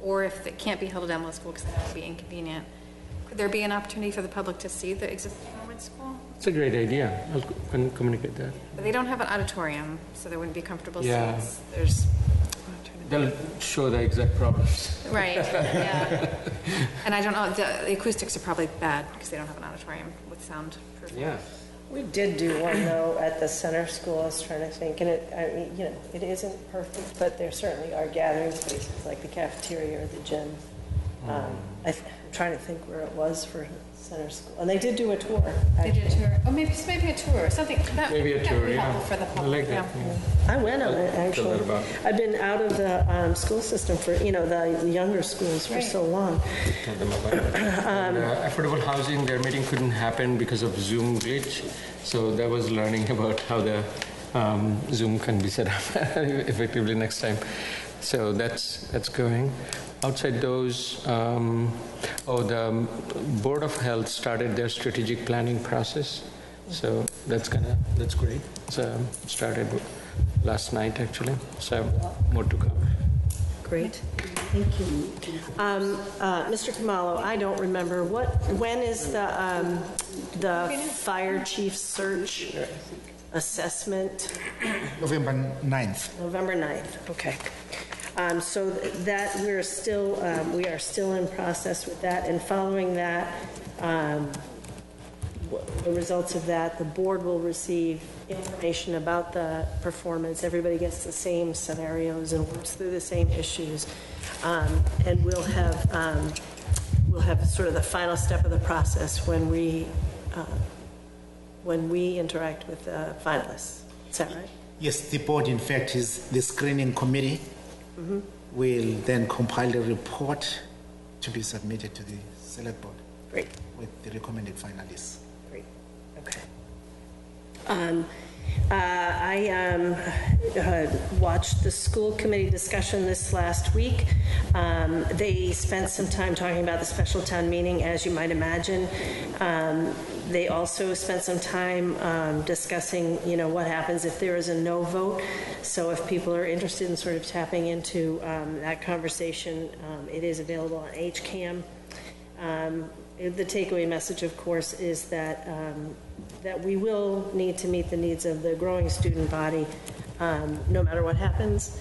Or if it can't be held at Elmwood School because that would be inconvenient, could there be an opportunity for the public to see the existing Elmwood School? It's a great idea. I'll communicate that. But they don't have an auditorium, so there wouldn't be comfortable seats. They'll show the exact problems. Right, yeah. And I don't know, the acoustics are probably bad because they don't have an auditorium with soundproof. Yeah. We did do one though at the center school. I was trying to think, and it isn't perfect, but there certainly are gathering spaces like the cafeteria or the gym. I'm trying to think where it was for center school, and they did do a tour. They did a tour. Oh, maybe a tour or something. Maybe a tour, would be helpful for the public. I like that. I went on it actually. I've been out of the school system for the younger schools for so long. Tell them about it. Affordable housing, their meeting couldn't happen because of Zoom glitch. So that was learning about how the Zoom can be set up effectively next time. So that's going. Outside those, the Board of Health started their strategic planning process. So that's great. So it started last night actually. So more to come. Great, thank you. Mr. Khumalo, I don't remember when is the fire chief search assessment? November 9th. November 9th, okay. So that we are still in process with that, and following that, the results of that, the board will receive information about the performance. Everybody gets the same scenarios and works through the same issues, and we'll have sort of the final step of the process when we interact with the finalists. Is that right? Yes, the board, in fact, is the screening committee. Will then compile a report to be submitted to the select board. Great. With the recommended finalists. Great. Okay. I watched the school committee discussion this last week. They spent some time talking about the special town meeting, as you might imagine. They also spent some time discussing, what happens if there is a no vote. So if people are interested in sort of tapping into that conversation, it is available on HCAM. The takeaway message, of course, is that that we will need to meet the needs of the growing student body, no matter what happens.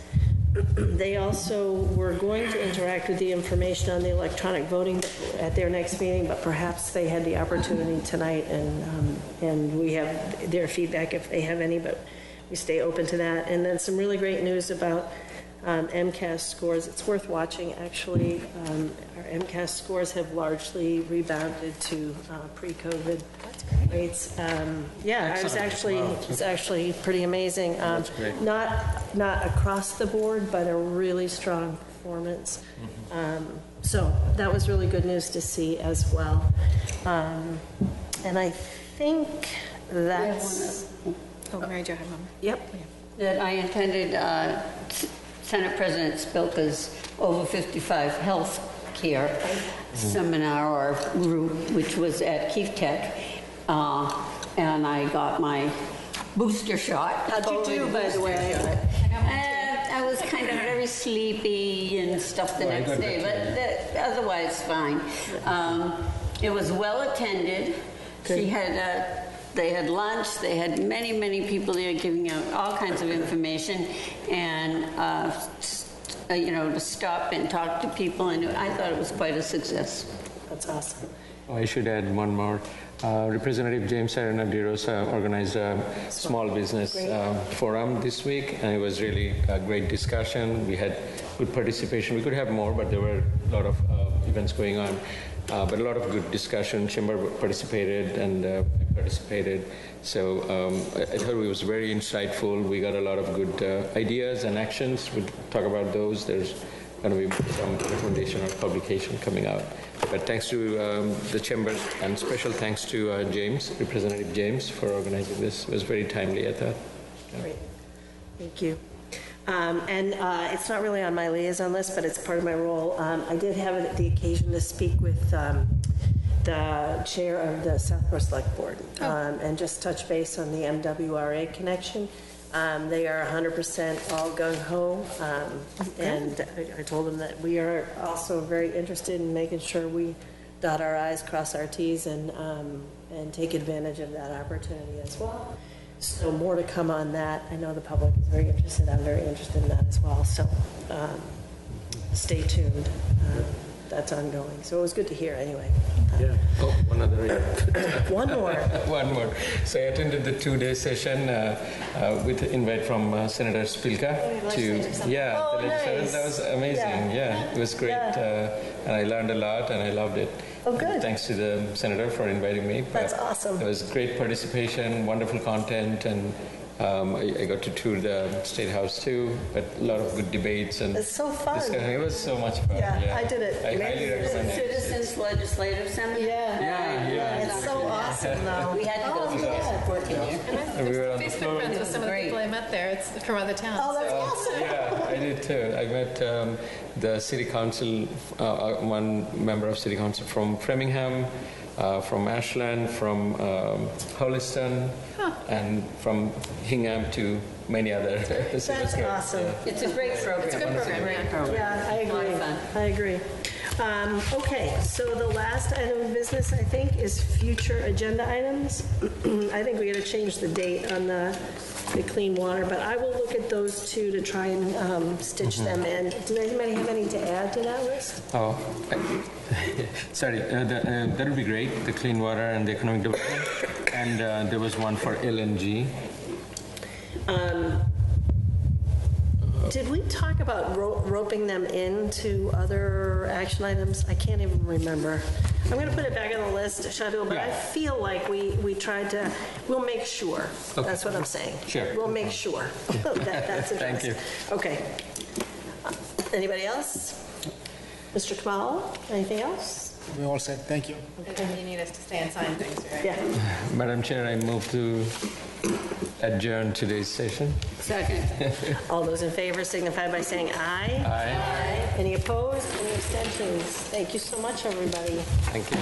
They also were going to interact with the information on the electronic voting at their next meeting, but perhaps they had the opportunity tonight, and we have their feedback if they have any, but we stay open to that. And then some really great news about MCAS scores. It's worth watching, actually. Our MCAS scores have largely rebounded to pre-COVID rates. It's actually pretty amazing. Not across the board, but a really strong performance. So that was really good news to see as well. And I think that's... Oh, Mary Jo had one. Yep. That I attended Senate President Spilka's over 55 health care seminar or group, which was at Keefe Tech, and I got my booster shot. How'd you do, by the way? I was kind of very sleepy and stuff the next day, but otherwise fine. It was well attended. She had. They had lunch. They had many, many people there giving out all kinds of information, and to stop and talk to people. And I thought it was quite a success. That's awesome. I should add one more. Representative James Arena de Rosa organized a small business forum this week, and it was really a great discussion. We had good participation. We could have more, but there were a lot of events going on. But a lot of good discussion. Chamber participated, and I participated. So I thought it was very insightful. We got a lot of good ideas and actions. We'll talk about those. There's going to be some recommendation or publication coming out. But thanks to the Chamber, and special thanks to James, Representative James, for organizing this. It was very timely, I thought. Yeah. Great. Thank you. And it's not really on my liaison list, but it's part of my role. I did have the occasion to speak with the chair of the Southport Select Board and just touch base on the MWRA connection. They are 100% all gung-ho, and I told them that we are also very interested in making sure we dot our I's, cross our T's, and take advantage of that opportunity as well. So more to come on that. I know the public is very interested. I'm very interested in that as well. So stay tuned. That's ongoing. So it was good to hear anyway. Yeah. Oh, one other. One more. One more. So I attended the 2-day session with the invite from Senator Spilka to the legislature. Nice. That was amazing. Yeah, it was great, and I learned a lot, and I loved it. Oh, good. Thanks to the senator for inviting me. That's awesome. It was great participation, wonderful content, and I got to tour the State House too, but a lot of good debates and it's so fun. discussion. It was so much fun. Yeah, I did it. I highly recommend it. Citizens Legislative Seminar. Yeah. It's so awesome, though. We had to go through that working here. And we were on the Facebook floor. friends with some of the people I met there. It's from other towns. Oh, that's awesome. Yeah, I did too. I met the city council, one member of city council from Framingham, from Ashland, from Holliston, and from Hingham to many other. That's awesome. Yeah. It's a great program. It's a good program. Yeah, I agree. I agree. Okay, so the last item of business, I think, is future agenda items. I think we got to change the date on the clean water, but I will look at those two to try and stitch them in. Does anybody have any to add to that list? Oh, sorry. That would be great. The clean water and the economic development, and there was one for LNG. Did we talk about roping them into other action items? I can't even remember. I'm going to put it back on the list, Shadul, but I feel like we tried to, we'll make sure. Okay. That's what I'm saying. Sure. We'll make sure that's addressed. Thank you. Okay. Anybody else? Mr. Kamal, anything else? We all said thank you. You need us to stay and sign things, right? Yeah. Madam Chair, I move to adjourn today's session. Second. All those in favor signify by saying aye. Aye. Any opposed? Any abstentions? Thank you so much, everybody. Thank you.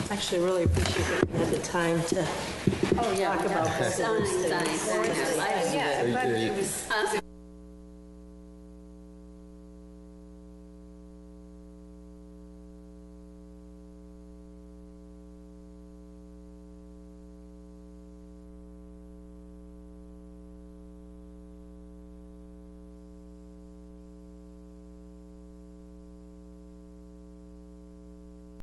Actually, really appreciate that you had the time to talk about this. Sign. Yeah, I'm glad it was